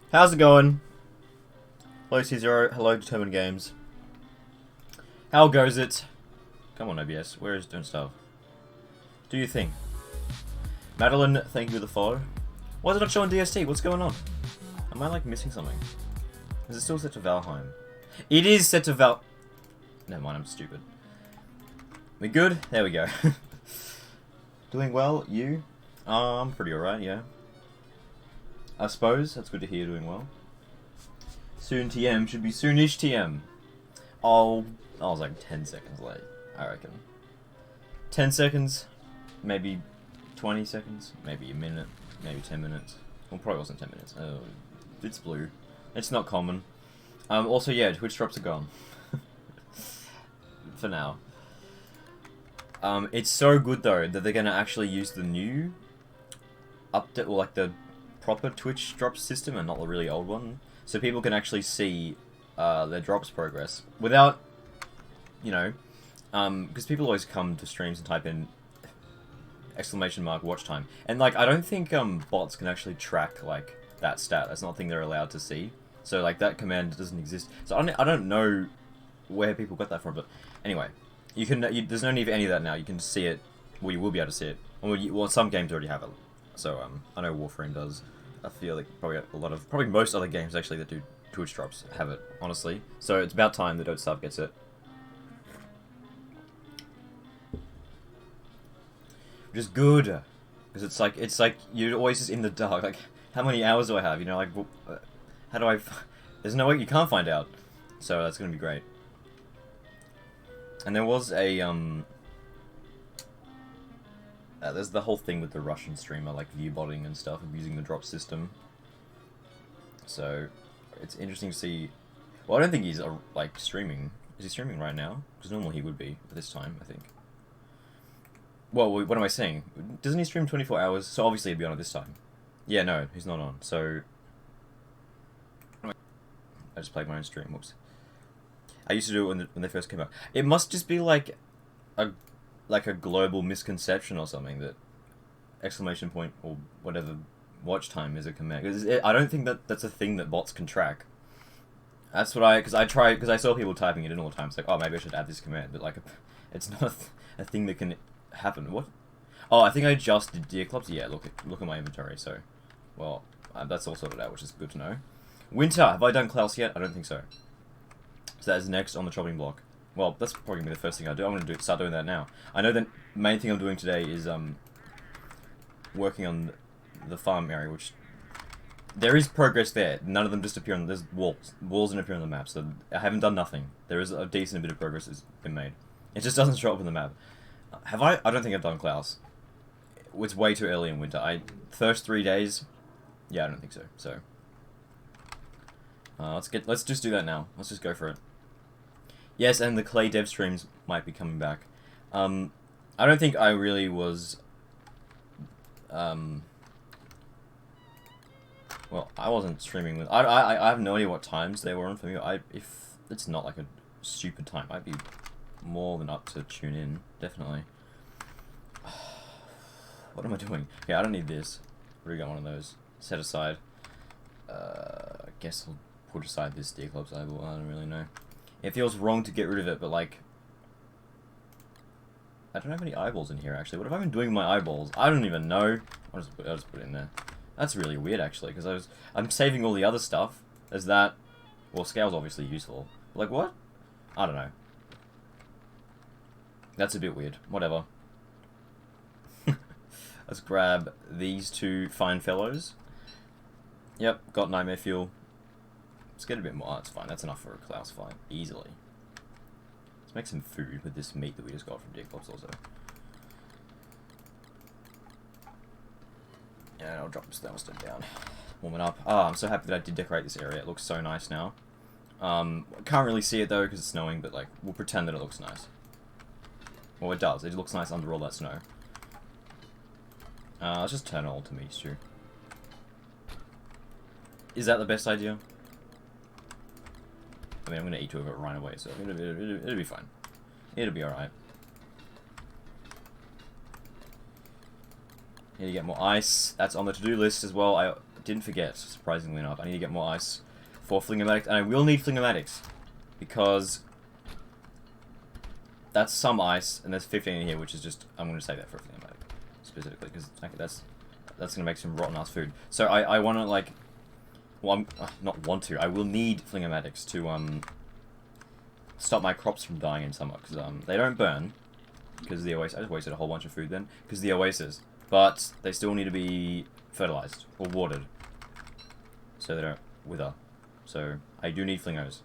How's it going? Hello C0, hello Determined Games. How goes it? Come on OBS, where is Don't Starve? Do you think? Madeline, thank you for the follow. Why is it not showing DST? What's going on? Am I like missing something? Is it still set to Valheim? It is set to Val... Never mind, I'm stupid. We good? There we go. Doing well, you? I'm pretty alright, yeah. I suppose, that's good to hear doing well. Soon TM should be soonish TM. Oh, I was like 10 seconds late, I reckon. 10 seconds, maybe 20 seconds, maybe a minute, maybe 10 minutes. Well, probably wasn't 10 minutes. Oh, it's blue. It's not common. Also, yeah, Twitch drops are gone. For now. It's so good though that they're gonna actually use the new update, or like the proper Twitch drop system and not the really old one, so people can actually see their drops progress without, you know, because people always come to streams and type in exclamation mark watch time, and like I don't think bots can actually track like that stat. That's not a thing they're allowed to see. So like that command doesn't exist. So I don't know where people got that from, but anyway, you can. There's no need for any of that now. You can see it. Well, you will be able to see it. Well, some games already have it. So I know Warframe does. I feel like probably most other games actually that do Twitch drops have it, honestly. So it's about time that Don't Starve gets it. Which is good, because it's like you're always just in the dark. Like, how many hours do I have? You know, like how do I? There's no way you can't find out. So that's gonna be great. And there was a there's the whole thing with the Russian streamer, like view-botting and stuff, abusing the drop system. So, it's interesting to see... Well, I don't think he's, like, streaming. Is he streaming right now? Because normally he would be, at this time, I think. Well, what am I saying? Doesn't he stream 24 hours? So obviously he'd be on at this time. Yeah, no, he's not on, so... I just played my own stream, whoops. I used to do it when they first came out. It must just be, like a global misconception or something that exclamation point or whatever watch time is a command. Because I don't think that's a thing that bots can track. That's what because I saw people typing it in all the time. It's like, oh, maybe I should add this command, but like, it's not a thing that can happen. What? Oh, I think I just did Deer Clubs. Yeah, look at my inventory. So, well, that's all sorted out, which is good to know. Winter, have I done Klaus yet? I don't think so. So that is next on the chopping block. Well, that's probably gonna be the first thing I do. I'm gonna start doing that now. I know the main thing I'm doing today is working on the farm area, which there is progress there. None of them just appear on. There's walls don't appear on the map, so I haven't done nothing. There is a decent bit of progress that's been made. It just doesn't show up on the map. Have I? I don't think I've done Klaus. It's way too early in winter. First 3 days. Yeah, I don't think so. So let's just do that now. Let's just go for it. Yes, and the Clay dev streams might be coming back. I don't think I really was... well, I wasn't streaming with... I have no idea what times they were on for me. If it's not like a stupid time, I'd be more than up to tune in, definitely. What am I doing? Yeah, I don't need this. What do we got? One of those. Set aside. I guess I'll put aside this Deer Club's eyeball. I don't really know. It feels wrong to get rid of it, but like... I don't have any eyeballs in here, actually. What have I been doing with my eyeballs? I don't even know. I'll just put it in there. That's really weird, actually, because I'm saving all the other stuff. There's that. Well, scale's obviously useful. But like, what? I don't know. That's a bit weird. Whatever. Let's grab these two fine fellows. Yep, got nightmare fuel. Let's get a bit more. Oh, that's fine. That's enough for a Klaus fight. Easily. Let's make some food with this meat that we just got from Deer Clubs also. Yeah, I'll drop this thermostat down. Warm it up. Ah, I'm so happy that I did decorate this area. It looks so nice now. Can't really see it though because it's snowing, but like, we'll pretend that it looks nice. Well, it does. It looks nice under all that snow. Let's just turn it all to meat stew. Is that the best idea? I mean, I'm gonna eat two of it right away, so it'll be fine. It'll be alright. Need to get more ice. That's on the to-do list as well. I didn't forget, surprisingly enough. I need to get more ice for Flingomatics, and I will need Flingomatics, because that's some ice, and there's 15 in here, which is just, I'm going to say that for a Flingomatic, specifically, because that's going to make some rotten-ass food. So I want to, like, well, not want to, I will need Flingomatics to, stop my crops from dying in summer, because, they don't burn, because the oasis, I just wasted a whole bunch of food then, because the oasis, but they still need to be fertilized, or watered, so they don't wither. So, I do need Flingos.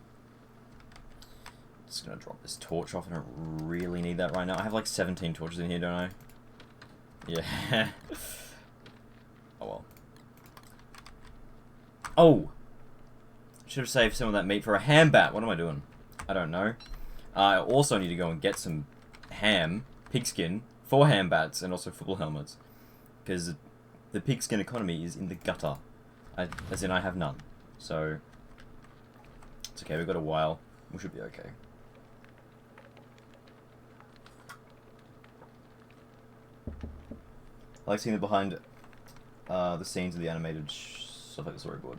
Just gonna drop this torch off. I don't really need that right now. I have like 17 torches in here, don't I? Yeah. Oh well. Oh! Should have saved some of that meat for a ham bat. What am I doing? I don't know. I also need to go and get some ham, pigskin, for ham bats, and also football helmets. Because the pigskin economy is in the gutter. As in, I have none. So, it's okay, we've got a while. We should be okay. I like seeing the behind the scenes of the animated stuff like the storyboard.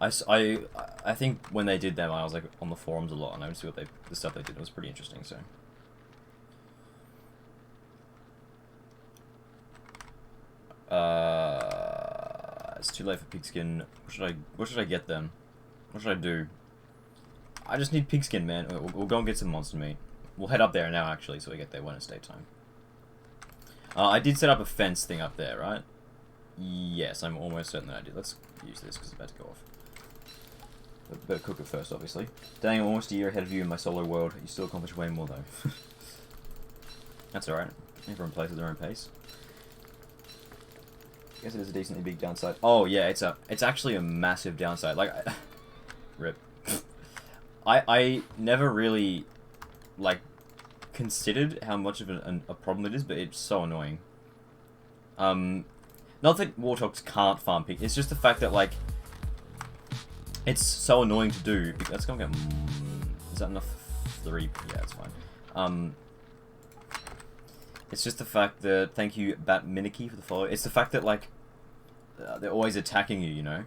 I think when they did them, I was like on the forums a lot, and I would see the stuff they did. It was pretty interesting. So, it's too late for pigskin. What should I get then? What should I do? I just need pigskin, man. We'll go and get some monster meat. We'll head up there now, actually, so we get there when it's daytime. I did set up a fence thing up there, right? Yes, I'm almost certain that I did. Let's use this because it's about to go off. But better cook it first, obviously. Dang, I'm almost a year ahead of you in my solo world. You still accomplish way more, though. That's alright. Everyone plays at their own pace. I guess it is a decently big downside. Oh, yeah, it's actually a massive downside. Like, rip. I never really, like, considered how much of a problem it is, but it's so annoying. Not that warthogs can't farm pigs, it's just the fact that, like, it's so annoying to do. Let's go and get... Is that enough? 3? Yeah, it's fine. It's just the fact that... Thank you, Batminiki, for the follow. It's the fact that, like, they're always attacking you, you know?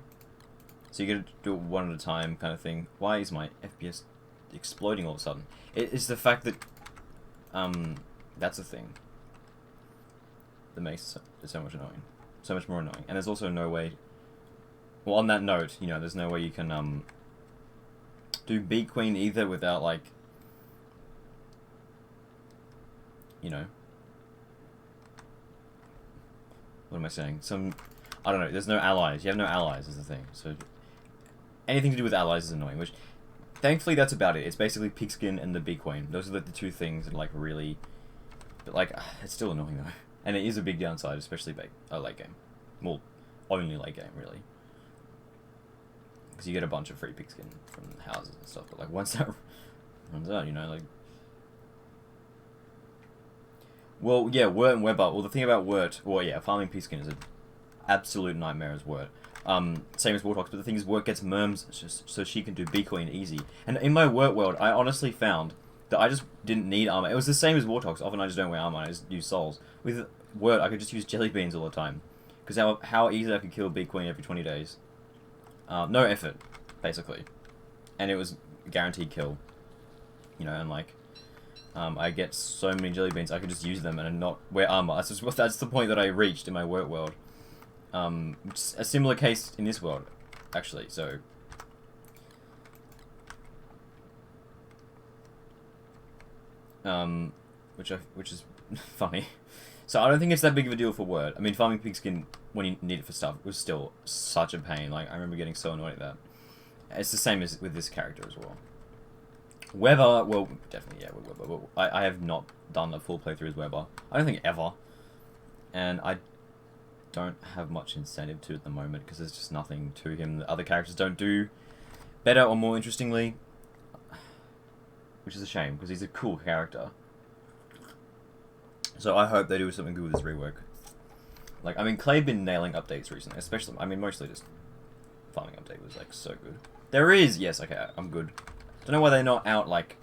So you gotta do it one at a time, kind of thing. Why is my FPS exploding all of a sudden? It's the fact that... that's a thing that makes it so much annoying. So much more annoying. And there's also no way... Well, on that note, you know, there's no way you can, do Bee Queen either without, like... You know... What am I saying? I don't know, there's no allies. You have no allies is the thing. So, anything to do with allies is annoying, which... Thankfully, that's about it. It's basically Pigskin and the Bee Queen. Those are like the two things that, like, really... But, like, it's still annoying, though. And it is a big downside, especially late game. Well, only late game, really. Because you get a bunch of free pigskin from houses and stuff. But, like, once that runs out, you know, like... Well, yeah, Wort and Weber. Well, the thing about Wort... Well, yeah, farming pigskin is an absolute nightmare as Wort. Same as Warthogs, but the thing is, Wort gets Merms just so she can do Bee Queen easy. And in my Wort world, I honestly found that I just didn't need armor. It was the same as Warthogs. Often I just don't wear armor, I just use souls. With Wort, I could just use jelly beans all the time. Because how easy I could kill Bee Queen every 20 days. No effort, basically. And it was a guaranteed kill. You know, and like... I get so many jelly beans, I could just use them and not wear armor. That's the point that I reached in my Wort world. A similar case in this world, actually, so... which is funny. So I don't think it's that big of a deal for Wort. I mean, farming pigskin, when you need it for stuff, was still such a pain. Like, I remember getting so annoyed at that. It's the same as with this character as well. Weber, well, definitely, yeah, with Weber. I have not done a full playthrough as Weber. I don't think ever. And I don't have much incentive to at the moment, because there's just nothing to him that other characters don't do better or more interestingly. Which is a shame, because he's a cool character. So I hope they do something good with his rework. Like, I mean, Clay've been nailing updates recently, especially, I mean, mostly just farming update was, like, so good. There is! Yes, okay, I'm good. Don't know why they're not out, like,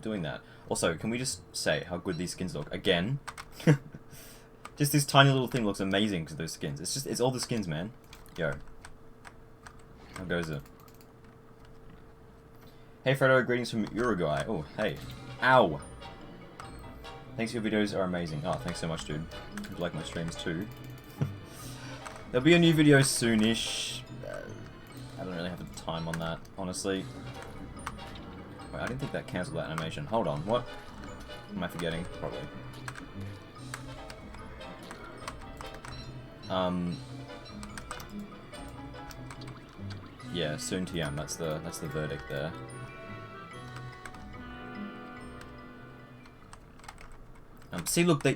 doing that. Also, can we just say how good these skins look? Again. Just this tiny little thing looks amazing because of those skins. It's all the skins, man. Yo. How goes it? Hey Freddo, greetings from Uruguay. Oh, hey. Ow! Thanks, your videos are amazing. Oh, thanks so much, dude. You like my streams too. There'll be a new video soonish. I don't really have the time on that, honestly. Wait, I didn't think that cancelled that animation. Hold on, what? Am I forgetting? Probably. Yeah, soon TM. That's the verdict there. See, look,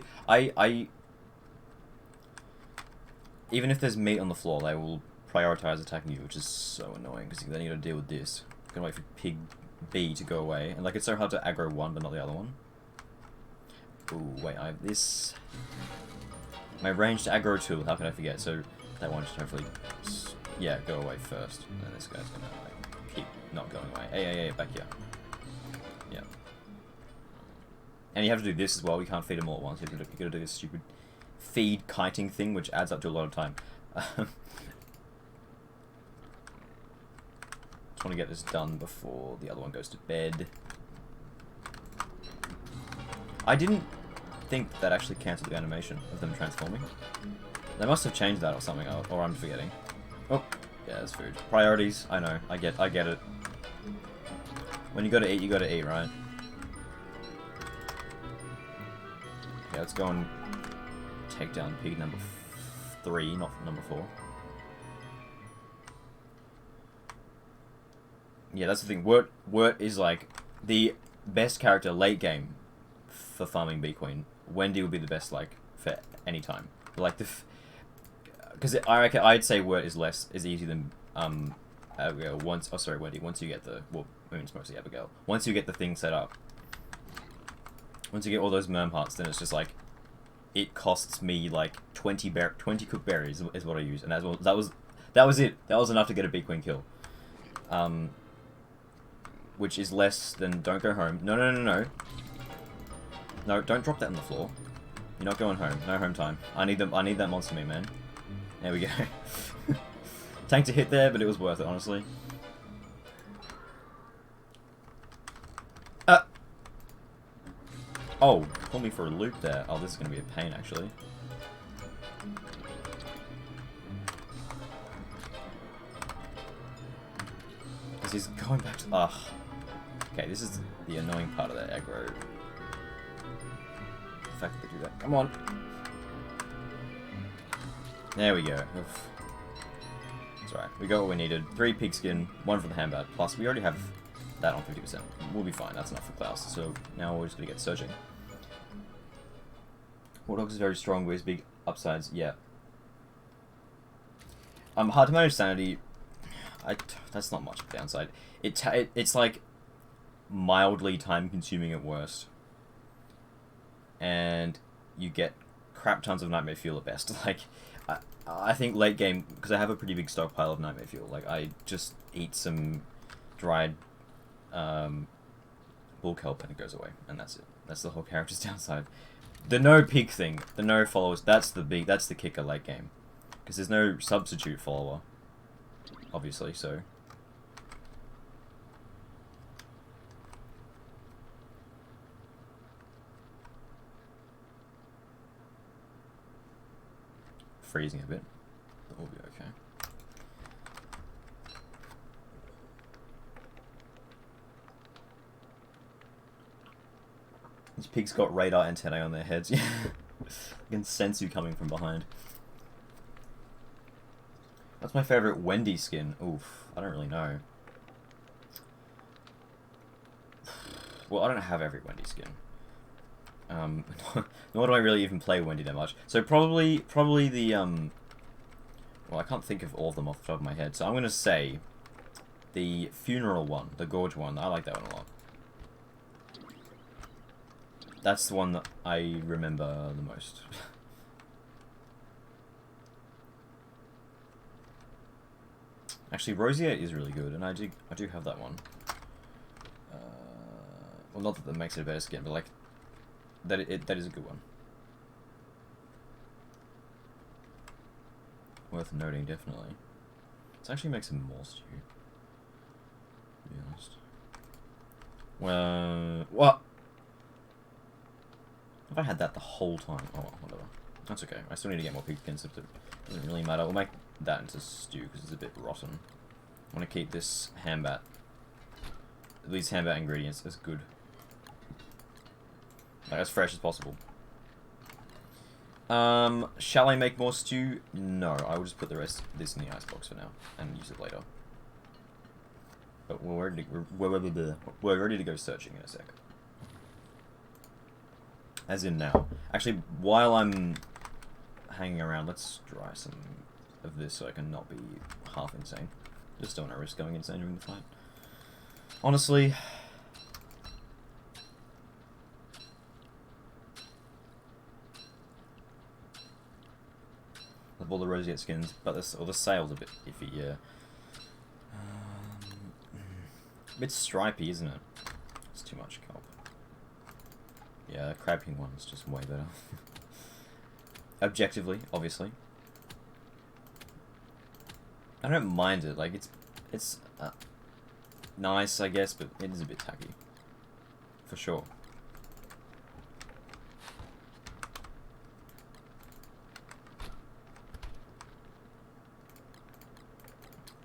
even if there's meat on the floor, they will prioritize attacking you, which is so annoying because then you got to deal with this. Gonna wait for Pig B to go away, and like it's so hard to aggro one but not the other one. Ooh, wait, I have this. My ranged aggro tool. How can I forget? So that one should hopefully, yeah, go away first, and then this guy's gonna like keep not going away. Hey, back here. Yeah. And you have to do this as well. You can't feed them all at once. You gotta do this stupid feed kiting thing, which adds up to a lot of time. Just want to get this done before the other one goes to bed. I didn't think that actually cancelled the animation of them transforming. They must have changed that or something, or I'm forgetting. Oh, yeah, there's food. Priorities, I know. I get it. When you gotta eat, right? Yeah, let's go and take down pig number 3, not number 4. Yeah, that's the thing. Wirt is like the best character late game for farming Bee Queen. Wendy would be the best like for any time. Like because I reckon I'd say Wirt is easy than Abigail once. Oh, sorry, Wendy. Once you get the it's mostly Abigail. Once you get the thing set up. Once you get all those merm parts, then it's just like, it costs me like 20 cooked berries is what I use, and that was it. That was enough to get a Bee Queen kill. Which is less than don't go home. No. No, don't drop that on the floor. You're not going home. No home time. I need that monster meat, man. There we go. Tank to hit there, but it was worth it, honestly. Oh, pull me for a loop there. Oh, this is going to be a pain, actually. Because he's going back to... Ugh. Okay, this is the annoying part of that aggro. The fact that they do that. Come on. There we go. Oof. It's alright. We got what we needed. 3 pigskin, 1 for the handbag. Plus, we already have that on 50%. We'll be fine. That's enough for Klaus. So now we're just going to get searching. Warthog is very strong with his big upsides. Yeah. Hard to manage sanity. That's not much of a downside. It's like mildly time consuming at worst. And you get crap tons of nightmare fuel at best. Like, I think late game, because I have a pretty big stockpile of nightmare fuel, like I just eat some dried bull kelp and it goes away, and that's it. That's the whole character's downside. The no pig thing, the no followers, that's the kicker late game. Because there's no substitute follower, obviously, so... Freezing a bit, but we'll be okay. These pigs got radar antennae on their heads. Yeah, I can sense you coming from behind. What's my favorite Wendy skin? Oof, I don't really know. Well, I don't have every Wendy skin. Nor do I really even play Wendy that much. So probably the, well, I can't think of all of them off the top of my head. So I'm going to say the funeral one, the gorge one. I like that one a lot. That's the one that I remember the most. Actually, Roseate is really good, and I do have that one. Well, not that that makes it a better skin, but like that is a good one. Worth noting, definitely. Let's actually make some more stew, to be honest. Well, what? Have I had that the whole time? Oh, well, whatever. That's okay. I still need to get more pigskins, but it doesn't really matter. We'll make that into stew, because it's a bit rotten. I want to keep this hambat, these hambat ingredients, as good. Like, as fresh as possible. Shall I make more stew? No, I will just put the rest of this in the icebox for now, and use it later. But we're ready to go searching in a sec. As in now. Actually, while I'm hanging around, let's try some of this so I can not be half insane. Just don't want to risk going insane during the fight. Honestly... Of all the roseate skins, but the sail's a bit iffy, yeah. A bit stripy, isn't it? It's too much kelp. Yeah, the crab king one's just way better. Objectively, obviously. I don't mind it, like, it's nice, I guess, but it is a bit tacky. For sure.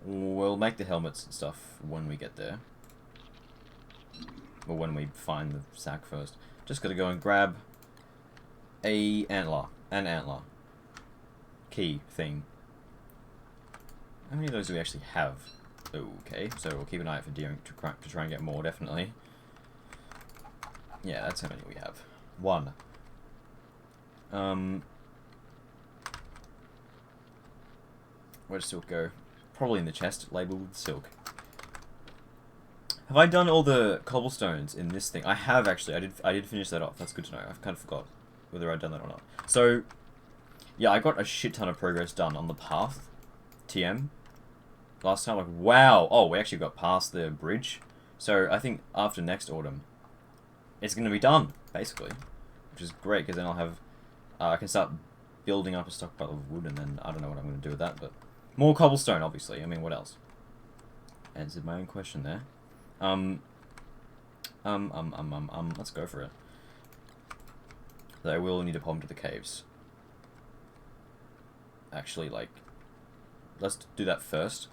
We'll make the helmets and stuff when we get there. Or when we find the sack first. Just gotta go and grab an antler. Key thing. How many of those do we actually have? Okay, so we'll keep an eye out for deer to try and get more, definitely. Yeah, that's how many we have. 1. Where'd silk go? Probably in the chest, labeled with silk. Have I done all the cobblestones in this thing? I have actually. I did finish that off. That's good to know. I've kind of forgot whether I'd done that or not. So, yeah, I got a shit ton of progress done on the path, TM. Last time, like, wow. Oh, we actually got past the bridge. So I think after next autumn, it's going to be done, basically, which is great because then I'll have, I can start building up a stockpile of wood, and then I don't know what I'm going to do with that, but. More cobblestone, obviously. I mean, what else? Answered my own question there. Let's go for it. Though I will need to pop into the caves. Actually, like, let's do that first.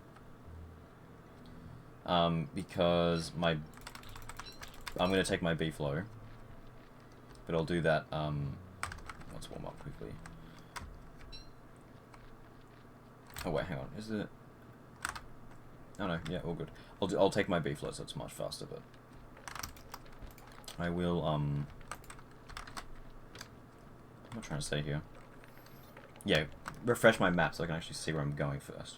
Because I'm going to take my B-flow. But I'll do that, let's warm up quickly. Oh wait, hang on. Is it? Oh no, yeah, all good. I'll take my B-flow, so it's much faster. But I will. What am I trying to say here? Yeah, refresh my map so I can actually see where I'm going first,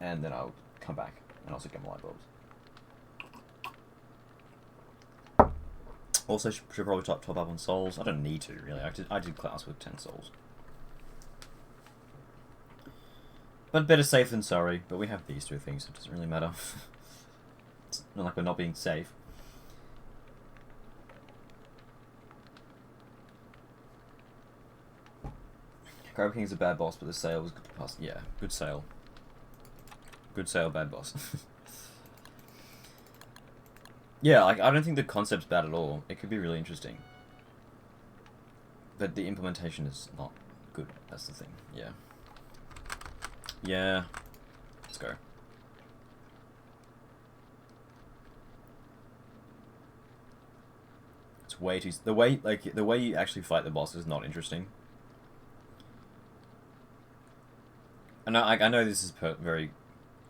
and then I'll come back and also get my light bulbs. Also, should probably top up on souls. I don't need to really. I did class with 10 souls. But better safe than sorry, but we have these two things, so it doesn't really matter. It's not like we're not being safe. Crab King's a bad boss, but the sail was good to pass. Yeah, good sail. Good sail, bad boss. Yeah, like, I don't think the concept's bad at all. It could be really interesting. But the implementation is not good, that's the thing, yeah. Yeah, let's go. It's way too... The way you actually fight the boss is not interesting. And I know this is very,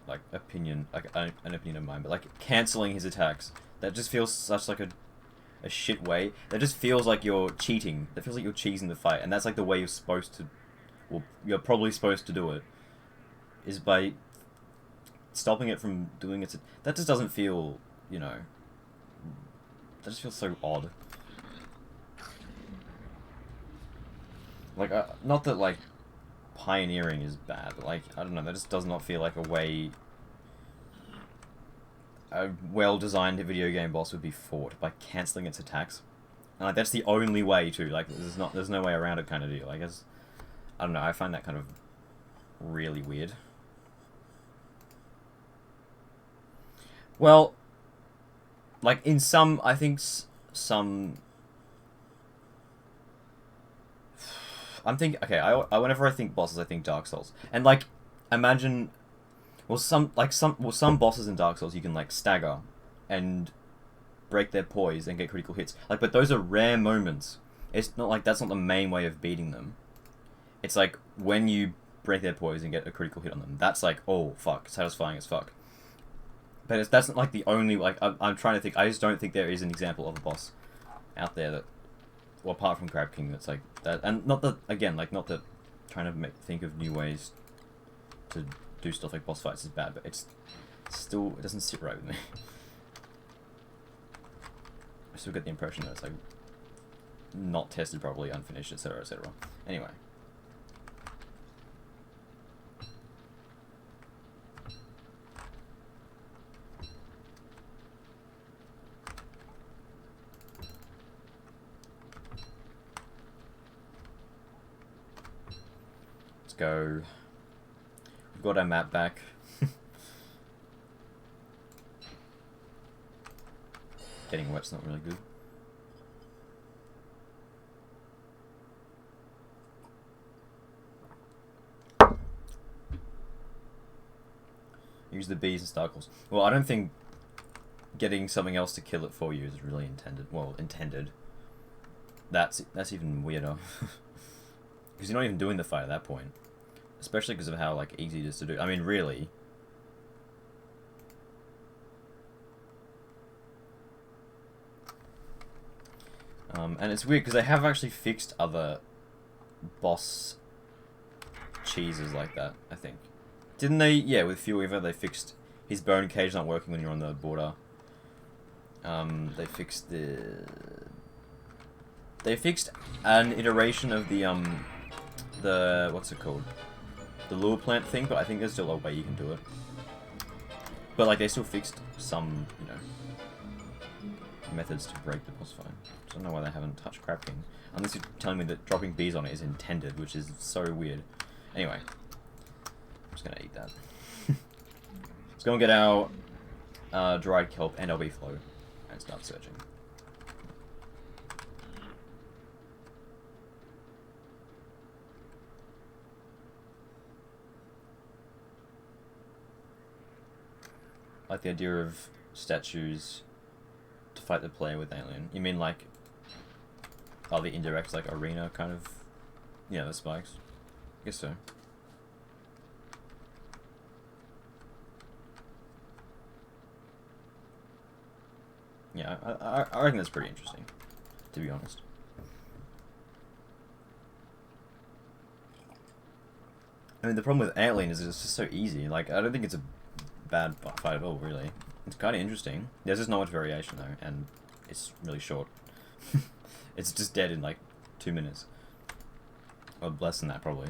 like, opinion, like, an opinion of mine, but, like, cancelling his attacks, that just feels such, like, a shit way. That just feels like you're cheating. That feels like you're cheesing the fight, and that's, like, the way you're supposed to... Well, you're probably supposed to do it. Is by stopping it from doing its... That just doesn't feel, you know... That just feels so odd. Like, not that, like, pioneering is bad, but, like, I don't know, that just does not feel like a way a well-designed video game boss would be fought, by cancelling its attacks. And, like, that's the only way, too. Like, there's no way around it kind of deal. I guess... I don't know, I find that kind of really weird. Well, like in some, I think some. Okay. Whenever I think bosses, I think Dark Souls, and like, imagine, some bosses in Dark Souls you can like stagger, and break their poise and get critical hits. Like, but those are rare moments. It's not like that's not the main way of beating them. It's like when you break their poise and get a critical hit on them. That's like, oh fuck, satisfying as fuck. But that's not like the only, like, I'm trying to think. I just don't think there is an example of a boss out there that, well, apart from Crab King, that's like that. And not that, again, like, not that trying to think of new ways to do stuff like boss fights is bad, but it's still, it doesn't sit right with me. I still get the impression that it's like not tested properly, unfinished, etc., etc. Anyway. Let's go. We've got our map back. Getting wet's not really good. Use the bees and sparkles. Well, I don't think getting something else to kill it for you is really intended. Well, intended. That's even weirder. Because you're not even doing the fight at that point. Especially because of how, like, easy it is to do. I mean, really. And it's weird because they have actually fixed other boss cheeses like that, I think. Didn't they? Yeah, with Fuel Weaver, they fixed his bone cage not working when you're on the border. They fixed an iteration of the what's it called? The lure plant thing, but I think there's still a way you can do it. But like they still fixed some, you know, methods to break the boss fight. So I don't know why they haven't touched Crab King. Unless you're telling me that dropping bees on it is intended, which is so weird. Anyway. I'm just gonna eat that. Let's go and get our dried kelp and our bee flow and start searching. I like the idea of statues to fight the player with alien. You mean like, oh, the indirect, like arena kind of, yeah, the spikes. I guess so. Yeah, I reckon that's pretty interesting, to be honest. I mean, the problem with alien is it's just so easy. Like, I don't think it's a bad fight at all, really. It's kind of interesting. There's just not much variation, though, and it's really short. It's just dead in, like, 2 minutes. Or less than that, probably.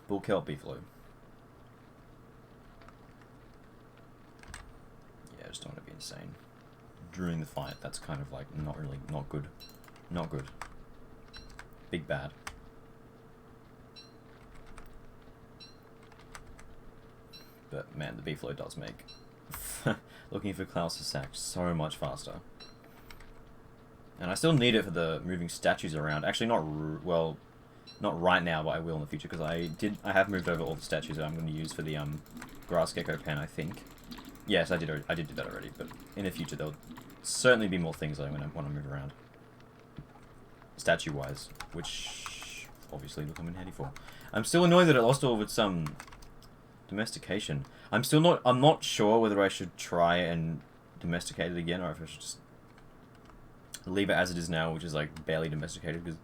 Bull kelp beefalo. Yeah, I just don't want to be insane. During the fight, that's kind of, like, not good. Not good. Big bad. But man, the beefalo does make looking for Klaus's sack so much faster. And I still need it for the moving statues around. Actually, not right now, but I will in the future because I have moved over all the statues that I'm going to use for the Grass Gecko pen, I think. Yes, I did do that already, but in the future there'll certainly be more things I want to move around. Statue-wise, which obviously will come in handy for. I'm still annoyed that it lost all of its domestication. I'm not sure whether I should try and domesticate it again or if I should just leave it as it is now, which is like barely domesticated, because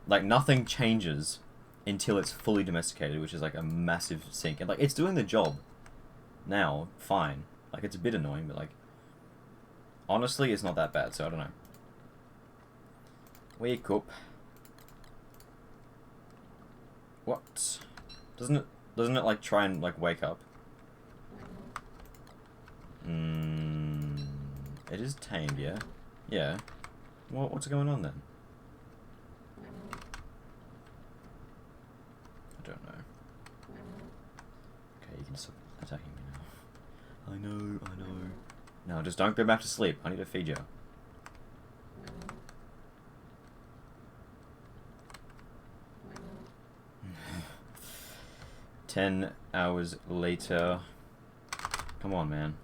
like nothing changes until it's fully domesticated, which is like a massive sink. And like it's doing the job now, fine. Like it's a bit annoying, but like honestly it's not that bad, so I don't know. Wake up. What? Doesn't it like try and like wake up? It is tamed, yeah? Yeah. What's going on then? I don't know. Okay, you can stop attacking me now. I know. No, just don't go back to sleep. I need to feed you. Ten hours later. Come on, man.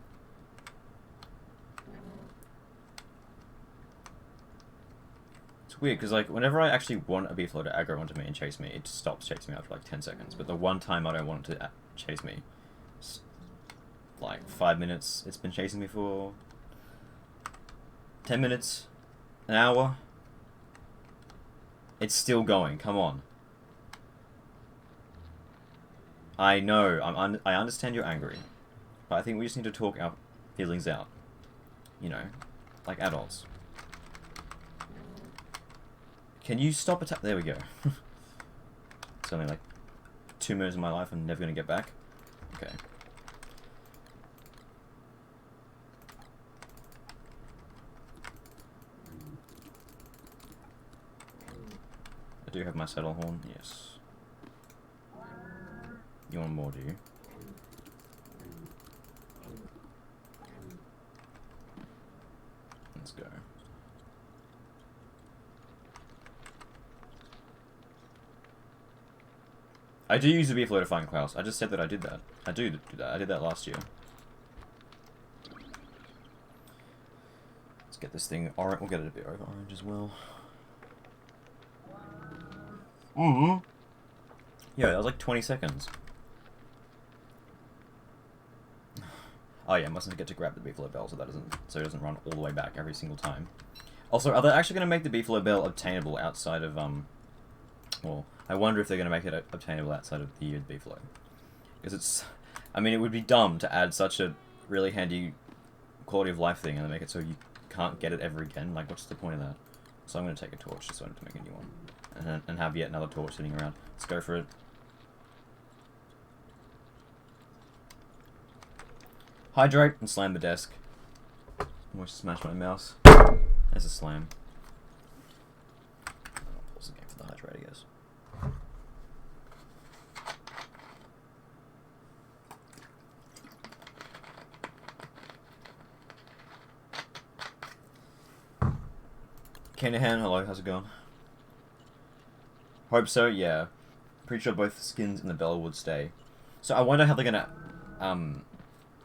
It's weird, because, like, whenever I actually want a beefalo to aggro onto me and chase me, it stops chasing me after, like, 10 seconds. But the one time I don't want it to chase me, it's, like, 5 minutes it's been chasing me for. 10 minutes. An hour. It's still going. Come on. I know. I understand you're angry. But I think we just need to talk our feelings out. You know, like adults. Can you stop attack? There we go. It's only like 2 minutes of my life I'm never going to get back. Okay. I do have my saddle horn, yes. You want more, do you? Let's go. I do use the beefalo to find Klaus. I just said that I did that. I do that. I did that last year. Let's get this thing orange. We'll get it a bit over orange as well. Yeah, that was like 20 seconds. Oh yeah, mustn't forget to grab the beefalo bell so it doesn't run all the way back every single time. Also, are they actually going to make the beefalo bell obtainable outside of well, I wonder if they're going to make it obtainable outside of the yeared beefalo. Because it's, I mean, it would be dumb to add such a really handy quality of life thing and then make it so you can't get it ever again. Like, what's the point of that? So I'm going to take a torch just so I don't have to make a new one. And have yet another torch sitting around. Let's go for it. Hydrate and slam the desk. Almost smashed my mouse. There's a slam. I'll pause the game for the hydrate, I guess. Kanahan, hello, how's it going? Hope so, yeah. Pretty sure both the skins and the bell would stay. So I wonder how they're gonna,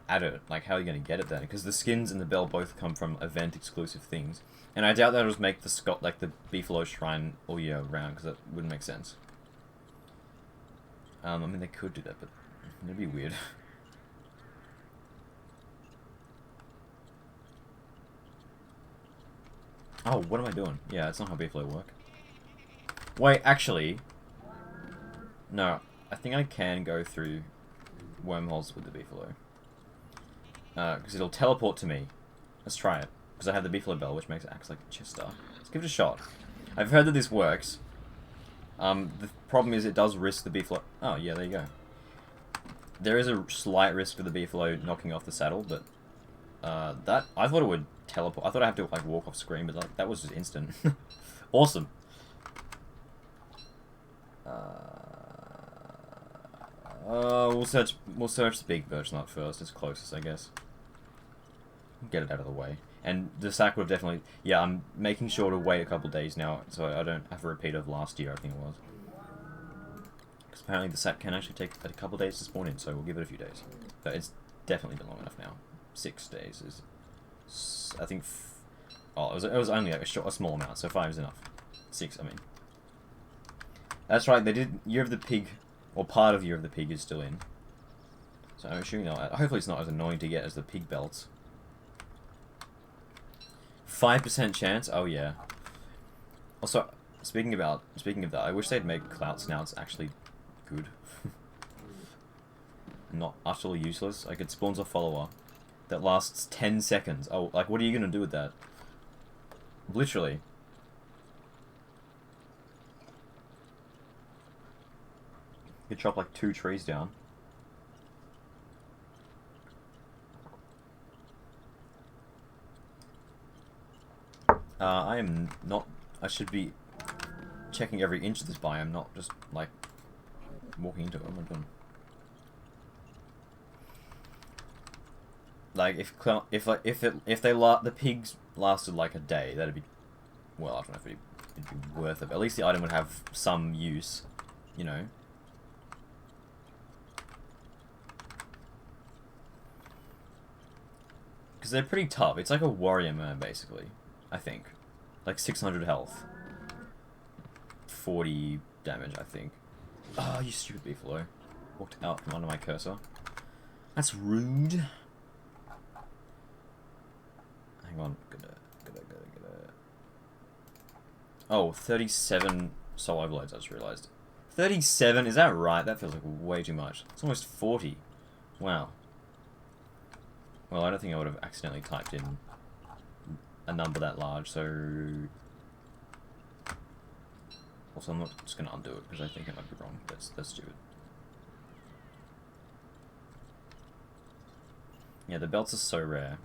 add it. Like, how are you gonna get it then? Because the skins and the bell both come from event-exclusive things. And I doubt that'll just make the beefalo shrine all year round, because that wouldn't make sense. I mean, they could do that, but it'd be weird. Oh, what am I doing? Yeah, that's not how beefalo work. Wait, actually... No, I think I can go through wormholes with the beefalo. Because it'll teleport to me. Let's try it. Because I have the beefalo bell, which acts like a chester. Let's give it a shot. I've heard that this works. The problem is it does risk the beefalo... Oh, yeah, there you go. There is a slight risk for the beefalo knocking off the saddle, but... that... I thought it would teleport. I thought I have to, like, walk off screen, but that was just instant. Awesome. We'll search the big birch nut first. It's closest, I guess. Get it out of the way. And the sack would have definitely... Yeah, I'm making sure to wait a couple days now, so I don't have a repeat of last year, I think it was. Because apparently the sack can actually take a couple days to spawn in, so we'll give it a few days. But it's definitely been long enough now. 6 days is... I think... Oh, it was only like a small amount, so 5 is enough. 6, I mean. That's right, they did... Year of the Pig... Or part of Year of the Pig is still in. So I'm assuming not. Hopefully it's not as annoying to get as the pig belts. 5% chance? Oh yeah. Also, speaking of that, I wish they'd make clout snouts actually good. Not utterly useless. Like, it spawns a follower that lasts 10 seconds. Oh, like, what are you gonna do with that? Literally. You could chop like 2 trees down. I am not... I should be checking every inch of this biome, not just, like, walking into it. Oh my god. Like, if the pigs lasted, like, a day, that'd be... Well, I don't know if it'd be worth it, but at least the item would have some use, you know? Because they're pretty tough. It's like a warrior man, basically, I think. Like 600 health. 40 damage, I think. Oh, you stupid beefalo. Walked out from under my cursor. That's rude. Hang on. Gonna. Oh, 37 soul overloads, I just realised. 37? Is that right? That feels like way too much. It's almost 40. Wow. Well, I don't think I would have accidentally typed in a number that large, so... Also, I'm not just going to undo it, because I think it might be wrong. That's stupid. Yeah, the belts are so rare.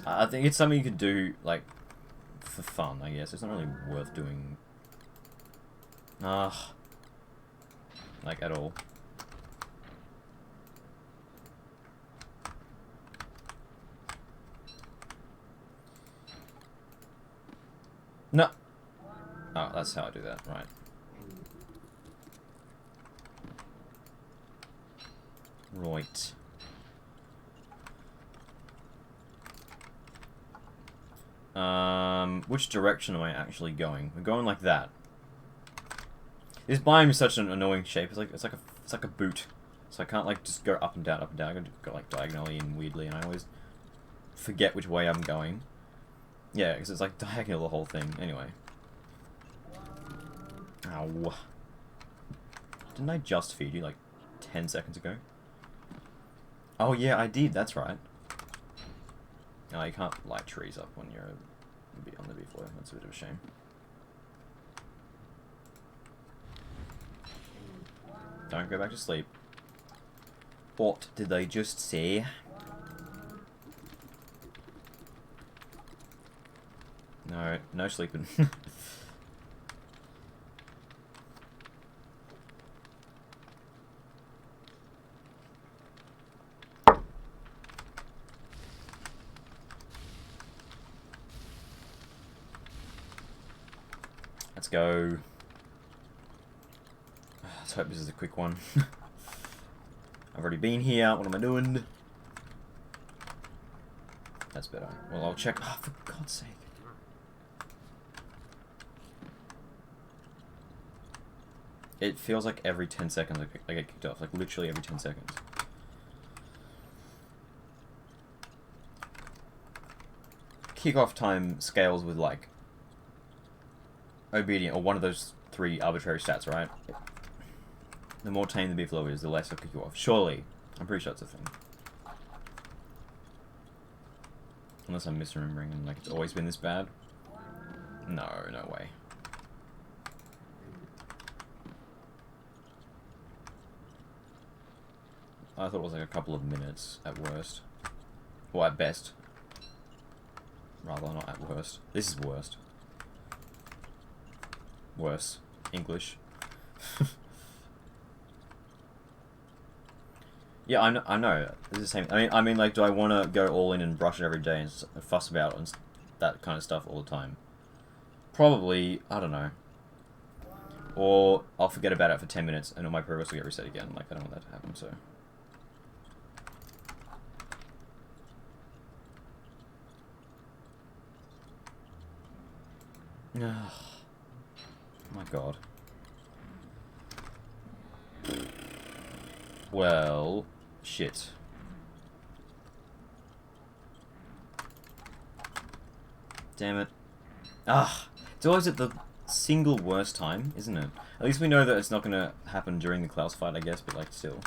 I think it's something you could do, like, for fun, I guess. It's not really worth doing... like, at all. No! Oh, that's how I do that, right. Right. Which direction am I actually going? We're going like that. This biome is such an annoying shape. It's like a boot. So I can't like just go up and down, up and down. I gotta go like diagonally and weirdly, and I always forget which way I'm going. Yeah, because it's like diagonal the whole thing. Anyway. Ow. Didn't I just feed you like 10 seconds ago? Oh yeah, I did. That's right. No, you can't light trees up when you're on the beefalo. That's a bit of a shame. Don't go back to sleep. What did they just say? No, no sleeping. Let's go. Let's hope this is a quick one. I've already been here. What am I doing? That's better. Well, I'll check. Oh, for God's sake. It feels like every 10 seconds I get kicked off. Like, literally every 10 seconds. Kickoff time scales with, like, obedient, or one of those 3 arbitrary stats, right? The more tame the beefalo is, the less it'll kick you off. Surely. I'm pretty sure it's a thing. Unless I'm misremembering and, like, it's always been this bad. No, no way. I thought it was like a couple of minutes at worst. Or at best. Rather, not at worst. This is worst. Worse. English. Yeah, I know. It's the same. I mean, like, do I want to go all in and brush it every day and fuss about and that kind of stuff all the time? Probably. I don't know. Or I'll forget about it for 10 minutes and all my progress will get reset again. Like, I don't want that to happen, so... Oh my god. Well, shit. Damn it. Ah, it's always at the single worst time, isn't it? At least we know that it's not going to happen during the Klaus fight, I guess, but like still.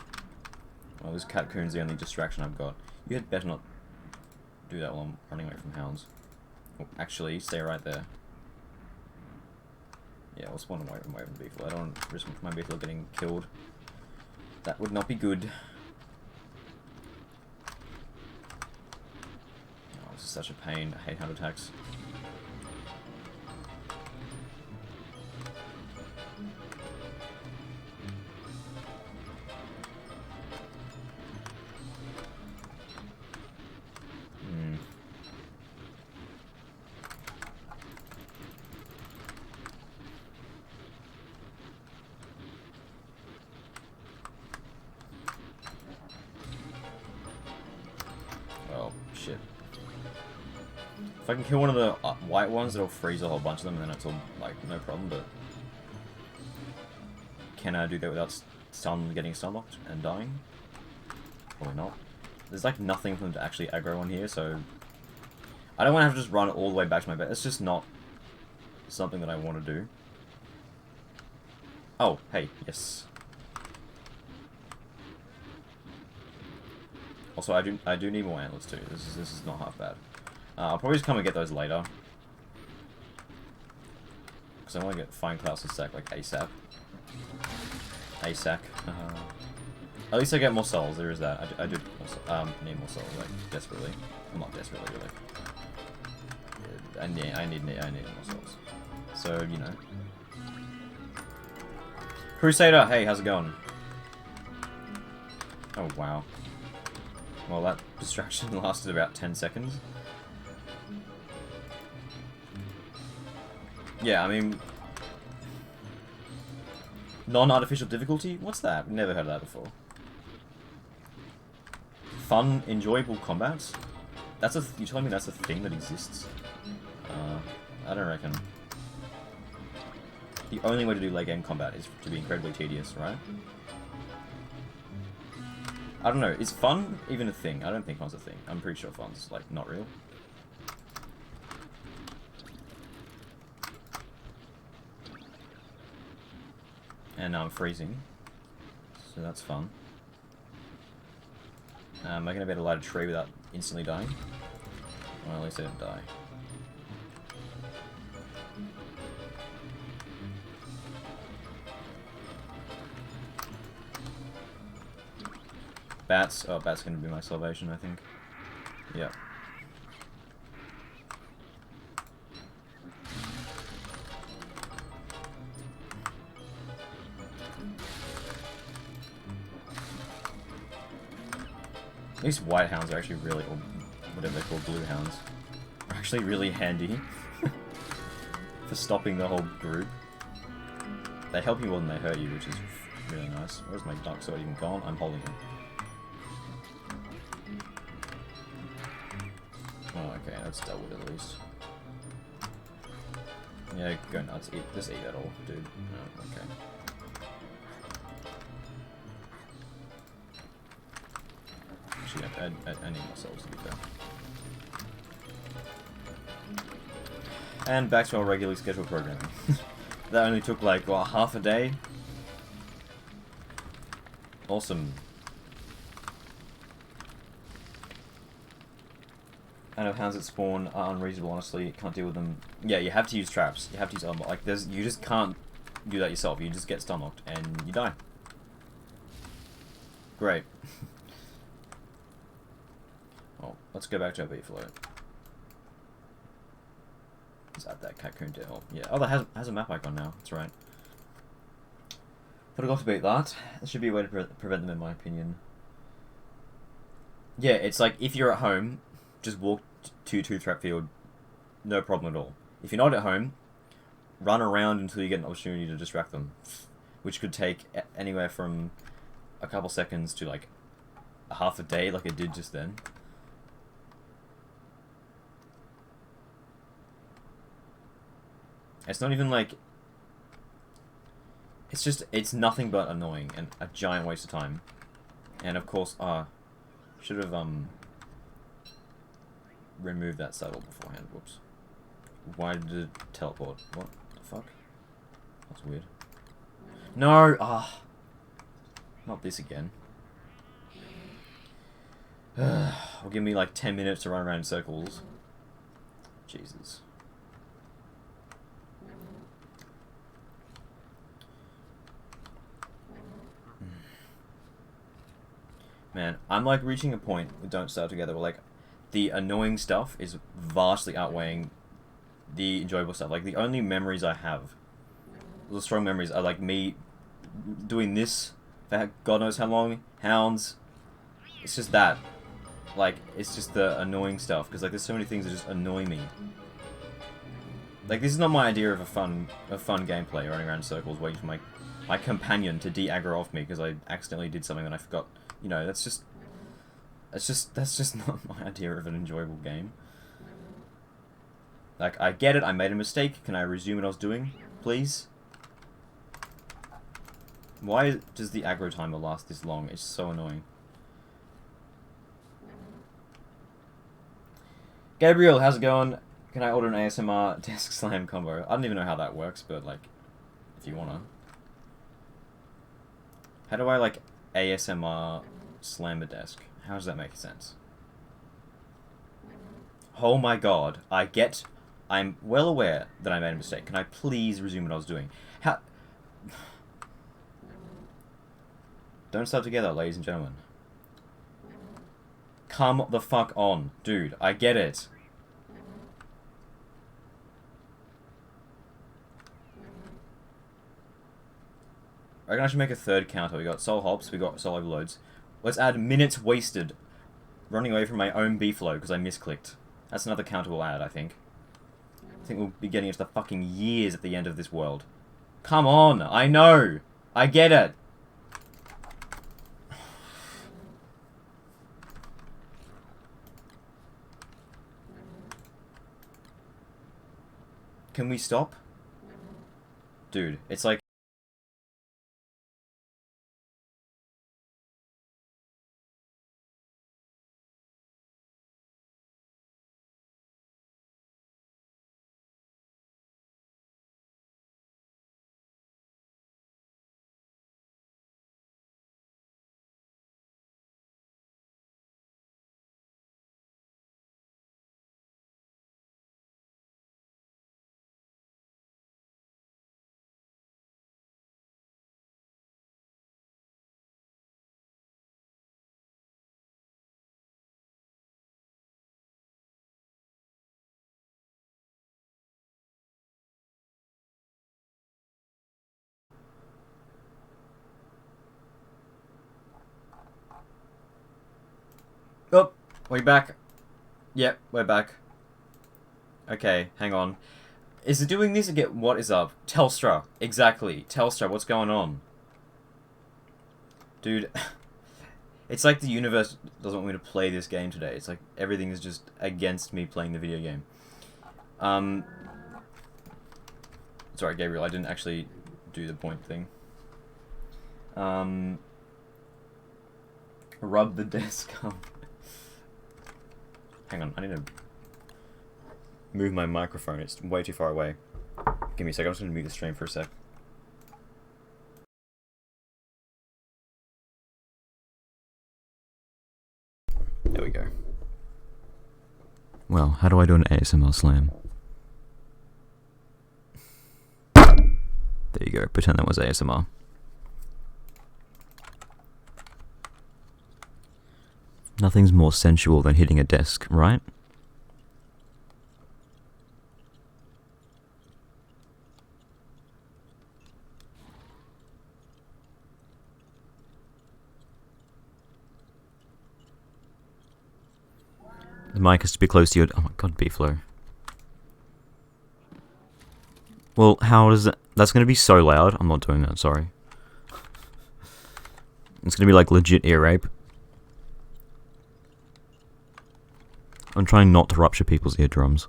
Well, this Catcoon's the only distraction I've got. You had better not do that while I'm running away from hounds. Oh, actually, stay right there. Yeah, I'll spawn away from the beefalo. I don't want to risk my beefalo getting killed. That would not be good. such a pain. I hate heart attacks. Oh, shit. If I can kill one of the white ones, it'll freeze a whole bunch of them, and then it's all, like, no problem, but... Can I do that without getting stun locked and dying? Probably not. There's, like, nothing for them to actually aggro on here, so... I don't want to have to just run all the way back to my base. It's just not something that I want to do. Oh, hey, yes. Also, I do need more antlers too. This is not half bad. I'll probably just come and get those later. Because I want to get Fine Klaus and Sack like ASAP. ASAC. At least I get more souls, there is that. I do need more souls, like, desperately. Well, not desperately, really. Yeah, I need more souls. So, you know. Crusader, hey, how's it going? Oh, wow. Well, that distraction lasted about 10 seconds. Yeah, I mean... Non-artificial difficulty? What's that? Never heard of that before. Fun, enjoyable combats? That's a... You telling me that's a thing that exists? I don't reckon. The only way to do late game combat is to be incredibly tedious, right? I don't know. Is fun even a thing? I don't think fun's a thing. I'm pretty sure fun's, like, not real. And now I'm freezing. So that's fun. Am I going to be able to light a tree without instantly dying? Well, at least I didn't die. Bats. Oh, bats going to be my salvation, I think. Yeah. These white hounds are actually really, or whatever they're called, blue hounds, are actually really handy for stopping the whole group. They help you more than they hurt you, which is really nice. Where's my dark sword even gone? I'm holding it. Oh, okay, that's dealt with at least. Yeah, go nuts. Just eat that all, dude. Oh, okay. Actually, I need more souls to be fair. And back to our regularly scheduled programming. That only took like, what, half a day? Awesome. I know hounds that spawn are unreasonable, honestly. Can't deal with them. Yeah, you have to use traps. You have to use armor. Like, you just can't do that yourself. You just get stun locked and you die. Great. Well, let's go back to our beefalo. Let's add that Cocoon to help. Yeah. Oh, that has a map icon now. That's right. Forgot to beat that. There should be a way to prevent them, in my opinion. Yeah, it's like if you're at home, just walk to Tooth Field, no problem at all. If you're not at home, run around until you get an opportunity to distract them, which could take anywhere from a couple seconds to like a half a day, like it did just then. It's not even like... It's nothing but annoying and a giant waste of time. And of course, should have, removed that saddle beforehand. Whoops. Why did it teleport? What the fuck? That's weird. No! Not this again. Will give me like 10 minutes to run around in circles. Jesus. Man, I'm like reaching a point with Don't Starve Together where like the annoying stuff is vastly outweighing the enjoyable stuff. Like, the only memories I have, the strong memories, are like me doing this for God knows how long, hounds. It's just that. Like, it's just the annoying stuff, because like there's so many things that just annoy me. Like, this is not my idea of a fun gameplay, running around in circles waiting for my companion to de-aggro off me because I accidentally did something and I forgot. You know, that's just not my idea of an enjoyable game. Like, I get it, I made a mistake, can I resume what I was doing, please? Why does the aggro timer last this long? It's so annoying. Gabriel, how's it going? Can I order an ASMR desk slam combo? I don't even know how that works, but like, if you wanna. How do I like ASMR slam a desk? How does that make sense? Oh my god, I'm well aware that I made a mistake. Can I please resume what I was doing? How? Don't start together, ladies and gentlemen. Come the fuck on. Dude, I get it. I reckon I should make a third counter. We got soul hops, we got soul overloads. Let's add minutes wasted running away from my own B-flow because I misclicked. That's another counter we'll add, I think. I think we'll be getting into the fucking years at the end of this world. Come on! I know! I get it! Can we stop? Dude, it's like... Oh, we're back. Yep, we're back. Okay, hang on. Is it doing this again? What is up? Telstra. Exactly. Telstra, what's going on? Dude, it's like the universe doesn't want me to play this game today. It's like everything is just against me playing the video game. Sorry, Gabriel, I didn't actually do the point thing. Rub the desk up. Hang on, I need to move my microphone. It's way too far away. Give me a sec. I'm just going to mute the stream for a sec. There we go. Well, how do I do an ASMR slam? There you go. Pretend that was ASMR. Nothing's more sensual than hitting a desk, right? The mic has to be close to your... Oh my god, B-flow. Well, how does that... That's going to be so loud. I'm not doing that, sorry. It's going to be like legit ear rape. I'm trying not to rupture people's eardrums.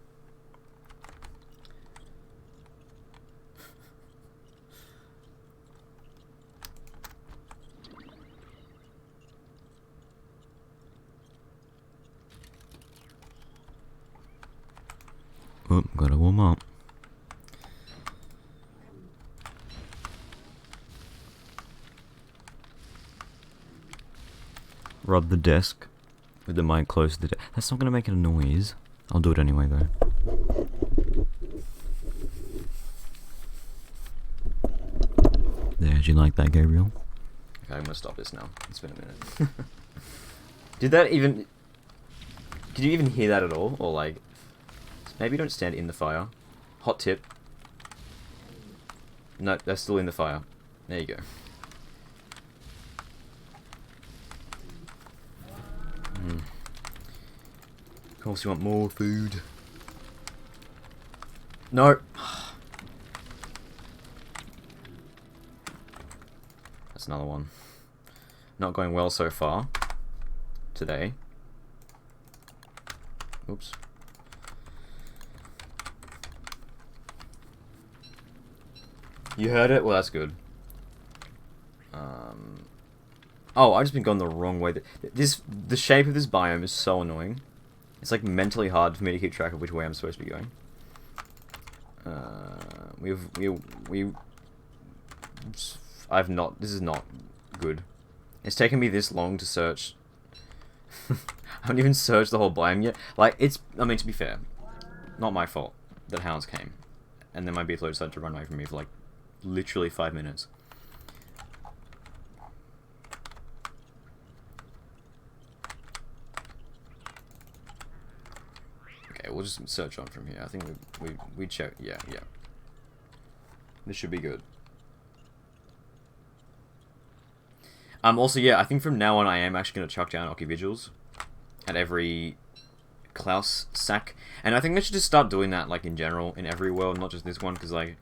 Oh, gotta warm up. Rub the desk with the mic close to the desk. That's not gonna make a noise. I'll do it anyway though. There, do you like that, Gabriel? Okay, I'm gonna stop this now. It's been a minute. Did that even... Can you even hear that at all? Or like, maybe don't stand in the fire. Hot tip. No, they're still in the fire. There you go. Of course you want more food. No. That's another one. Not going well so far. Today. Oops. You heard it? Well, that's good. Oh, I've just been going the wrong way. The shape of this biome is so annoying. It's like mentally hard for me to keep track of which way I'm supposed to be going. This is not good. It's taken me this long to search. I haven't even searched the whole biome yet. Like, I mean, to be fair, not my fault that hounds came. And then my beefalo decided to run away from me for like, literally 5 minutes. Okay, we'll just search on from here. I think we check. Yeah. This should be good. Also, yeah, I think from now on I am actually going to chuck down Ocky Vigils at every Klaus sack. And I think they should just start doing that, like, in general, in every world, not just this one, because, like,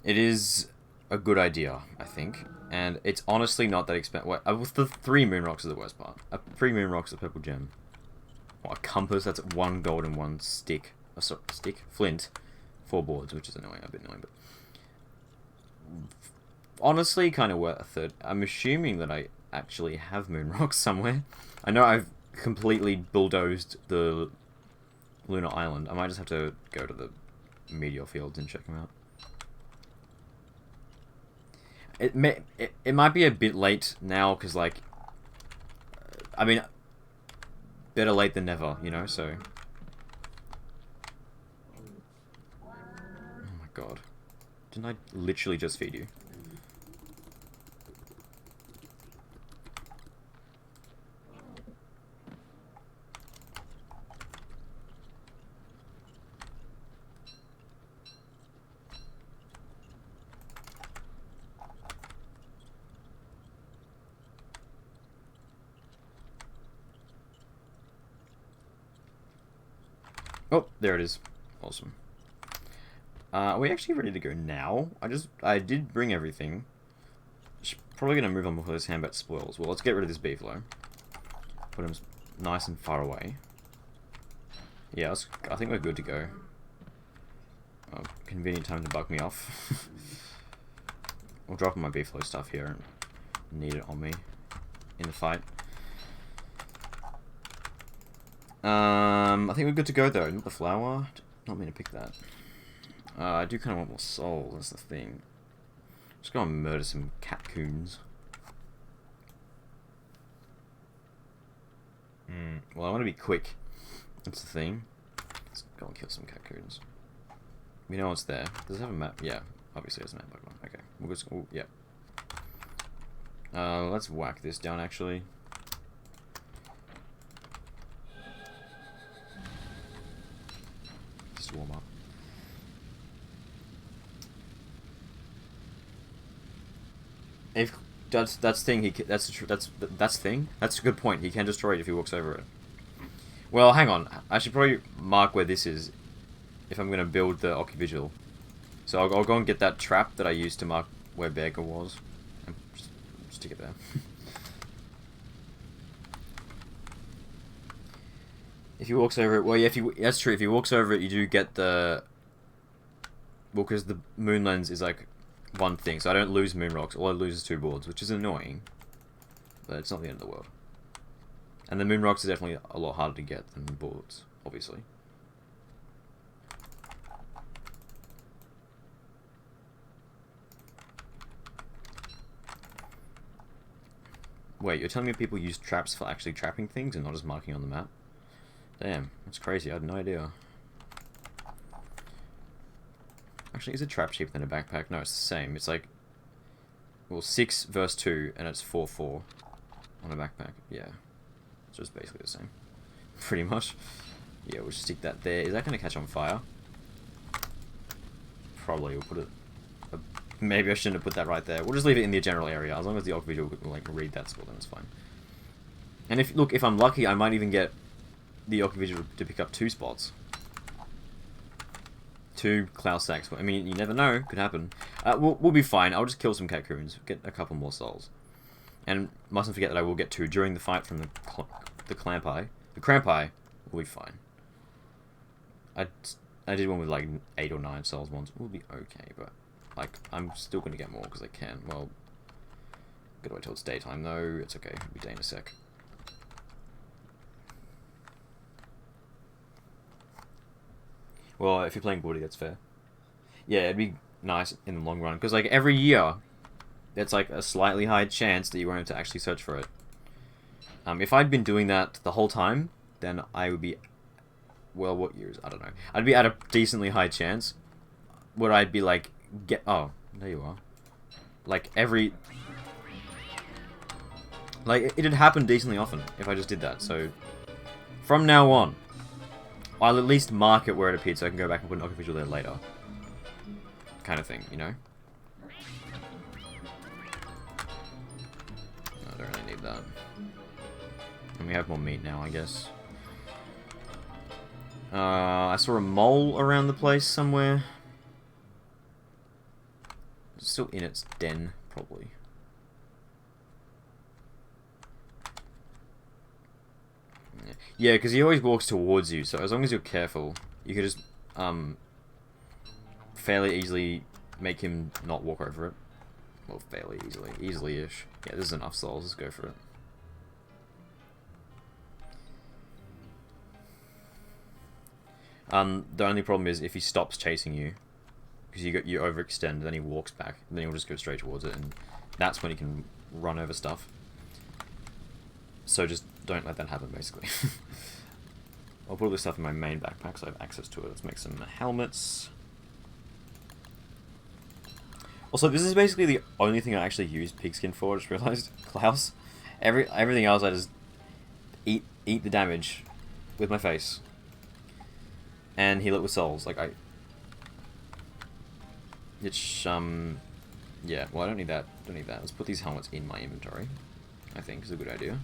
it is a good idea, I think. And it's honestly not that expensive. With the 3 moon rocks is the worst part. 3 moon rocks, a purple gem. What, a compass, that's 1 gold and 1 stick. Flint. 4 boards, which is annoying, a bit annoying, but... honestly, kind of worth a third. I'm assuming that I actually have moon rocks somewhere. I know I've completely bulldozed the lunar island. I might just have to go to the meteor fields and check them out. It might be a bit late now, because, like, I mean, better late than never, you know, so... oh my god. Didn't I literally just feed you? Oh, there it is. Awesome. Are we actually ready to go now? I did bring everything. Probably going to move on before this handbat spoils. Well, let's get rid of this beefalo. Put him nice and far away. Yeah, I think we're good to go. Oh, convenient time to bug me off. I'll drop my beefalo stuff here and need it on me in the fight. I think we're good to go though. Not the flower. Not mean to pick that. I do kind of want more soul. That's the thing. Just go and murder some catcoons. Well, I want to be quick. That's the thing. Let's go and kill some catcoons. We know what's there. Does it have a map? Yeah, obviously it has a map. Okay, we'll just. Oh, yeah. Let's whack this down actually. Just warm up. If that's thing, that's thing. That's a good point. He can destroy it if he walks over it. Well, hang on. I should probably mark where this is if I'm gonna build the Ocky Vigil. So I'll go and get that trap that I used to mark where Beggar was, and just stick it there. If he walks over it, well, yeah, that's true. If he walks over it, you do get the. Well, because the moon lens is like one thing, so I don't lose moon rocks. All I lose is 2 boards, which is annoying, but it's not the end of the world. And the moon rocks are definitely a lot harder to get than boards, obviously. Wait, you're telling me people use traps for actually trapping things and not just marking on the map? Damn, that's crazy. I had no idea. Actually, is a trap cheaper than a backpack? No, it's the same. It's like, well, 6 versus 2, and it's 4-4 on a backpack. Yeah, it's just basically the same. pretty much. Yeah, we'll just stick that there. Is that going to catch on fire? Probably. We'll put it... maybe I shouldn't have put that right there. We'll just leave it in the general area. As long as the Ock Vigil will like, read that score, then it's fine. And if I'm lucky, I might even get the Ock Vigil to pick up 2 spots. 2 Klaus Sacks. I mean, you never know. Could happen. We'll be fine. I'll just kill some Cocoons. Get a couple more souls. And mustn't forget that I will get 2 during the fight from the Clampi. The Crampi will be fine. I did one with like 8 or 9 souls once. We'll be okay, but like I'm still going to get more because I can. Well, gotta wait till it's daytime though. It's okay. It'll be day in a sec. Well, if you're playing Woody, that's fair. Yeah, it'd be nice in the long run because like every year, that's like a slightly higher chance that you won't have to actually search for it. If I'd been doing that the whole time, then I would be... well, what years? I don't know. I'd be at a decently high chance. Where I'd be like... oh, there you are. Like, every... like, it'd happen decently often if I just did that. So, from now on, I'll at least mark it where it appeared so I can go back and put an Ock Vigil there later. Kind of thing, you know? I don't really need that. And we have more meat now, I guess. I saw a mole around the place somewhere. It's still in its den, probably. Yeah, because he always walks towards you, so as long as you're careful, you can just, fairly easily make him not walk over it. Well, fairly easily. Easily-ish. Yeah, there's enough souls, let's go for it. The only problem is if he stops chasing you, because you overextend, then he walks back, and then he'll just go straight towards it, and that's when he can run over stuff. So just don't let that happen, basically. I'll put all this stuff in my main backpack so I have access to it. Let's make some helmets. Also, this is basically the only thing I actually use pigskin for, I just realized. Klaus. Everything else I just eat the damage with my face. And heal it with souls. Like, it's, yeah, well, I don't need that. Don't need that. Let's put these helmets in my inventory. I think is a good idea.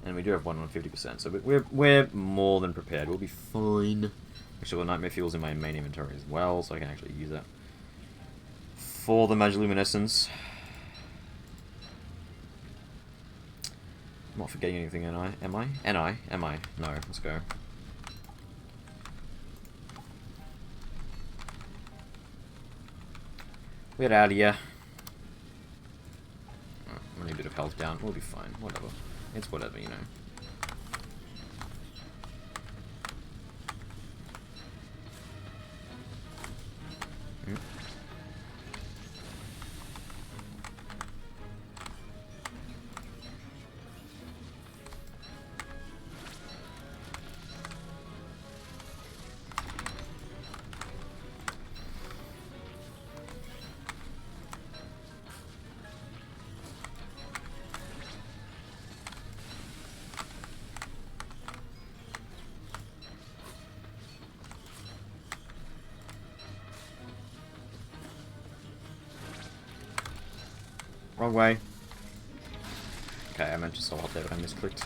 And we do have one on 50%, so we're more than prepared. We'll be fine. Actually, the Nightmare Fuel's in my main inventory as well, so I can actually use that for the Magiluminescence. I'm not forgetting anything, am I? Am I? No, let's go. Get out of here. Oh, I need a bit of health down. We'll be fine. Whatever. It's whatever, you know. Wrong way. Okay, I meant to solve there, but I misclicked.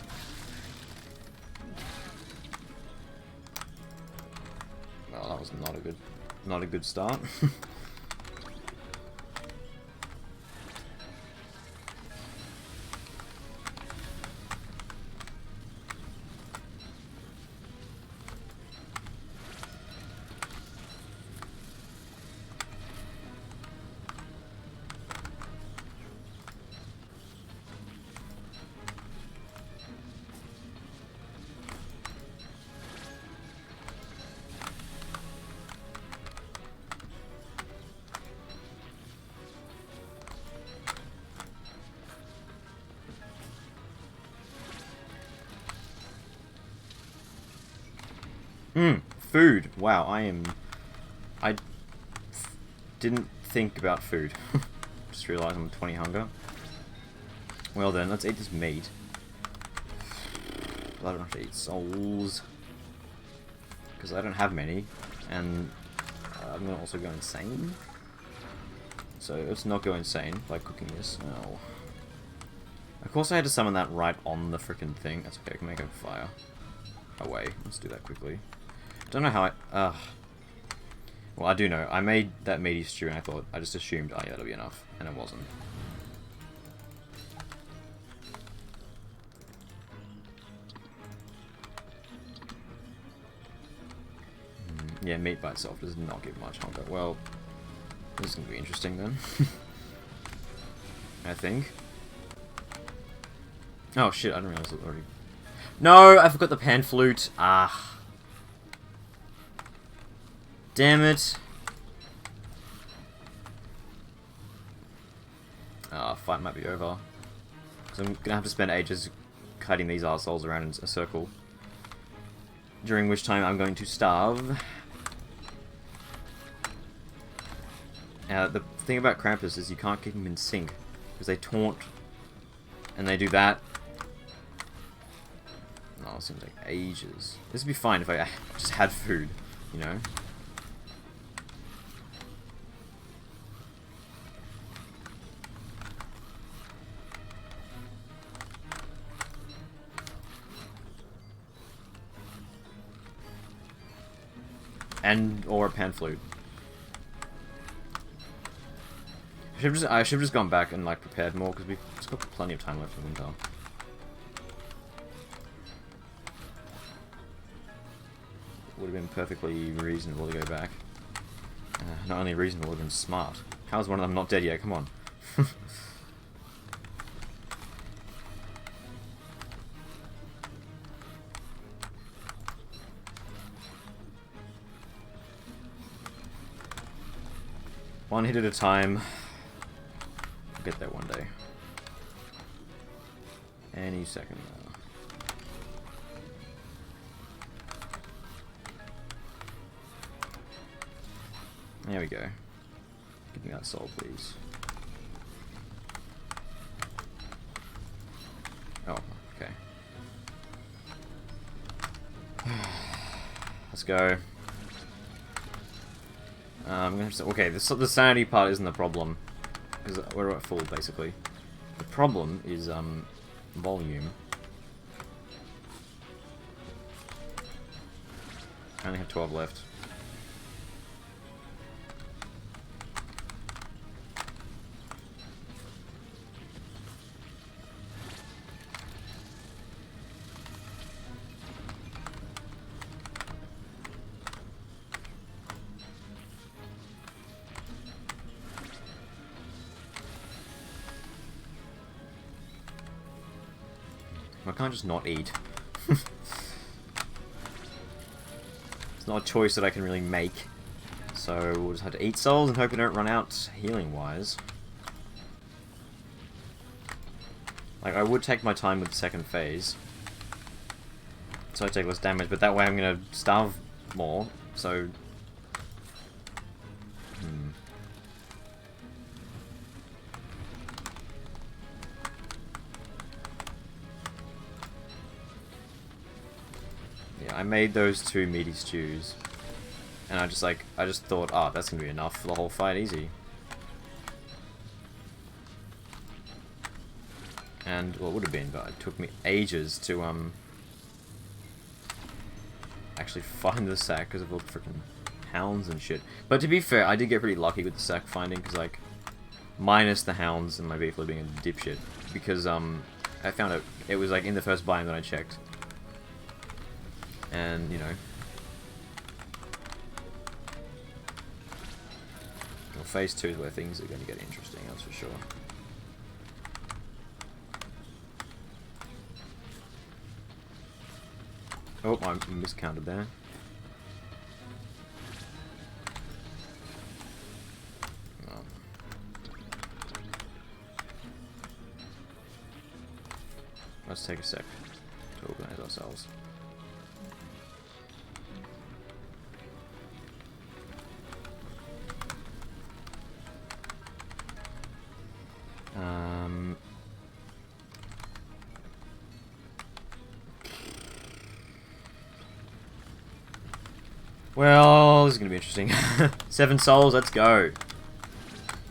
Well, that was not a good start. Food. Wow, I didn't think about food. Just realised I'm 20 hunger. Well then, let's eat this meat. I don't have to eat souls. because I don't have many, and I'm gonna also go insane. So let's not go insane by cooking this. Oh. Of course I had to summon that right on the frickin' thing. That's okay, I can make a fire. Away. Let's do that quickly. I don't know how I... Well, I do know. I made that meaty stew and I just assumed, oh yeah, that'll be enough. And it wasn't. Yeah, meat by itself does not give much hunger. Well, this is going to be interesting then. I think. Oh shit, I didn't realize it already. No, I forgot the pan flute. Ah. Damn it. Fight might be over. So I'm gonna have to spend ages kiting these arseholes around in a circle. During which time I'm going to starve. The thing about Krampus is you can't keep them in sync. Because they taunt. And they do that. Oh, it seems like ages. This would be fine if I just had food, you know? Or a pan flute. I should have just gone back and like prepared more because we've got plenty of time left in winter. Would have been perfectly reasonable to go back. Not only reasonable, would have been smart. How's one of them not dead yet? Come on. One hit at a time. We'll get there one day. Any second now. There we go. Give me that soul, please. Oh, okay. Let's go. I'm gonna have to, okay, the sanity part isn't the problem, because we're at full, basically. The problem is, volume. I only have 12 left. I can't just not eat. It's not a choice that I can really make. So we'll just have to eat souls and hope we don't run out healing-wise. Like, I would take my time with the second phase. So I take less damage, but that way I'm gonna starve more, so... I made those 2 meaty stews, and I just thought, oh, that's gonna be enough for the whole fight, easy. And, well, it would have been, but it took me ages to, actually find the sack because of all the freaking hounds and shit. But to be fair, I did get pretty lucky with the sack finding, because, like, minus the hounds and my beefler being a dipshit, because, I found it was, like, in the first biome that I checked. And, you know... Well, phase 2 is where things are going to get interesting, that's for sure. Oh, I miscounted there. Oh. Let's take a sec to organize ourselves. Well, this is gonna be interesting. 7 souls, let's go.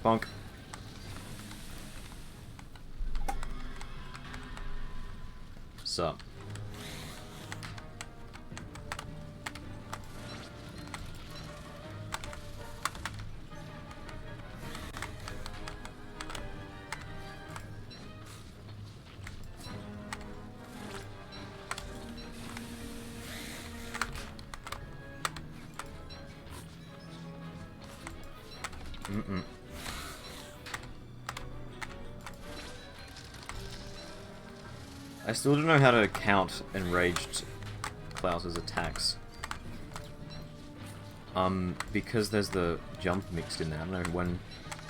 Bonk. Sup? Mm-mm. I still don't know how to count enraged Klaus's attacks. Because there's the jump mixed in there. I don't know when...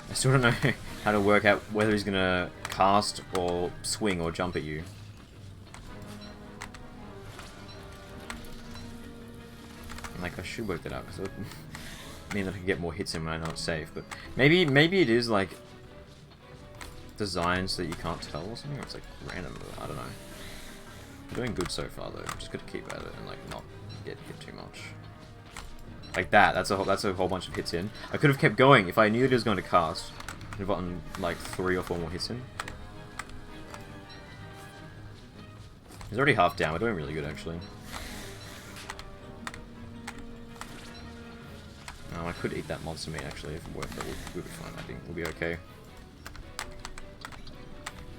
I still don't know how to work out whether he's gonna cast or swing or jump at you. Like, I should work that out, because it would mean that I can get more hits in when I know it's safe, but maybe it is, like, designed so that you can't tell or something, or it's, like, random, I don't know. I'm doing good so far, though. Just gotta keep at it and, like, not get hit too much. Like that, that's a whole bunch of hits in. I could have kept going if I knew that he was going to cast. I'd have gotten, like, 3 or 4 more hits in. He's already half down, we're doing really good, actually. I could eat that monster meat actually if it worked, but we'll be fine. I think we'll be okay.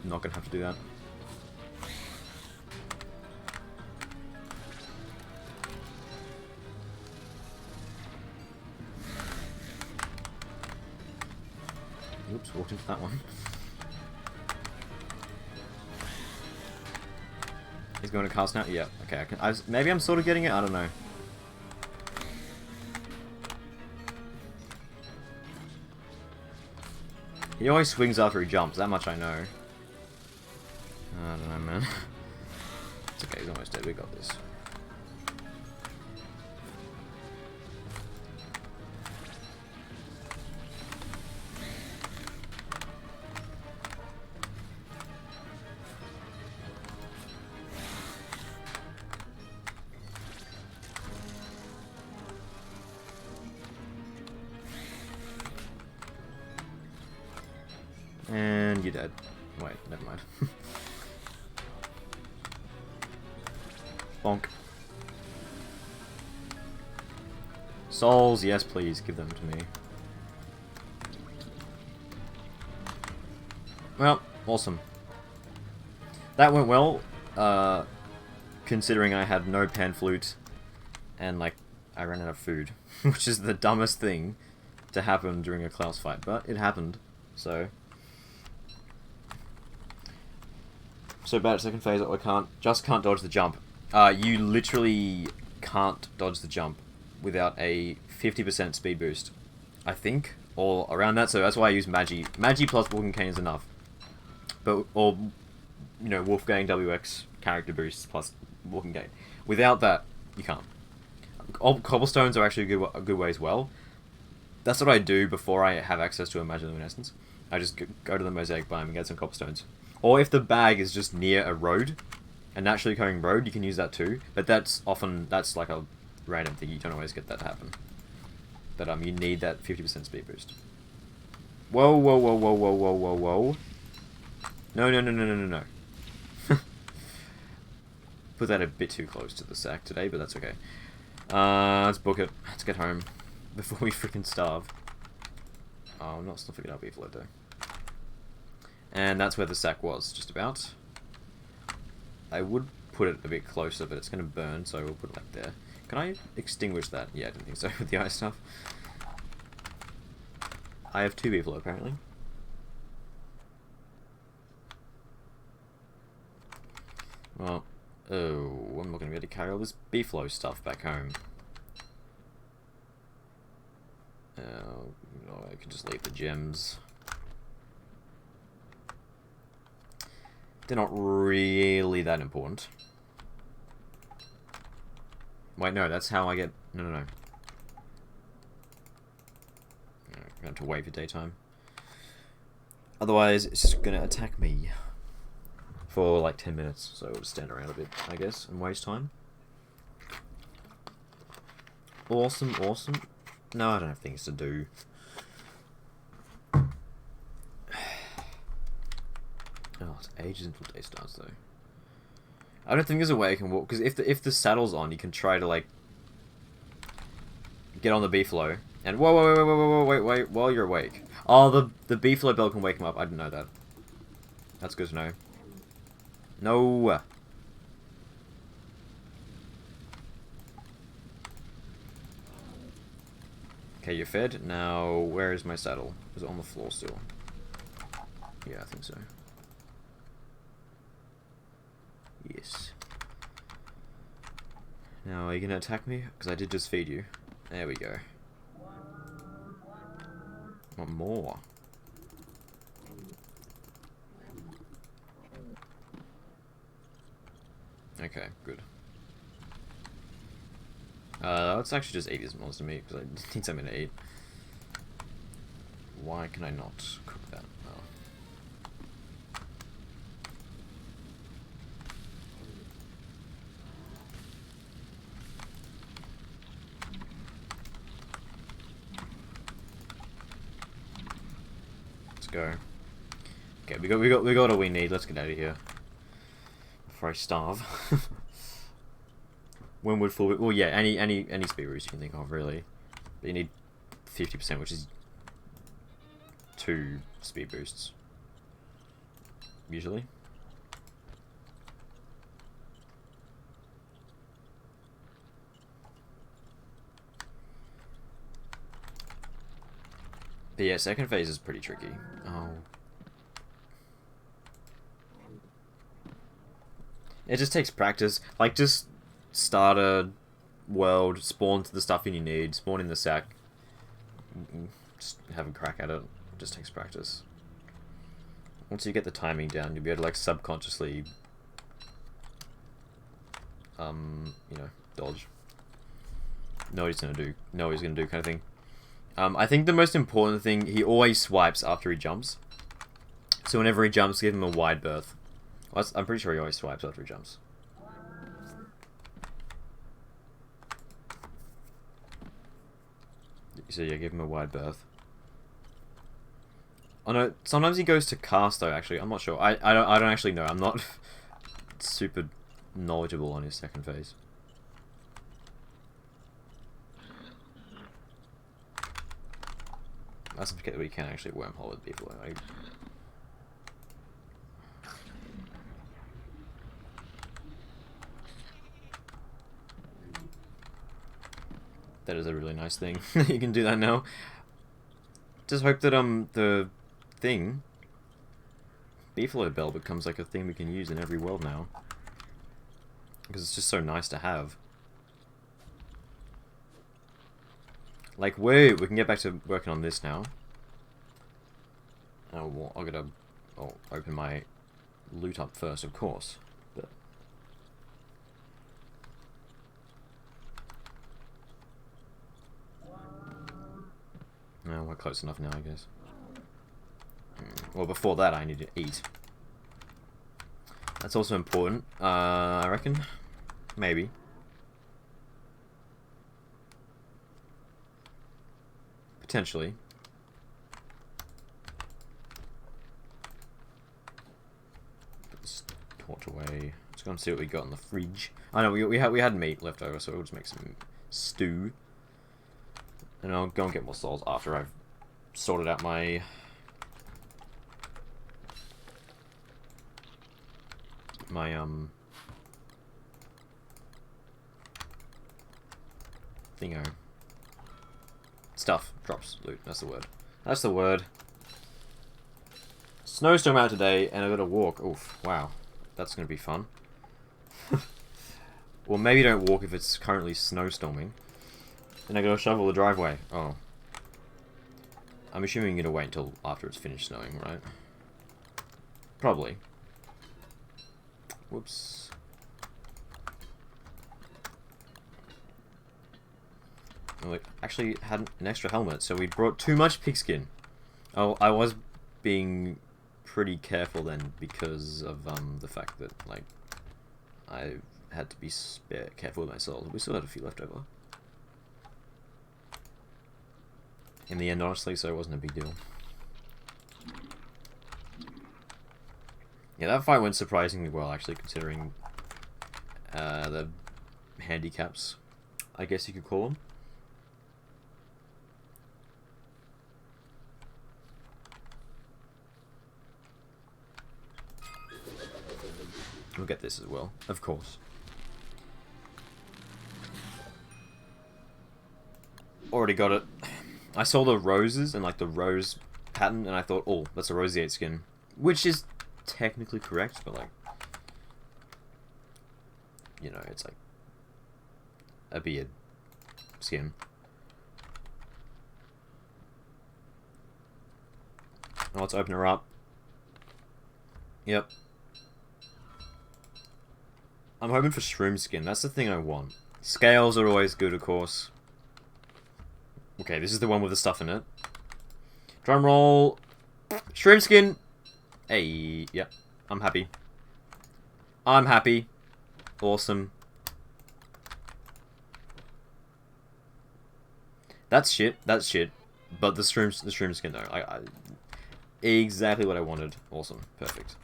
Not gonna have to do that. Oops, walked into that one. He's going to cast now? Yeah, okay. Maybe I'm sort of getting it? I don't know. He always swings after he jumps, that much I know. I don't know, man. It's okay, he's almost dead, we got this. And you're dead. Wait, never mind. Bonk. Souls, yes please, give them to me. Well, awesome. That went well, considering I had no pan flute, and like, I ran out of food, which is the dumbest thing to happen during a Klaus fight, but it happened, so... So bad at second phase, I can't dodge the jump. You literally can't dodge the jump without a 50% speed boost, I think, or around that. So that's why I use Magi. Magi plus Walking Cane is enough, but or you know Wolfgang WX character boosts plus Walking Cane. Without that, you can't. Cobblestones are actually a good way as well. That's what I do before I have access to a Magiluminescence. I just go to the Mosaic Biome and get some cobblestones. Or if the bag is just near a road, a naturally occurring road, you can use that too. But that's like a random thing. You don't always get that to happen. But you need that 50% speed boost. Whoa, whoa, whoa, whoa, whoa, whoa, whoa, whoa. No, no, no, no, no, no, no. Put that a bit too close to the sack today, but that's okay. Let's book it. Let's get home before we freaking starve. Oh, I'm not still figured out beef load though. And that's where the sack was, just about. I would put it a bit closer, but it's going to burn, so we'll put it like there. Can I extinguish that? Yeah, I didn't think so with the ice stuff. I have 2 beefalo, apparently. Well, oh, I'm not going to be able to carry all this beefalo stuff back home. I can just leave the gems. They're not really that important. Wait, no, that's how I get... No, no, no. I have to wait for daytime. Otherwise, it's just gonna attack me for like 10 minutes, so we'll just stand around a bit, I guess, and waste time. Awesome, awesome. No, I don't have things to do. Oh, it's ages until day starts though. I don't think there's a way I can walk, because if the saddle's on, you can try to like get on the beefalo and wait while you're awake. Oh, the beefalo bell can wake him up. I didn't know that. That's good to know. No. Okay, you're fed. Now, where is my saddle? Is it on the floor still? Yeah, I think so. Yes. Now, are you gonna attack me? Because I did just feed you. There we go. Want more? Okay, good. Let's actually just eat this monster meat, because I need something to eat. Why can I not cook that? Oh. Let's go. Okay, we got all we need. Let's get out of here before I starve. When would full? Well, yeah, any speed boost you can think of, really. But you need 50%, which is 2 speed boosts usually. But yeah, second phase is pretty tricky. Oh. It just takes practice. Like, just start a world, spawn to the stuff you need, spawn in the sack, just have a crack at it. It just takes practice. Once you get the timing down, you'll be able to, like, subconsciously, you know, dodge. Know what he's gonna do. Know what he's gonna do, kind of thing. I think the most important thing, he always swipes after he jumps. So whenever he jumps, give him a wide berth. Well, I'm pretty sure he always swipes after he jumps. So yeah, give him a wide berth. Oh no, sometimes he goes to cast though, actually. I'm not sure. I don't actually know. I'm not super knowledgeable on his second phase. That's because we can actually wormhole with people. That is a really nice thing. You can do that now. Just hope that the thing, Beefalo Bell, becomes like a thing we can use in every world now. Because it's just so nice to have. Like, wait, we can get back to working on this now. Oh, well, I'll open my loot up first, of course. But no, we're close enough now, I guess. Well, before that, I need to eat. That's also important, I reckon. Maybe. Potentially. Put this torch away. Let's go and see what we got in the fridge. I know we had meat left over, so we'll just make some stew. And I'll go and get more souls after I've sorted out my thingo. Stuff. Drops. Loot. That's the word. That's the word. Snowstorm out today, and I gotta walk. Oof. Wow. That's gonna be fun. Well, maybe don't walk if it's currently snowstorming. Then I gotta shovel the driveway. Oh. I'm assuming you're gonna wait until after it's finished snowing, right? Probably. Whoops. We actually had an extra helmet, so we brought too much pigskin. Oh, I was being pretty careful then because of the fact that, like, I had to be careful with my souls. We still had a few left over. in the end, honestly, so it wasn't a big deal. Yeah, that fight went surprisingly well, actually, considering the handicaps, I guess you could call them. We'll get this as well, of course. Already got it. I saw the roses and like the rose pattern, and I thought, oh, that's a roseate skin, which is technically correct, but like, you know, it's like a beard skin. Oh, let's open her up. Yep. I'm hoping for shroom skin. That's the thing I want. Scales are always good, of course. Okay, this is the one with the stuff in it. Drum roll. Shroom skin. Hey, yep. I'm happy. I'm happy. Awesome. That's shit. That's shit. But the shroom skin though. Exactly what I wanted. Awesome. Perfect.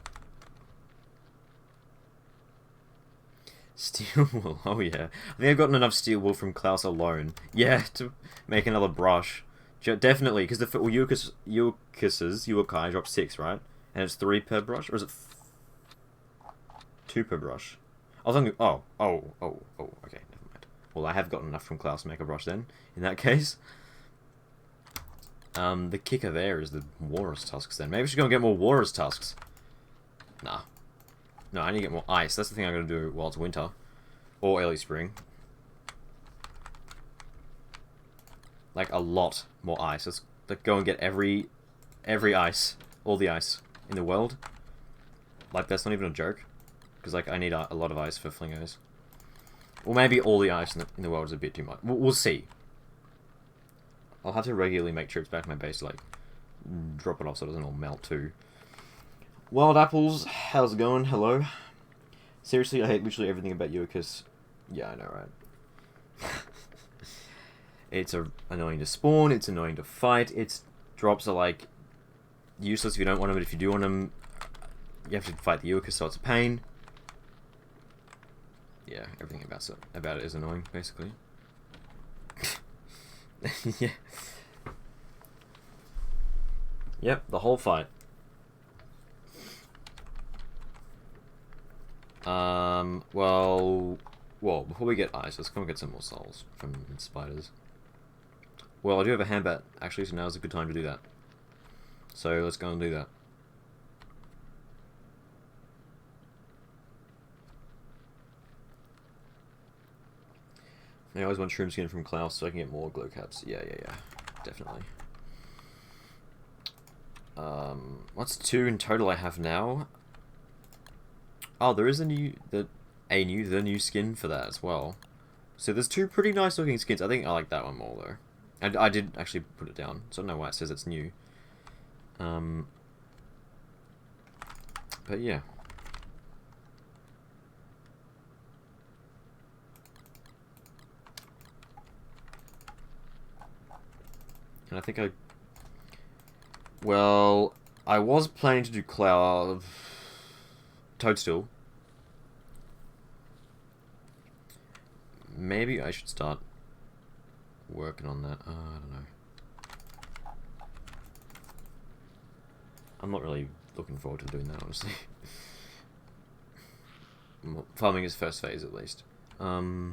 Steel wool, oh yeah. I think I've gotten enough steel wool from Klaus alone. Yeah, to make another brush. Definitely, because the Yokai drop 6, right? And it's 3 per brush? Or is it 2 per brush? I was thinking, okay, never mind. Well, I have gotten enough from Klaus to make a brush then, in that case. The kicker there is the Walrus Tusks then. Maybe we should go and get more Walrus Tusks. Nah. No, I need to get more ice. That's the thing I'm going to do while it's winter. Or early spring. Like, a lot more ice. Let's go and get every ice. All the ice in the world. Like, that's not even a joke. Because, like, I need a lot of ice for flingos. Or maybe all the ice in the world is a bit too much. We'll see. I'll have to regularly make trips back to my base to, like, drop it off so it doesn't all melt too. Wild Apples, how's it going? Hello. Seriously, I hate literally everything about Yokas. Yeah, I know, right? It's annoying to spawn, it's annoying to fight, its drops are, like, useless if you don't want them, but if you do want them, you have to fight the Yokas, so it's a pain. Yeah, everything about it is annoying, basically. Yeah. Yep, the whole fight. Well, before we get ice, let's go and get some more souls from spiders. Well, I do have a handbat, actually, so now's a good time to do that. So, let's go and do that. I always want shroom skin from Klaus so I can get more glow caps. Yeah, definitely. What's 2 in total I have now? Oh, there is the new skin for that as well. So there's 2 pretty nice looking skins. I think I like that one more though. And I did actually put it down, so I don't know why it says it's new. But yeah. And I think I was planning to do Toadstool. Maybe I should start working on that. I don't know. I'm not really looking forward to doing that, honestly. Farming is first phase, at least. Oh,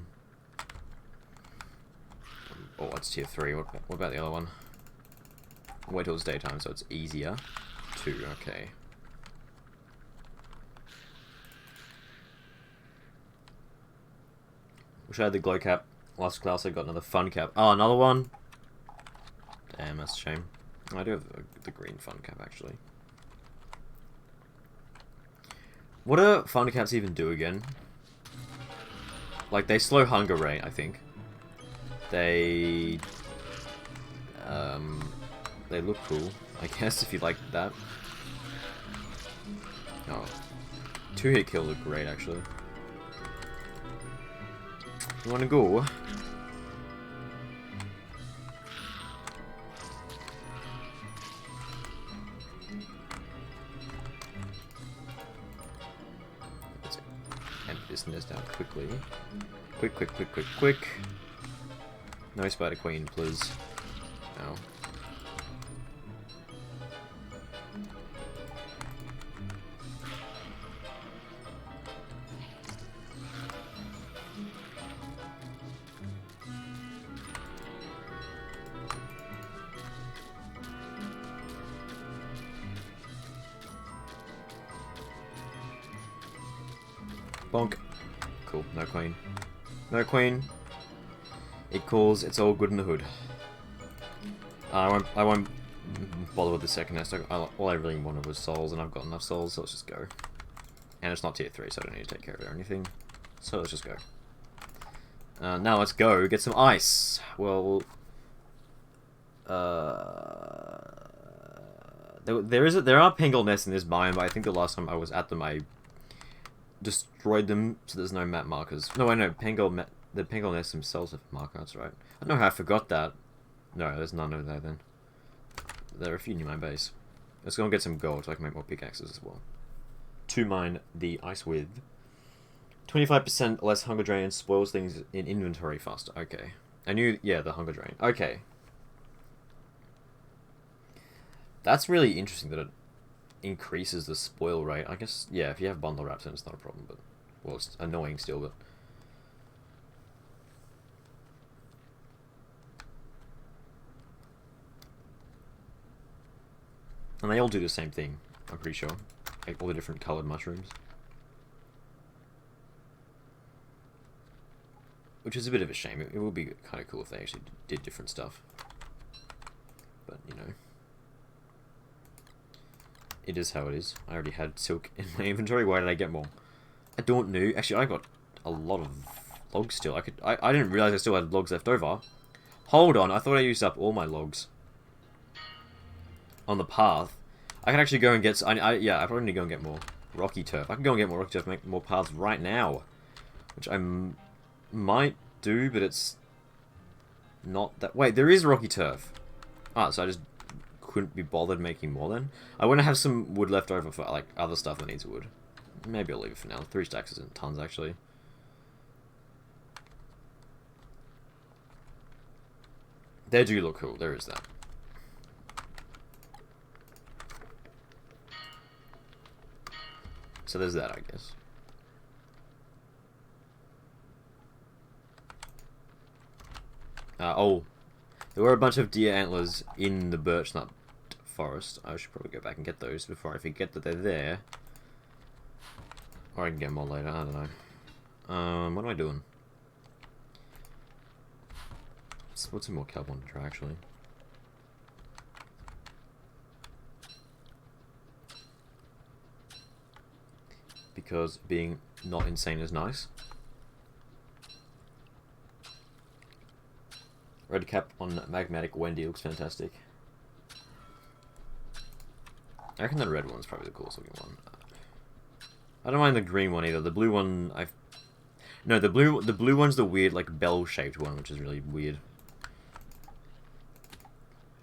it's tier 3. What about the other one? Wait till it's daytime, so it's easier. 2, okay. Wish I had the glow cap. Last class I got another fun cap. Oh, another one? Damn, that's a shame. I do have the green fun cap, actually. What do fun caps even do again? Like, they slow hunger rate, I think. They look cool, I guess, if you like that. Oh. 2-hit kill look great, actually. You wanna go? empty this nest out quickly. Quick, quick, quick, quick, quick. No spider queen, please. No. Bonk. Cool, no queen. No queen. It calls, it's all good in the hood. I won't bother with the second nest. All I really wanted was souls, and I've got enough souls, so let's just go. And it's not tier 3, so I don't need to take care of it or anything. So let's just go. Now let's go get some ice. Well, there are Penguin nests in this biome, but I think the last time I was at them, I destroyed them, so there's no map markers. No, I know, the Penguin nests themselves have markers, right? I don't know how I forgot that. No, there's none over there then. There are a few near my base. Let's go and get some gold so I can make more pickaxes as well. To mine the ice with. 25% less hunger drain spoils things in inventory faster. Okay. I knew, yeah, the hunger drain. Okay. That's really interesting that it increases the spoil rate. I guess, yeah, if you have bundle wraps, then it's not a problem, but, well, it's annoying still, but. And they all do the same thing, I'm pretty sure. Like all the different coloured mushrooms. Which is a bit of a shame. It would be kind of cool if they actually did different stuff. But, you know. It is how it is. I already had silk in my inventory. Why did I get more? I don't know. Actually, I got a lot of logs still. I didn't realise I still had logs left over. Hold on. I thought I used up all my logs on the path. I can actually go and get... yeah, I probably need to go and get more rocky turf. I can go and get more rocky turf, make more paths right now. Which I might do, but it's not that... Wait, there is rocky turf. Ah, so I just couldn't be bothered making more then. I want to have some wood left over for like other stuff that needs wood. Maybe I'll leave it for now. 3 stacks isn't tons, actually. They do look cool. There is that. So there's that, I guess. Oh, there were a bunch of deer antlers in the birch nut forest. I should probably go back and get those before I forget that they're there. Or I can get more later, I don't know. What am I doing? Let's put some more carbon to try, actually. Because being not insane is nice. Red cap on Magmatic Wendy looks fantastic. I reckon the red one's probably the coolest looking one. I don't mind the green one either. The blue one, no, the blue one's the weird, like, bell-shaped one, which is really weird.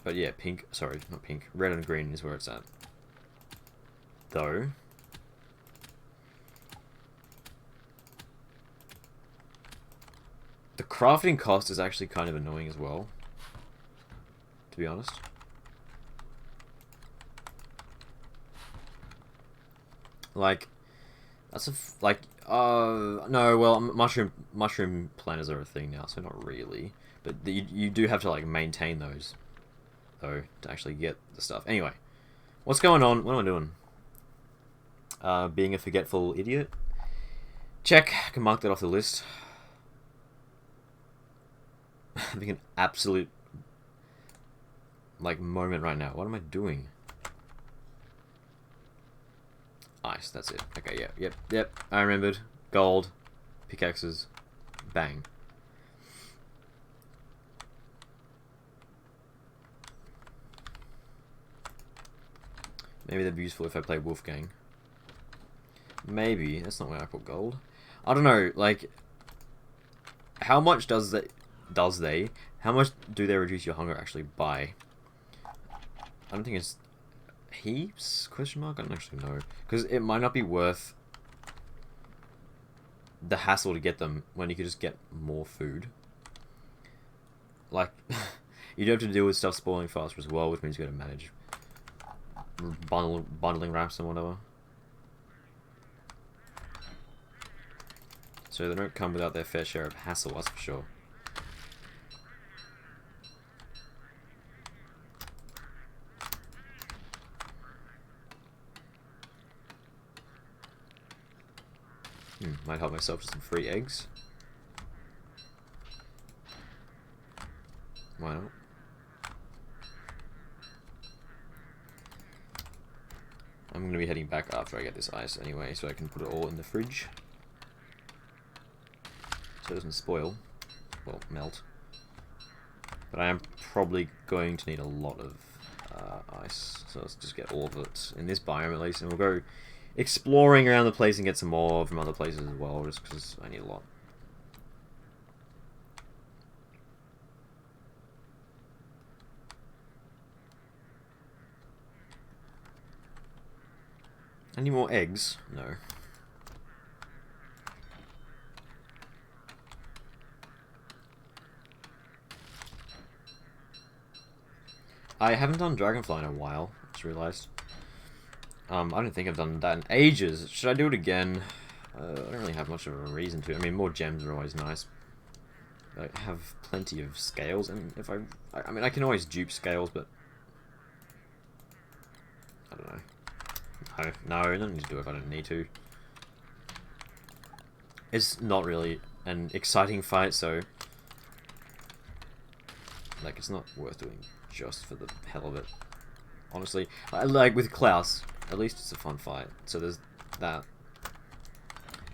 But yeah, pink, sorry, not pink. Red and green is where it's at. Though. The crafting cost is actually kind of annoying as well, to be honest. Like, that's no, well, mushroom planters are a thing now, so not really. But you do have to, like, maintain those, though, to actually get the stuff. Anyway, what's going on? What am I doing? Being a forgetful idiot. Check, I can mark that off the list. Having an absolute, like, moment right now. What am I doing? Ice, that's it. Okay, yep. I remembered. Gold. Pickaxes. Bang. Maybe that'd be useful if I play Wolfgang. Maybe. That's not where I put gold. I don't know, like, how much how much do they reduce your hunger actually by? I don't think it's heaps? Question mark? I don't actually know. Because it might not be worth the hassle to get them when you could just get more food. Like, you do have to deal with stuff spoiling faster as well, which means you got to manage bundling wraps and whatever. So they don't come without their fair share of hassle, that's for sure. Might help myself to some free eggs. Why not? I'm going to be heading back after I get this ice anyway, so I can put it all in the fridge. So it doesn't spoil. Well, melt. But I am probably going to need a lot of ice, so let's just get all of it in this biome at least, and we'll go exploring around the place and get some more from other places as well, just because I need a lot. Any more eggs? No. I haven't done Dragonfly in a while, I just realised. I don't think I've done that in ages. Should I do it again? I don't really have much of a reason to. I mean, more gems are always nice. I have plenty of scales, and if I mean, I can always dupe scales, but I don't know. No, I don't need to do it if I don't need to. It's not really an exciting fight, so like it's not worth doing just for the hell of it. Honestly, like with Klaus, at least it's a fun fight. So there's that.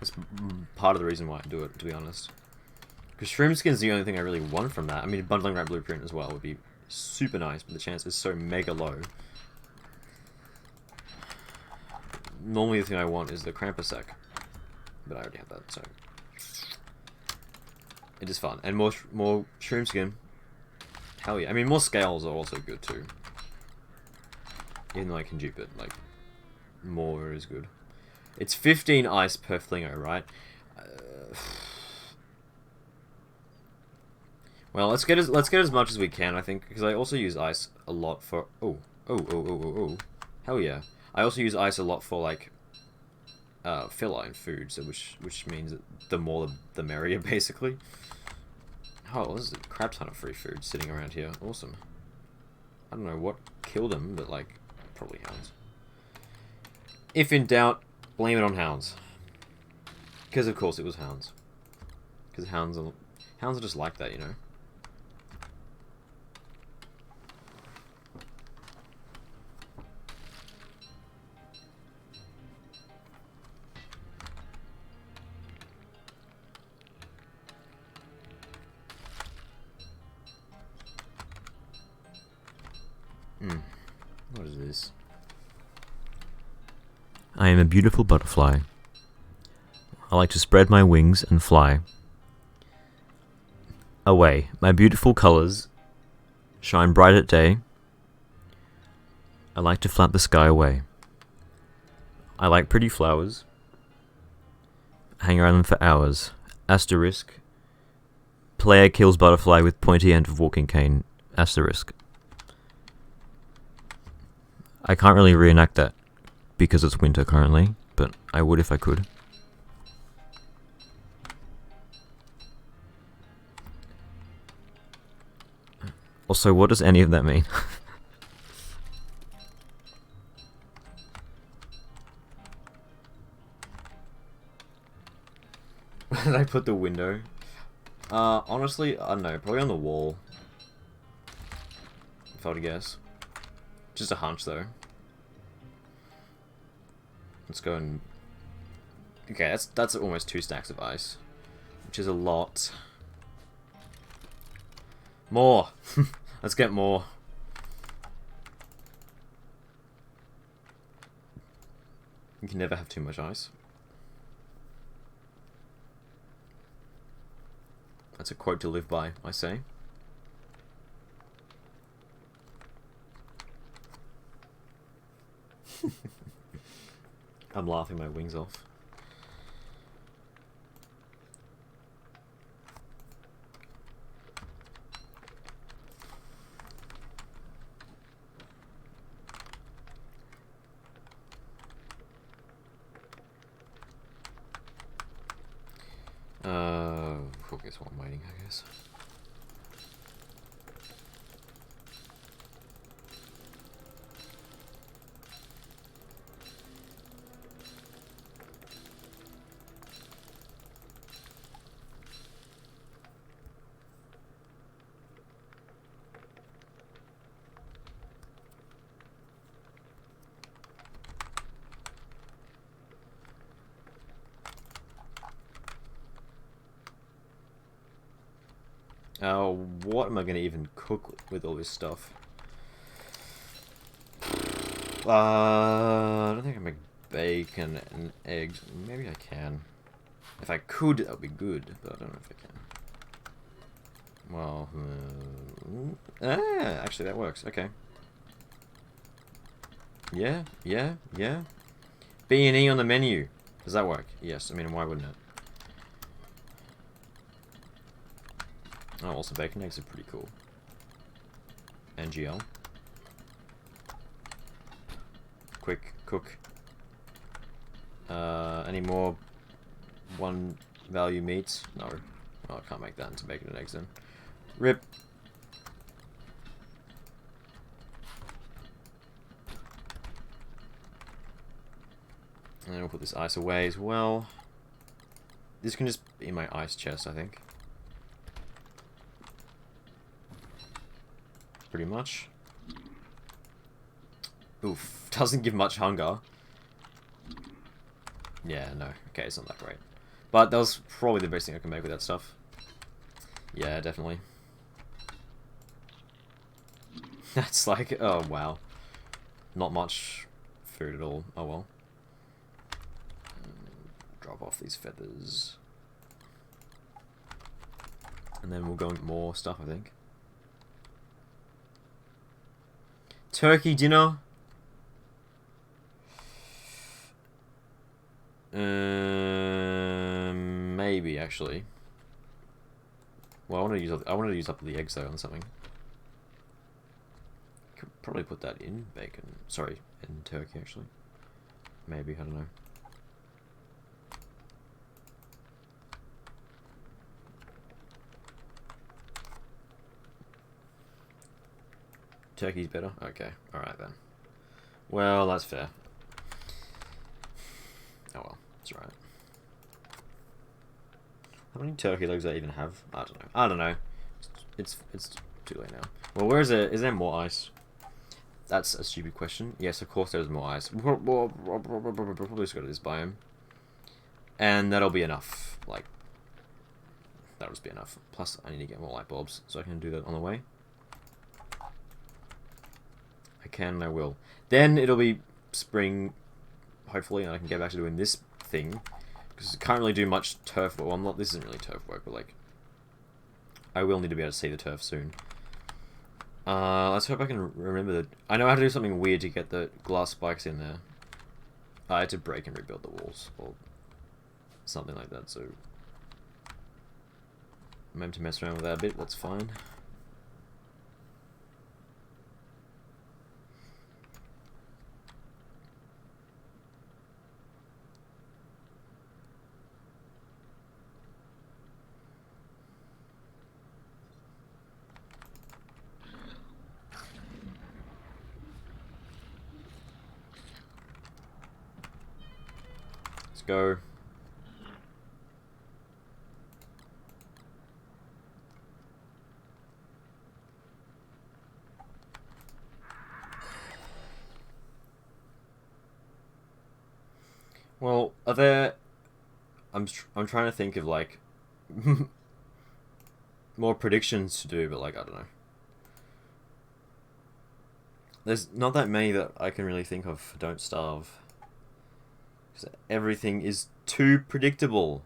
That's part of the reason why I do it, to be honest. Because Shroom Skin's the only thing I really want from that. I mean, Bundling Wrap Blueprint as well would be super nice, but the chance is so mega low. Normally the thing I want is the Krampusek, but I already have that, so it is fun. And more Shroom Skin. Hell yeah. I mean, more scales are also good too. Even though I can dupe it, like, more is good. It's 15 ice per flingo, right? Well, let's get as much as we can, I think, because I also use ice a lot for hell yeah. I also use ice a lot for like filler in food, so which means that the more the merrier, basically. Oh, there's a crap ton of free food sitting around here. Awesome. I don't know what killed them, but like probably hounds. If in doubt, blame it on hounds. Because of course it was hounds. Because hounds are just like that, you know. What is this? I am a beautiful butterfly. I like to spread my wings and fly. Away, my beautiful colours shine bright at day. I like to flap the sky away. I like pretty flowers. Hang around them for hours. Asterisk. Player kills butterfly with pointy end of walking cane. Asterisk. I can't really reenact that because it's winter currently, but I would if I could. Also, what does any of that mean? Where did I put the window? Honestly, I don't know, probably on the wall. If I were to guess. Just a hunch, though. Let's go and... Okay, that's almost 2 stacks of ice. Which is a lot. More! Let's get more. You can never have too much ice. That's a quote to live by, I say. I'm laughing my wings off. Cool, guess what I'm waiting, I guess. What am I going to even cook with all this stuff? I don't think I can make bacon and eggs. Maybe I can. If I could, that would be good, but I don't know if I can. Well, actually that works. Okay. Yeah. B&E on the menu. Does that work? Yes. I mean, why wouldn't it? Oh, also bacon eggs are pretty cool. And GL. Quick, cook. Any more one value meats? No. Oh, I can't make that into bacon and eggs then. RIP. And then we'll put this ice away as well. This can just be in my ice chest, I think. Pretty much. Oof. Doesn't give much hunger. Yeah, no. Okay, it's not that great. But that was probably the best thing I can make with that stuff. Yeah, definitely. That's like, oh wow. Not much food at all. Oh well. Drop off these feathers. And then we'll go into more stuff, I think. Turkey dinner? Maybe actually. Well, I want to use up the eggs though on something. Could probably put that in bacon. Sorry, in turkey actually. Maybe, I don't know. Turkey's better? Okay, alright then. Well, that's fair. Oh well, it's alright. How many turkey legs do I even have? I don't know. It's too late now. Well, where is it? Is there more ice? That's a stupid question. Yes, of course there's more ice. We'll probably just go to this biome. And that'll be enough. Like, that'll just be enough. Plus, I need to get more light bulbs, so I can do that on the way. I can and I will. Then it'll be spring, hopefully, and I can get back to doing this thing. Because I can't really do much turf work. Well, not, this isn't really turf work, but like, I will need to be able to see the turf soon. Let's hope I can remember that. I know how to do something weird to get the glass spikes in there. I had to break and rebuild the walls, or something like that, so I'm able to mess around with that a bit, that's fine. Go. Well, are there... I'm trying to think of, like, more predictions to do, but, like, I don't know. There's not that many that I can really think of for Don't Starve. Everything is too predictable.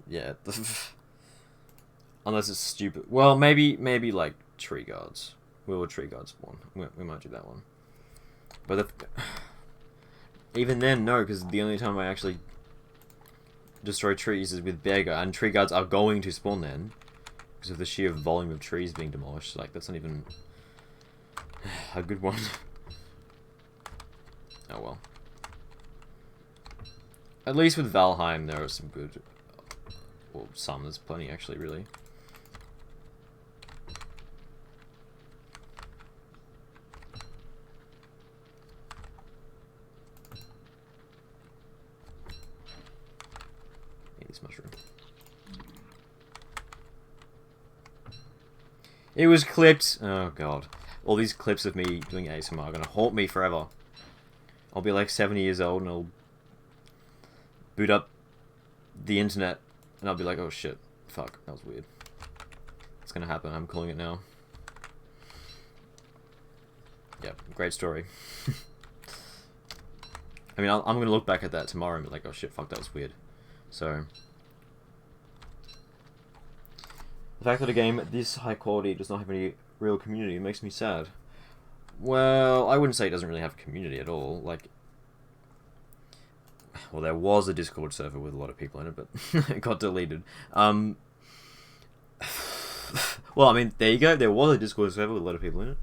Yeah. Unless it's stupid. Well, maybe like tree guards. Will a tree guard spawn? We might do that one. But even then, no, because the only time I actually destroy trees is with Beggar, and tree guards are going to spawn then. Because of the sheer volume of trees being demolished. Like, that's not even a good one. Oh well. At least with Valheim, there are some good... Well, some. There's plenty, actually, really. Eat this mushroom. It was clipped! Oh, God. All these clips of me doing ASMR are gonna haunt me forever. I'll be like 70 years old and I'll boot up the internet and I'll be like, oh shit, fuck, that was weird. It's gonna happen, I'm calling it now. Yeah, great story. I mean, I'm gonna look back at that tomorrow and be like, oh shit, fuck, that was weird. So, the fact that a game at this high quality does not have any real community makes me sad. Well, I wouldn't say it doesn't really have a community at all. Like, well, there was a Discord server with a lot of people in it, but it got deleted. Well, I mean, there you go. There was a Discord server with a lot of people in it.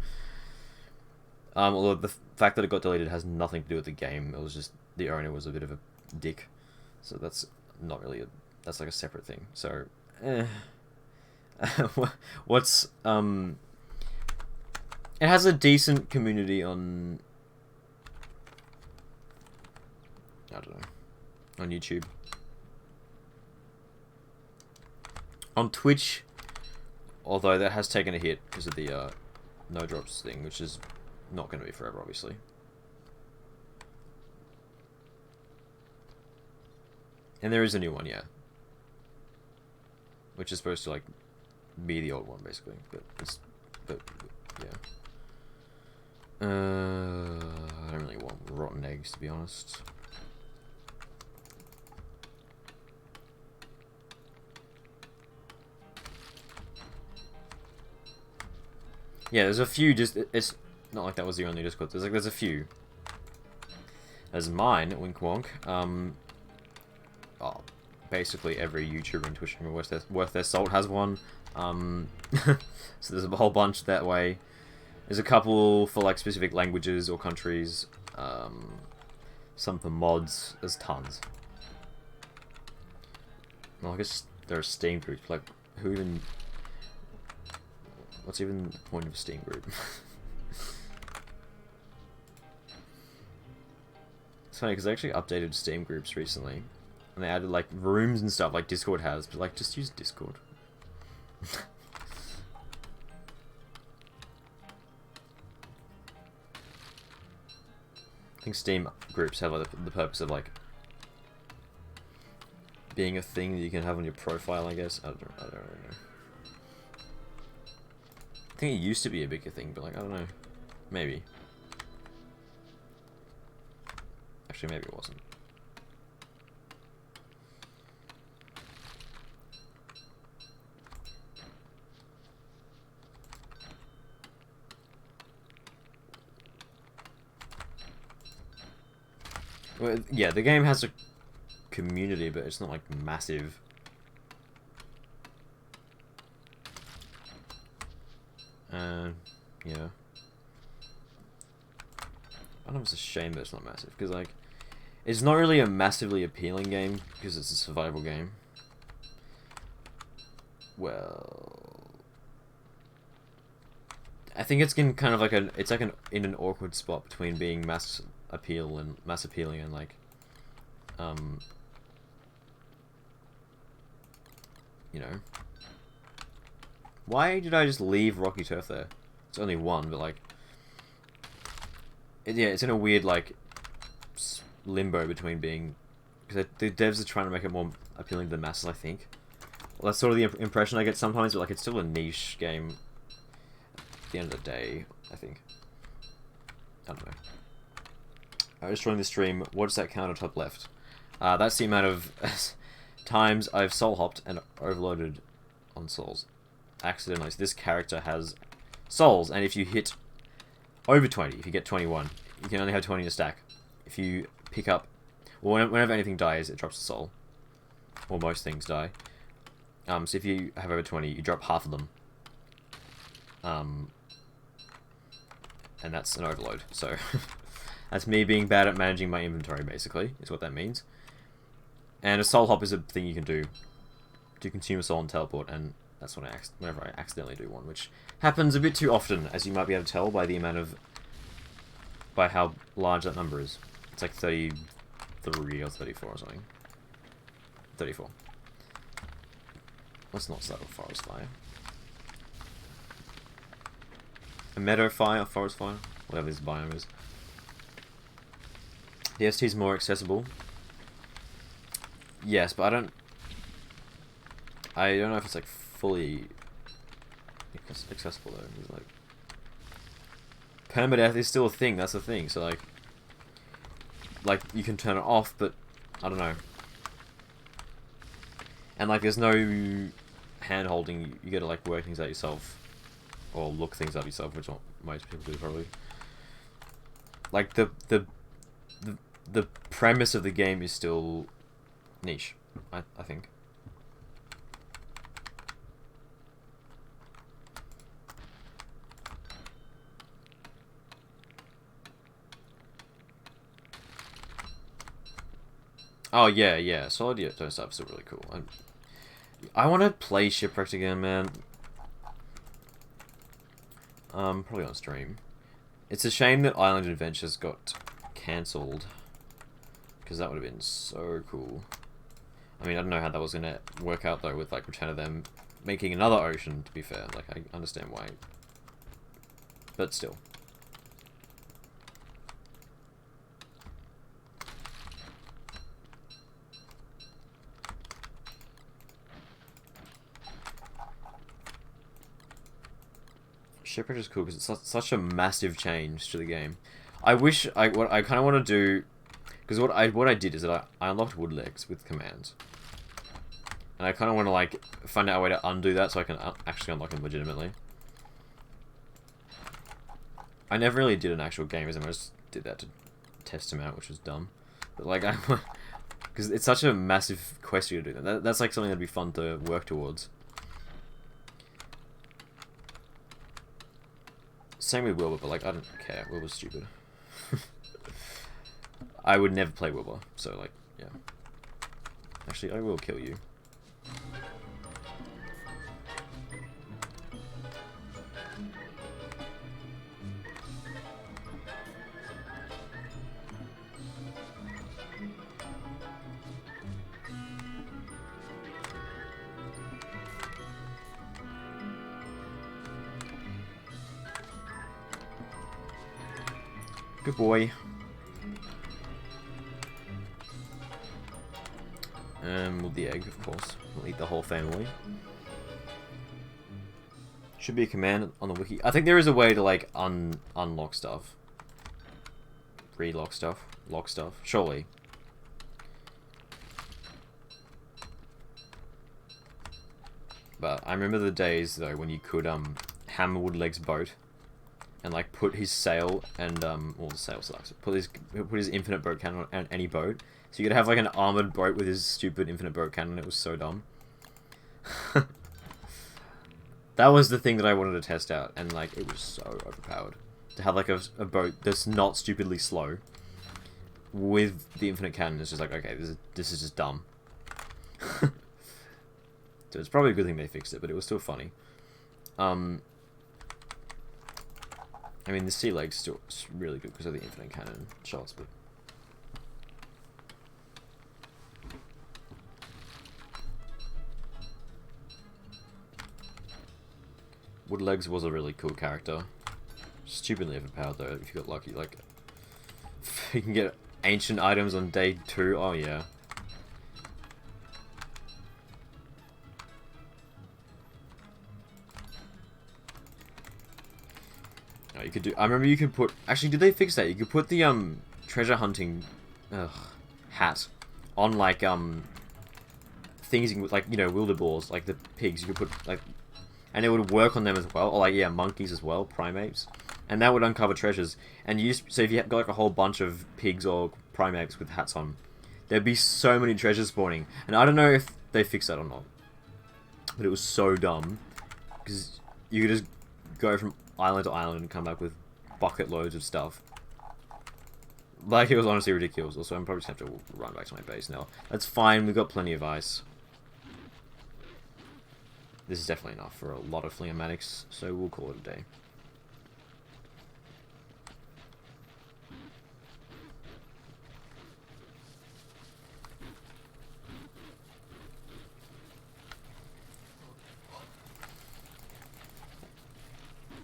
Although the fact that it got deleted has nothing to do with the game. It was just the owner was a bit of a dick. So that's not really that's like a separate thing. So, what's it has a decent community on... I don't know. On YouTube. On Twitch, although that has taken a hit because of the no drops thing, which is not going to be forever, obviously. And there is a new one, yeah. Which is supposed to, like, be the old one, basically. But yeah. I don't really want rotten eggs, to be honest. Yeah, there's a few, just, it's not like that was the only Discord, there's a few. There's mine, Wink Wonk, oh, basically every YouTuber and Twitch streamer worth their salt has one, so there's a whole bunch that way. There's a couple for like specific languages or countries, some for mods, there's tons. Well, I guess there are Steam groups, like, who even... What's even the point of a Steam group? It's funny, because I actually updated Steam groups recently, and they added, like, rooms and stuff, like Discord has, but, like, just use Discord. I think Steam groups have, like, the purpose of, like, being a thing that you can have on your profile, I guess. I don't really know. I think it used to be a bigger thing, but, like, I don't know. Maybe. Actually, maybe it wasn't. Well, yeah, the game has a community, but it's not, like, massive. Yeah. I don't know if it's a shame that it's not massive, because, like, it's not really a massively appealing game, because it's a survival game. Well... I think it's in kind of like in an awkward spot between being mass appealing and, like, you know. Why did I just leave Rocky Turf there? It's only one, but, like... yeah, it's in a weird, like, limbo between being... Because the devs are trying to make it more appealing to the masses, I think. Well, that's sort of the impression I get sometimes, but, like, it's still a niche game at the end of the day, I think. I don't know. I was joining the stream. What does that count on top left? That's the amount of times I've soul hopped and overloaded on souls. Accidentally. So this character has souls, and if you hit over 20, if you get 21, you can only have 20 in a stack. If you pick up... Well, whenever anything dies, it drops a soul. Or most things die. So if you have over 20, you drop half of them. And that's an overload, so... That's me being bad at managing my inventory, basically, is what that means. And a soul hop is a thing you can do to consume a soul and teleport, and that's when whenever I accidentally do one, which happens a bit too often, as you might be able to tell by the amount of... by how large that number is. It's like 33 or 34 or something. 34. Let's not start with forest fire. A meadow fire, forest fire, whatever this biome is. The ST is more accessible. Yes, but I don't know if it's like fully accessible though. It's like permadeath is still a thing. That's the thing. So like you can turn it off, but I don't know. And like there's no hand holding. You gotta like work things out yourself, or look things up yourself, which most people do probably. Like the premise of the game is still niche, I think. Oh yeah, Solid Stone stuff is still really cool. I want to play Shipwrecked again, man. Probably on stream. It's a shame that Island Adventures got cancelled, because that would have been so cool. I mean, I don't know how that was gonna work out though with like Return of them making another ocean. To be fair, like I understand why, but still. Shipwreck is cool because it's such a massive change to the game. I wish what I kind of want to do, because what I did is that I unlocked Woodlegs with commands, and I kind of want to like find out a way to undo that so I can actually unlock them legitimately. I never really did an actual game as I just did that to test him out, which was dumb. But like because it's such a massive quest for you to do that. That's like something that'd be fun to work towards. Same with Wilbur, but like I don't care. Wilbur's stupid. I would never play Wilbur, so like yeah. Actually, I will kill you. Good boy. With the egg, of course. We'll eat the whole family. Should be a command on the wiki. I think there is a way to like unlock stuff. Relock stuff. Lock stuff. Surely. But I remember the days though when you could hammer Woodleg's boat and like put his sail and well the sail sucks. Put his infinite boat cannon on any boat. So you could have like an armored boat with his stupid infinite boat cannon. It was so dumb. That was the thing that I wanted to test out, and like it was so overpowered to have like a boat that's not stupidly slow with the infinite cannon. It's just like, okay, this is just dumb. So it's probably a good thing they fixed it, but it was still funny. I mean, the sea leg's still really good because of the infinite cannon shots, but. Woodlegs was a really cool character. Stupidly overpowered though, if you got lucky. Like, you can get ancient items on day 2. Oh yeah. Oh, you could do. I remember you could put. Actually, did they fix that? You could put the treasure hunting hat on like things you could, like, you know, wilderbores, like the pigs. You could put like. And it would work on them as well, or like, yeah, monkeys as well, primates. And that would uncover treasures. And so if you got like a whole bunch of pigs or primates with hats on, there'd be so many treasures spawning. And I don't know if they fixed that or not. But it was so dumb. Because you could just go from island to island and come back with bucket loads of stuff. Like, it was honestly ridiculous. Also, I'm probably just have to run back to my base now. That's fine, we've got plenty of ice. This is definitely enough for a lot of Fling-O-Matics, so we'll call it a day.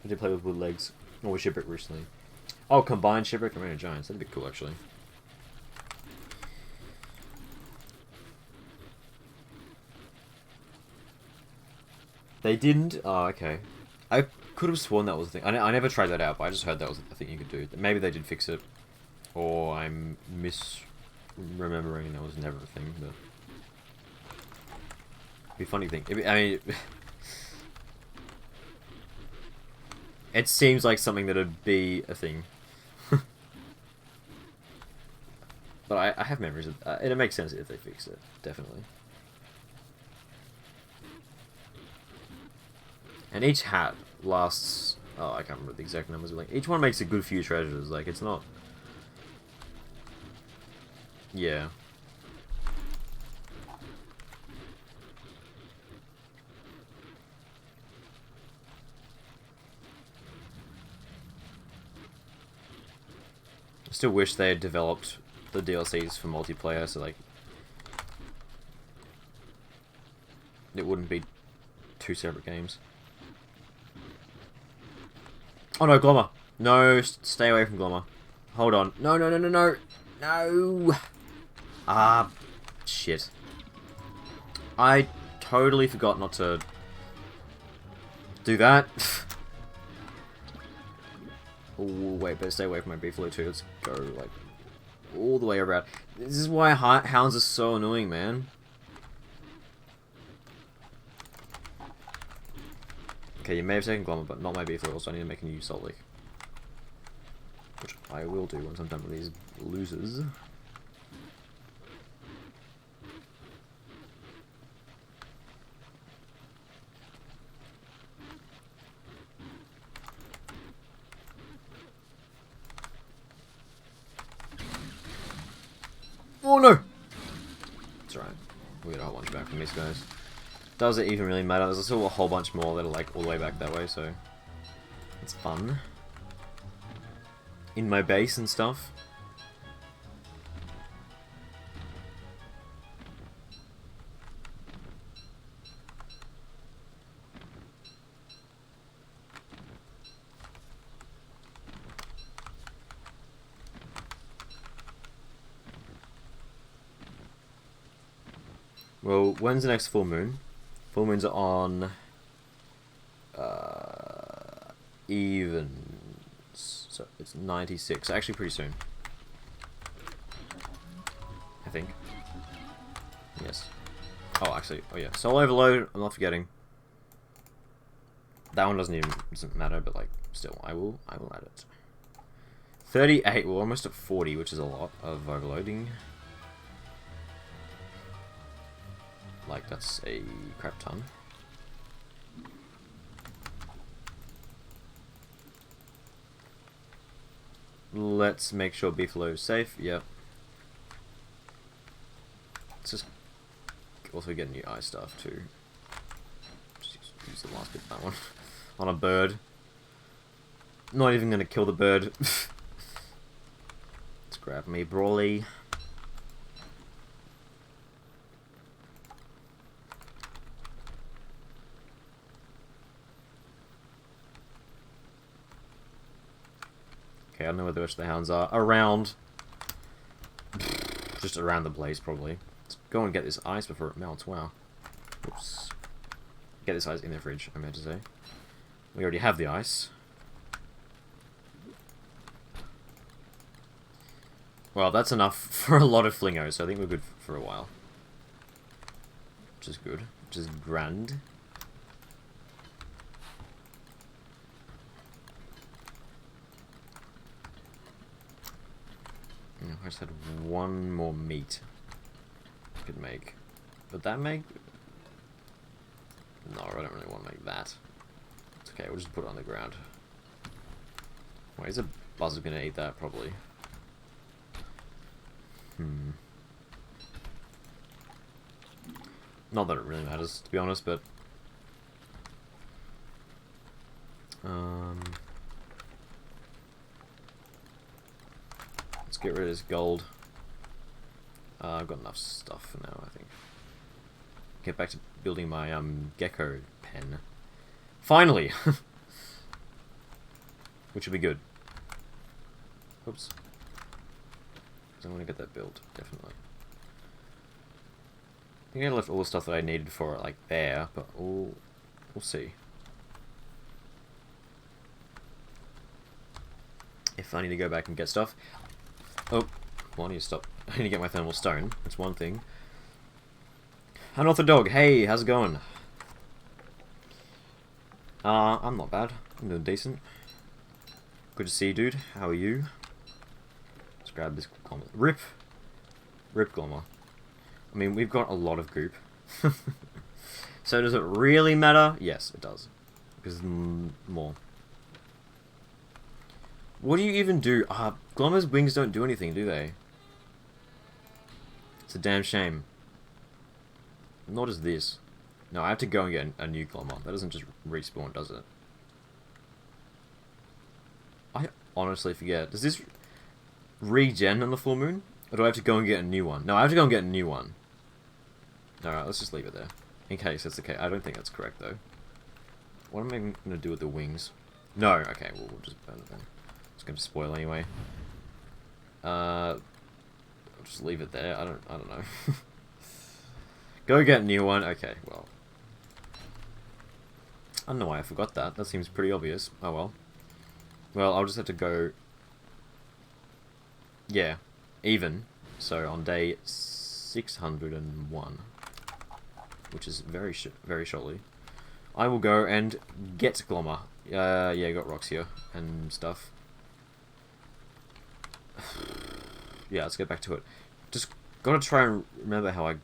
I did play with Wood Legs, or with Shipwreck recently. Oh, combined Shipwreck and Arena Giants. That'd be cool, actually. They didn't? Oh, okay. I could have sworn that was the thing. I never tried that out, but I just heard that was a thing you could do. Maybe they did fix it. Or I'm misremembering and that was never a thing, but... It'd be a funny thing. I mean... It seems like something that'd be a thing. But I have memories of... and it makes sense if they fix it, definitely. And each hat lasts... Oh, I can't remember the exact numbers, but like, each one makes a good few treasures. Like, it's not... Yeah. I still wish they had developed the DLCs for multiplayer, so like... It wouldn't be two separate games. Oh no, Glommer! No, stay away from Glommer. Hold on. No, no, no, no, no! No! Ah, shit. I totally forgot not to do that. Oh, wait, better stay away from my Beefalo too. Let's go, like, all the way around. This is why hounds are so annoying, man. Okay, you may have taken Glommer, but not my Beefalo, so I need to make a new Salt Lick. Which I will do once I'm done with these losers. Oh no! It's alright. We'll get a whole bunch back from these guys. Does it even really matter? There's still a whole bunch more that are like all the way back that way, so it's fun. In my base and stuff. Well, when's the next full moon? Full moons are on evens, so it's 96. Actually, pretty soon. I think. Yes. Oh, actually, oh yeah. Soul Overload. I'm not forgetting. That one doesn't matter, but like, still, I will add it. 38. We're almost at 40, which is a lot of overloading. Like, that's a crap ton. Let's make sure Beefalo is safe. Yep. Let's just also get new eye stuff too. Just use the last bit of that one. On a bird. Not even gonna kill the bird. Let's grab me Brawly. Okay, I don't know where the rest of the hounds are. Around. Just around the place, probably. Let's go and get this ice before it melts. Wow. Oops. Get this ice in the fridge, I meant to say. We already have the ice. Well, that's enough for a lot of flingos, so I think we're good for a while. Which is good. Which is grand. I just had one more meat I could make. Would that make... No, I don't really want to make that. It's okay, we'll just put it on the ground. Wait, is a buzzard going to eat that? Probably. Not that it really matters, to be honest, but... let's get rid of this gold. I've got enough stuff for now, I think. Get back to building my gecko pen. Finally! Which will be good. Oops. Because I want to get that built, definitely. I think I left all the stuff that I needed for it, like, there, but we'll see. If I need to go back and get stuff. Oh, well, I need to stop. I need to get my thermal stone. That's one thing. Unorthodox dog. Hey, how's it going? I'm not bad. I'm doing decent. Good to see you, dude. How are you? Let's grab this glommer. Rip glommer. I mean, we've got a lot of goop. So does it really matter? Yes, it does. Because more. What do you even do? Glommer's wings don't do anything, do they? It's a damn shame. Nor does this. No, I have to go and get a new glommer. That doesn't just respawn, does it? I honestly forget. Does this regen on the full moon? Or do I have to go and get a new one? No, I have to go and get a new one. Alright, let's just leave it there. In case that's the case. I don't think that's correct, though. What am I going to do with the wings? No, okay, well, we'll just burn it then. It's going to spoil anyway. I'll just leave it there. I don't know. Go get a new one. Okay, well. I don't know why I forgot that. That seems pretty obvious. Oh well. Well, I'll just have to go... yeah, even. So on day 601, which is very shortly, I will go and get glommer. Yeah, got rocks here and stuff. Yeah, let's get back to it. Just gotta try and remember how I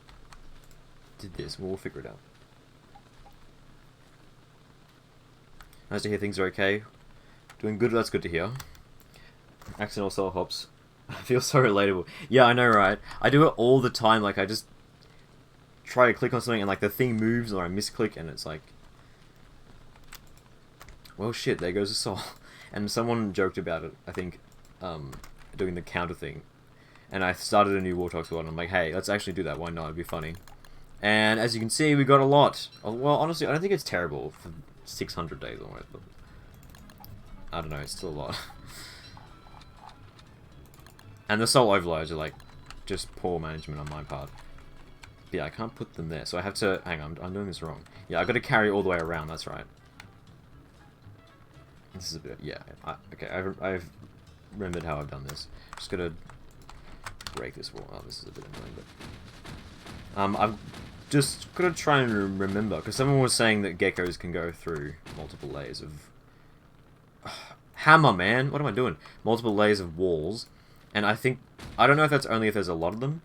did this. We'll figure it out. Nice to hear things are okay. Doing good, that's good to hear. Accidental soul hops. I feel so relatable. Yeah, I know, right? I do it all the time. Like, I just try to click on something and, like, the thing moves or I misclick and it's like... well, shit, there goes a soul. And someone joked about it, I think, doing the counter thing. And I started a new Warthog squad and I'm like, hey, let's actually do that. Why not? It'd be funny. And as you can see, we got a lot. Well, honestly, I don't think it's terrible for 600 days almost, but... I don't know, it's still a lot. And the soul overloads are like, just poor management on my part. But yeah, I can't put them there, so I have to... hang on, I'm doing this wrong. Yeah, I've got to carry all the way around, that's right. This is a bit... yeah, okay, I've remembered how I've done this. Just gotta break this wall. Oh, this is a bit annoying, but... I've just gotta try and remember, because someone was saying that geckos can go through multiple layers of... hammer, man! What am I doing? Multiple layers of walls. And I think... I don't know if that's only if there's a lot of them.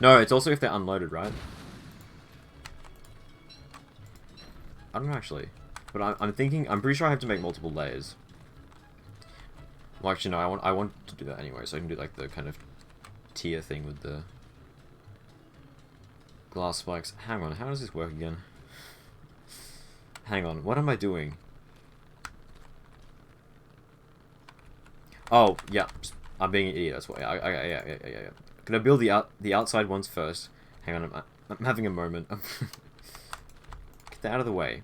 No, it's also if they're unloaded, right? I don't know, actually. But I'm thinking... I'm pretty sure I have to make multiple layers. Well, actually, no. I want to do that anyway. So I can do, like, the kind of tier thing with the... glass spikes. Hang on. How does this work again? Hang on. What am I doing? Oh, yeah. I'm being an idiot, that's why. Yeah. Can I build the outside ones first? Hang on, I'm having a moment. Get that out of the way.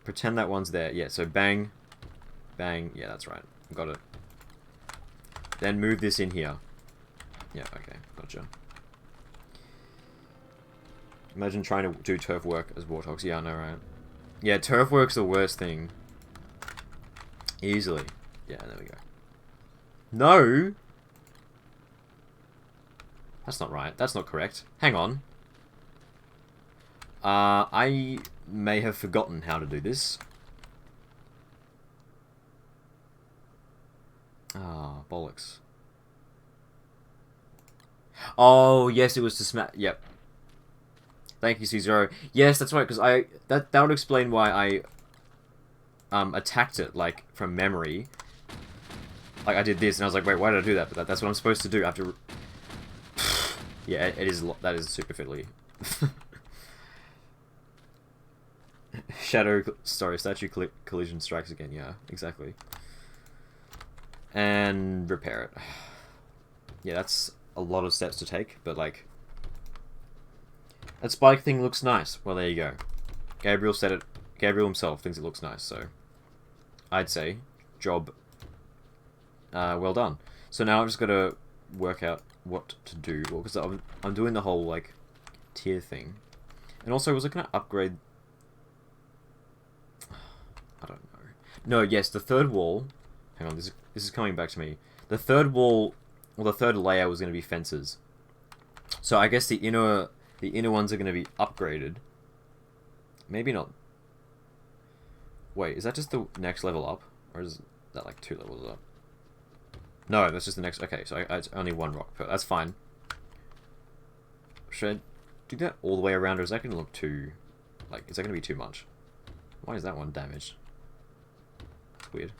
Pretend that one's there. Yeah, so bang. Bang. Yeah, that's right. Got it. Then move this in here. Yeah, okay. Gotcha. Imagine trying to do turf work as Warthogs. Yeah, I know, right? Yeah, turf work's the worst thing. Easily. Yeah, there we go. No! That's not right. That's not correct. Hang on. I may have forgotten how to do this. Ah, bollocks. Oh, yes, it was to smash... yep. Thank you, C0. Yes, that's right, because that would explain why I attacked it, like, from memory. Like, I did this, and I was like, wait, why did I do that? But that's what I'm supposed to do after... Yeah, it is. That is super fiddly. Statue collision strikes again. Yeah, exactly. And repair it. Yeah, that's a lot of steps to take, but like... That spike thing looks nice. Well, there you go. Gabriel said it. Gabriel himself thinks it looks nice, so... I'd say, job well done. So now I've just got to work out what to do. Well, because I'm doing the whole, like, tier thing. And also, was I going to upgrade... I don't know. No, yes, the third wall... Hang on, this is coming back to me. The third wall... Well, the third layer was going to be fences. So I guess the inner ones are going to be upgraded. Maybe not. Wait, is that just the next level up? Or is that like 2 levels up? No, that's just the next... Okay, so it's only 1 rock per... That's fine. Should I do that all the way around, or is that going to look too... Like, is that going to be too much? Why is that one damaged? That's weird.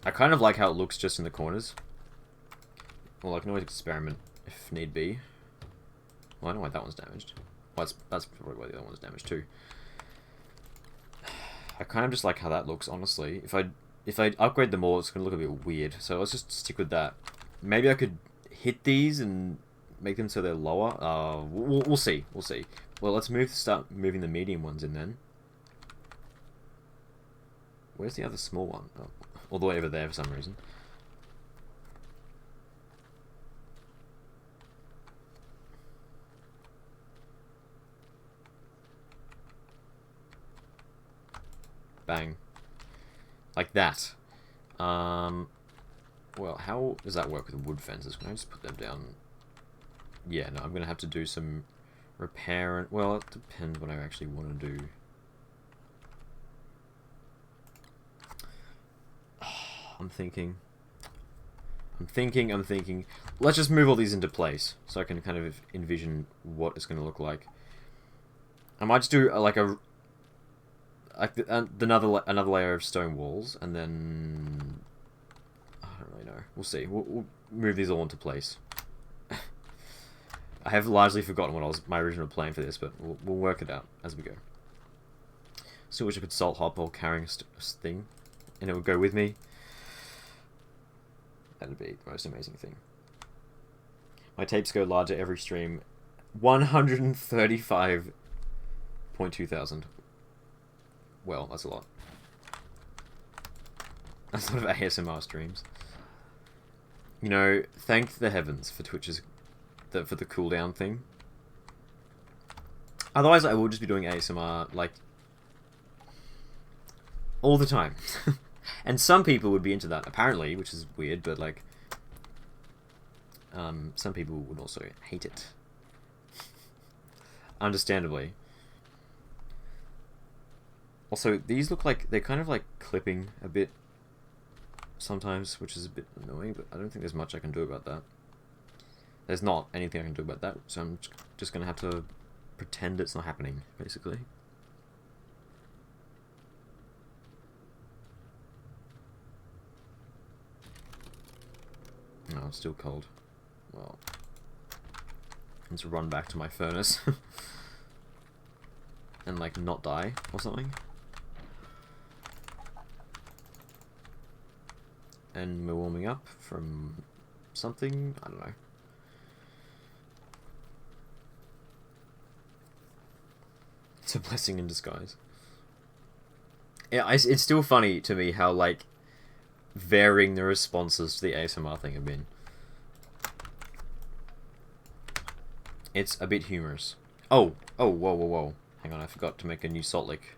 I kind of like how it looks just in the corners. Well, I can always experiment if need be. Well, I know why that one's damaged. Well, that's probably why the other one's damaged too. I kind of just like how that looks, honestly. If I upgrade them all, it's going to look a bit weird. So let's just stick with that. Maybe I could hit these and make them so they're lower. We'll see. We'll see. Well, let's start moving the medium ones in then. Where's the other small one? Oh, all the way over there for some reason. Bang. Like that. Well, how does that work with wood fences? Can I just put them down? Yeah, no, I'm going to have to do some repair and... Well, it depends what I actually want to do. I'm thinking. Let's just move all these into place so I can kind of envision what it's going to look like. I might just do another layer of stone walls, and then I don't really know. We'll see. We'll move these all into place. I have largely forgotten what my original plan for this, but we'll work it out as we go. Still wish I could salt hop while carrying a thing, and it would go with me. That'd be the most amazing thing. My tapes go larger every stream. 135.2 thousand. Well, that's a lot. That's a lot of ASMR streams. You know, thank the heavens for Twitch's... for the cooldown thing. Otherwise, I will just be doing ASMR, like... all the time. And some people would be into that, apparently, which is weird, but, like... some people would also hate it. Understandably. Also, these look like they're kind of like clipping a bit sometimes, which is a bit annoying, but I don't think there's much I can do about that. There's not anything I can do about that, so I'm just going to have to pretend it's not happening, basically. No, it's still cold. Well, let's run back to my furnace. And, like, not die or something. And we're warming up from something, I don't know. It's a blessing in disguise. Yeah, it's still funny to me how, like, varying the responses to the ASMR thing have been. It's a bit humorous. Oh, whoa. Hang on, I forgot to make a new salt lick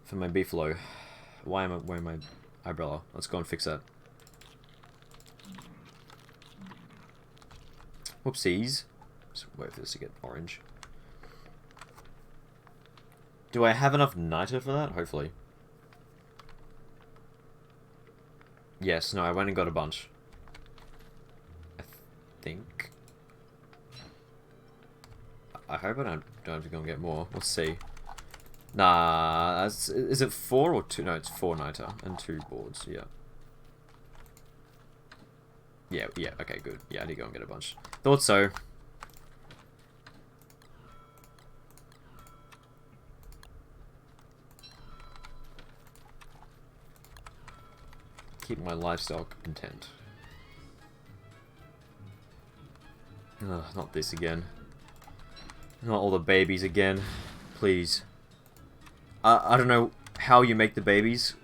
for my beefalo. Why am I wearing my umbrella? Let's go and fix that. Whoopsies. Just wait for this to get orange. Do I have enough niter for that? Hopefully. Yes, no, I went and got a bunch. I think. I hope I don't have to go and get more. Let's see. Nah, is it 4 or 2? No, it's 4 niter and 2 boards, yeah. Yeah, okay, good. Yeah, I need to go and get a bunch. Thought so. Keep my livestock content. Ugh, not this again. Not all the babies again. Please. I don't know how you make the babies.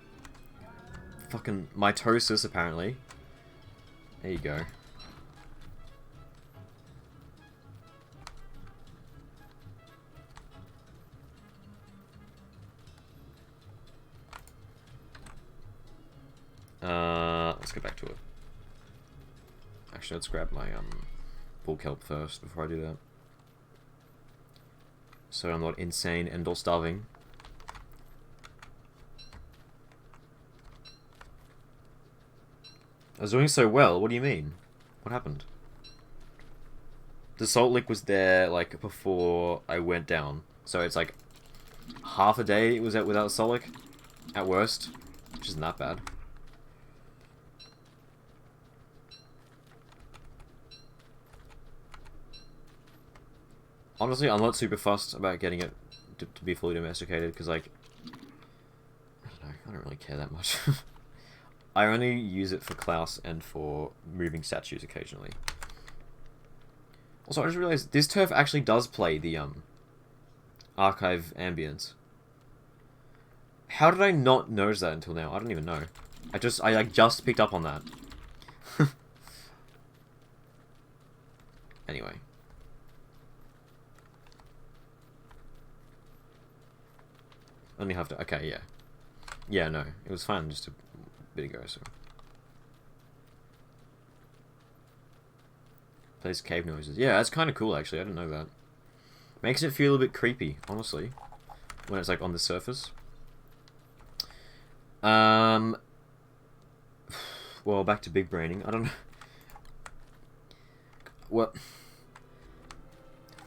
Fucking mitosis, apparently. There you go. Let's get back to it. Actually, let's grab my bull kelp first before I do that. So I'm not insane and or starving. I was doing so well, what do you mean? What happened? The salt lick was there, like, before I went down. So it's like half a day it was out without salt lick, at worst. Which isn't that bad. Honestly, I'm not super fussed about getting it to be fully domesticated, because, like, I don't know, I don't really care that much. I only use it for Klaus and for moving statues occasionally. Also, I just realized this turf actually does play the archive ambience. How did I not notice that until now? I don't even know. I like just picked up on that. Anyway. Only have to. Okay, yeah. Yeah, no, it was fine just a bit ago. So. Plays cave noises. Yeah, that's kind of cool actually. I didn't know that. Makes it feel a bit creepy, honestly, when it's like on the surface. Well, back to big braining. I don't know. What?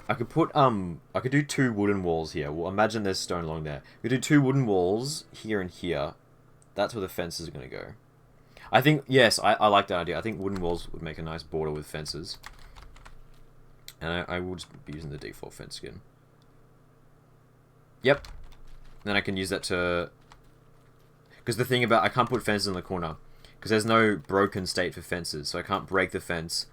I could put I could do 2 wooden walls here. Well, imagine there's stone along there. We could do 2 wooden walls here and here. That's where the fences are gonna go. I think yes, I like that idea. I think wooden walls would make a nice border with fences. And I will just be using the default fence skin. Yep. Then I can use that to... Because the thing about... I can't put fences in the corner. Because there's no broken state for fences. So I can't break the fence,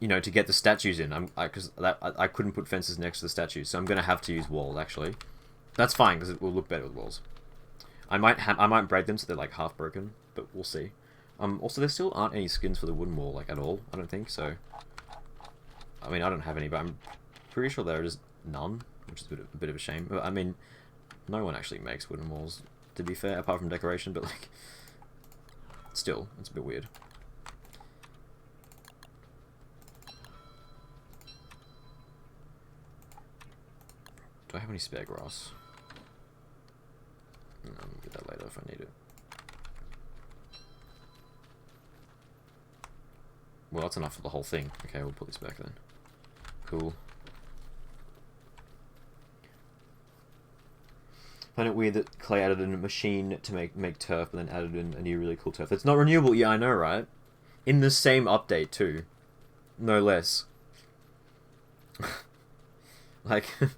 you know, to get the statues in. Because I couldn't put fences next to the statues. So I'm going to have to use walls, actually. That's fine, because it will look better with walls. I might break them so they're, like, half broken. But we'll see. Also, there still aren't any skins for the wooden wall, like, at all. I don't think, so... I mean, I don't have any, but I'm pretty sure there is none, which is a bit of a shame. But, I mean, no one actually makes wooden walls, to be fair, apart from decoration, but, like, still, it's a bit weird. Do I have any spare grass? No, I'll get that later if I need it. Well, that's enough for the whole thing. Okay, we'll put this back then. Cool. Find it weird that Clay added in a machine to make turf, but then added in a new really cool turf. It's not renewable. Yeah, I know, right? In the same update, too. No less. Like... and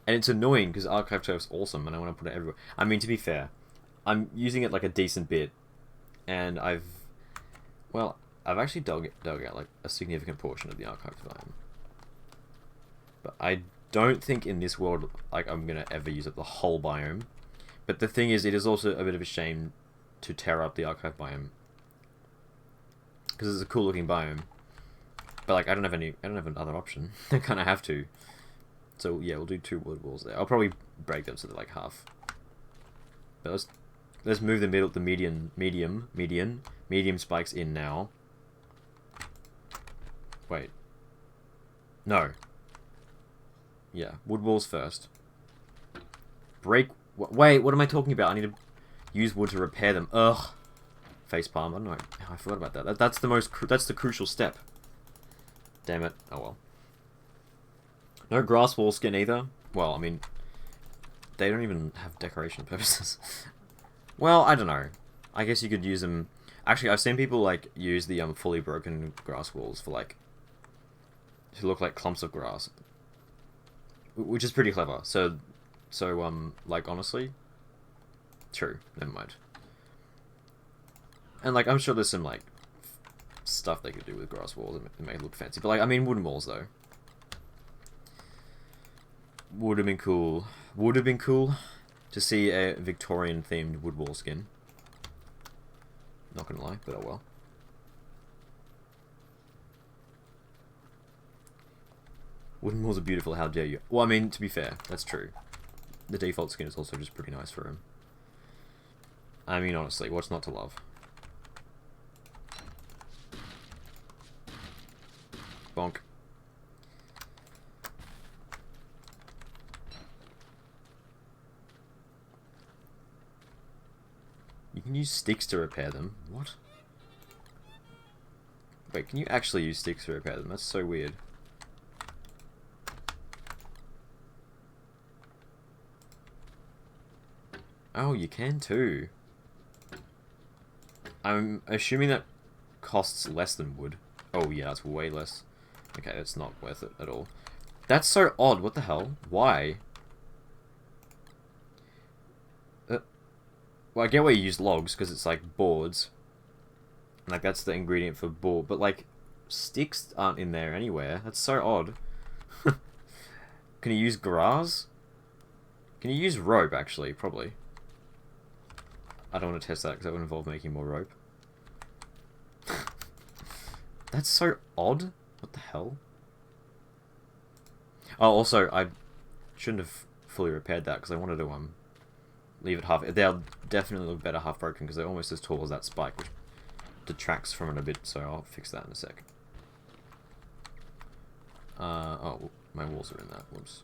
it's annoying, because archive turf's awesome, and I want to put it everywhere. I mean, to be fair, I'm using it like a decent bit, and I've actually dug out like a significant portion of the archive biome. But I don't think in this world like I'm gonna ever use up the whole biome. But the thing is, it is also a bit of a shame to tear up the archive biome, because it's a cool looking biome. But like I don't have another option. I kind of have to. So yeah, we'll do 2 wood walls there. I'll probably break them so they're like half. But let's move the medium spikes in now. Wait. No. Yeah, wood walls first. Break... Wait, what am I talking about? I need to use wood to repair them. Ugh. Facepalm. I don't know. I forgot about that. That's the crucial step. Damn it. Oh well. No grass wall skin either. Well, I mean, they don't even have decoration purposes. Well, I don't know. I guess you could use them... Actually, I've seen people, like, use the fully broken grass walls for, like... to look like clumps of grass. Which is pretty clever. So, like, honestly... True. Never mind. And, like, I'm sure there's some, like, stuff they could do with grass walls that make it look fancy. But, like, I mean, wooden walls, though. Would have been cool. Would have been cool to see a Victorian-themed wood wall skin. Not gonna lie, but oh well. Wooden walls are beautiful, how dare you. Well, I mean, to be fair, that's true. The default skin is also just pretty nice for him. I mean, honestly, what's not to love? Bonk. You can use sticks to repair them. What? Wait, can you actually use sticks to repair them? That's so weird. Oh, you can too. I'm assuming that costs less than wood. Oh yeah, that's way less. Okay, that's not worth it at all. That's so odd. What the hell? Why? Well, I get why you use logs, because it's like boards. Like, that's the ingredient for board. But, like, sticks aren't in there anywhere. That's so odd. Can you use grass? Can you use rope, actually? Probably. I don't want to test that, because that would involve making more rope. That's so odd. What the hell? Oh, also, I shouldn't have fully repaired that, because I wanted to, leave it half... They'll definitely look better half broken, because they're almost as tall as that spike, which detracts from it a bit, so I'll fix that in a sec. Oh, my walls are in that. Whoops.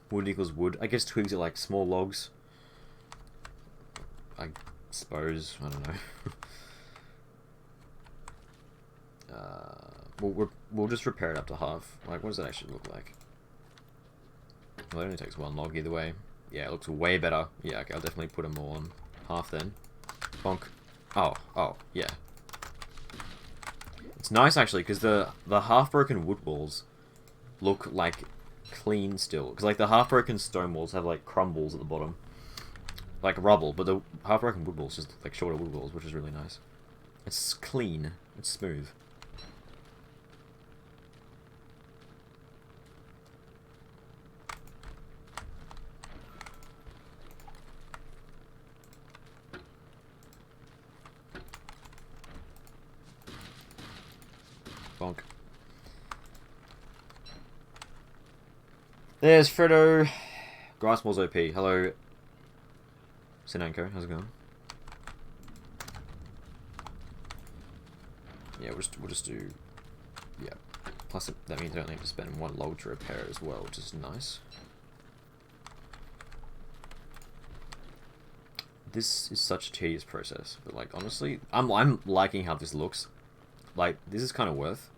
Wood equals wood. I guess twigs are like small logs. I suppose. I don't know. We'll just repair it up to half. Like, what does that actually look like? Well, it only takes one log either way. Yeah, it looks way better. Yeah, okay, I'll definitely put them all on half then. Bonk. Oh, yeah. It's nice actually, because the half-broken wood walls look like clean still. Because like the half-broken stone walls have like crumbles at the bottom. Like rubble, but the half-broken wood walls just look like shorter wood walls, which is really nice. It's clean. It's smooth. Bonk. There's Freddo. Grassmall's OP. Hello, Sinanko. How's it going? Yeah, we'll just do... Yeah. Plus, that means I don't have to spend one log to repair it as well, which is nice. This is such a tedious process, but like honestly, I'm liking how this looks. Like, this is kind of worth.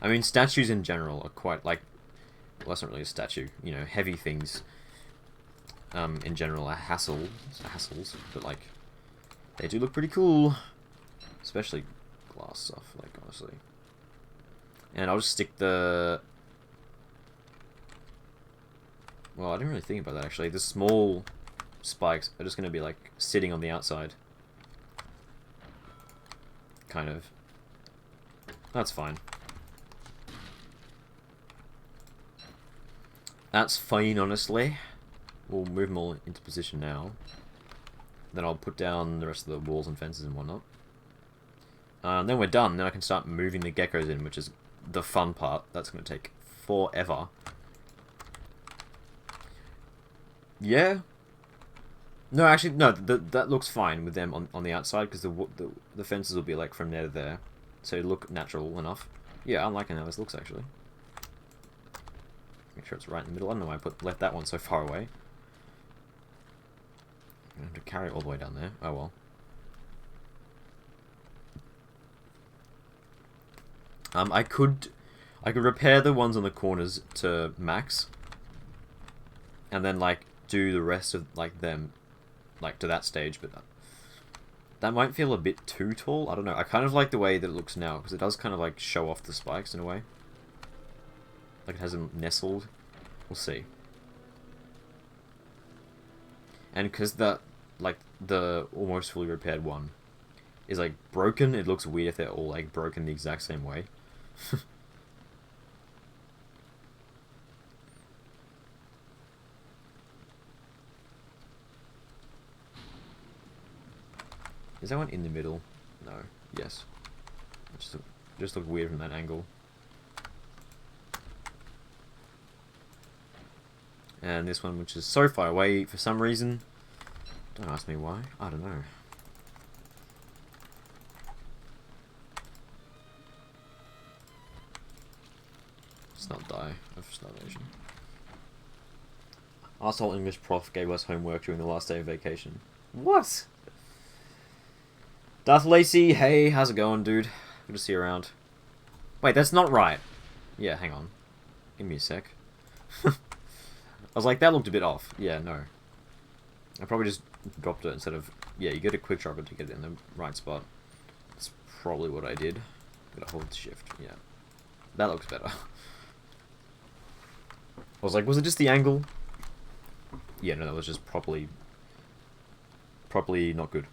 I mean, statues in general are quite, like... Well, that's not really a statue. You know, heavy things, in general, are hassles, but, like, they do look pretty cool. Especially glass stuff, like, honestly. And I'll just stick the... Well, I didn't really think about that, actually. The small spikes are just going to be, like, sitting on the outside. Kind of. That's fine. That's fine, honestly. We'll move them all into position now. Then I'll put down the rest of the walls and fences and whatnot. Then we're done. Then I can start moving the geckos in, which is the fun part. That's going to take forever. Yeah. No, actually, no. That looks fine with them on the outside, because the fences will be like from there to there, so it'll look natural enough. Yeah, I'm liking how this looks actually. Make sure it's right in the middle. I don't know why I left that one so far away. I'm going to have to carry it all the way down there. Oh well. I could repair the ones on the corners to max, and then like do the rest of like them, like to that stage. But that might feel a bit too tall. I don't know. I kind of like the way that it looks now because it does kind of like show off the spikes in a way. Like it has them nestled. We'll see. And because the almost fully repaired one is like broken, it looks weird if they're all like broken the exact same way. Is that one in the middle? No. Yes. Just look weird from that angle. And this one, which is so far away for some reason. Don't ask me why. I don't know. Let's not die of starvation. Arsehole English prof gave us homework during the last day of vacation. What? Darth Lacey, hey, how's it going, dude? Good to see you around. Wait, that's not right. Yeah, hang on. Give me a sec. I was like, that looked a bit off. Yeah, no. I probably just dropped it instead of... Yeah, you get a quick drop it to get it in the right spot. That's probably what I did. Gotta hold shift, yeah. That looks better. I was like, was it just the angle? Yeah, no, that was just properly not good.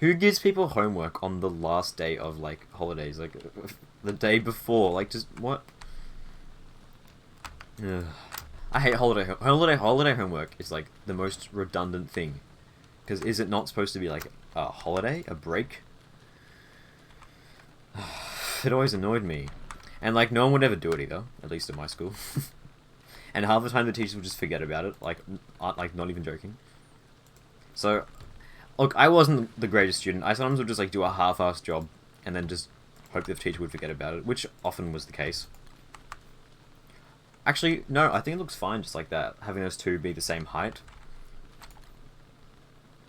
Who gives people homework on the last day of, like, holidays? Like, the day before? Like, just, what? Ugh. I hate holiday homework is, like, the most redundant thing. Because is it not supposed to be, like, a holiday? A break? It always annoyed me. And, like, no one would ever do it either. At least at my school. And half the time the teachers would just forget about it. Like, not even joking. So... Look, I wasn't the greatest student. I sometimes would just like do a half-assed job and then just hope the teacher would forget about it, which often was the case. Actually, no, I think it looks fine just like that, having those two be the same height.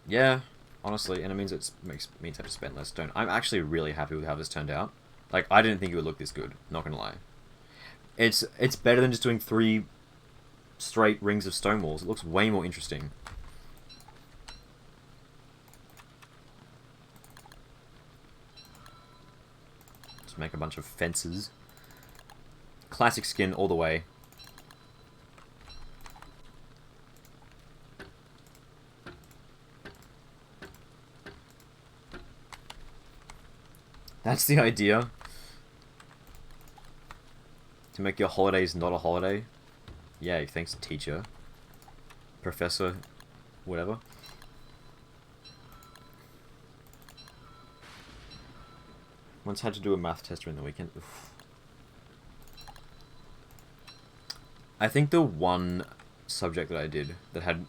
Yeah, honestly, and it means means I have to spend less stone. I'm actually really happy with how this turned out. Like, I didn't think it would look this good, not gonna lie. It's better than just doing 3 straight rings of stone walls. It looks way more interesting. Make a bunch of fences. Classic skin all the way. That's the idea. To make your holidays not a holiday. Yay, thanks teacher. Professor, whatever. Once had to do a math test during the weekend. Oof. I think the one subject that I did that had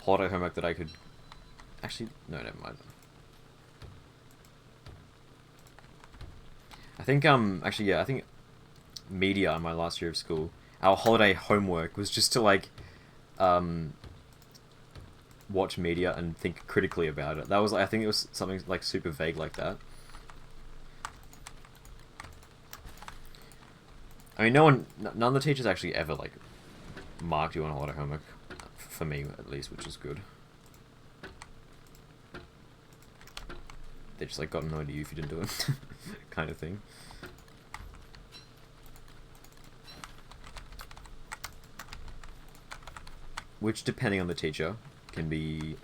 holiday homework that I could... Actually, no, never mind. I think, actually, yeah, I think media in my last year of school, our holiday homework was just to, like, watch media and think critically about it. That was, I think it was something like super vague like that. I mean, none of the teachers actually ever like marked you on a lot of homework, for me at least, which is good. They just like got annoyed at you if you didn't do it, kind of thing. Which, depending on the teacher, can be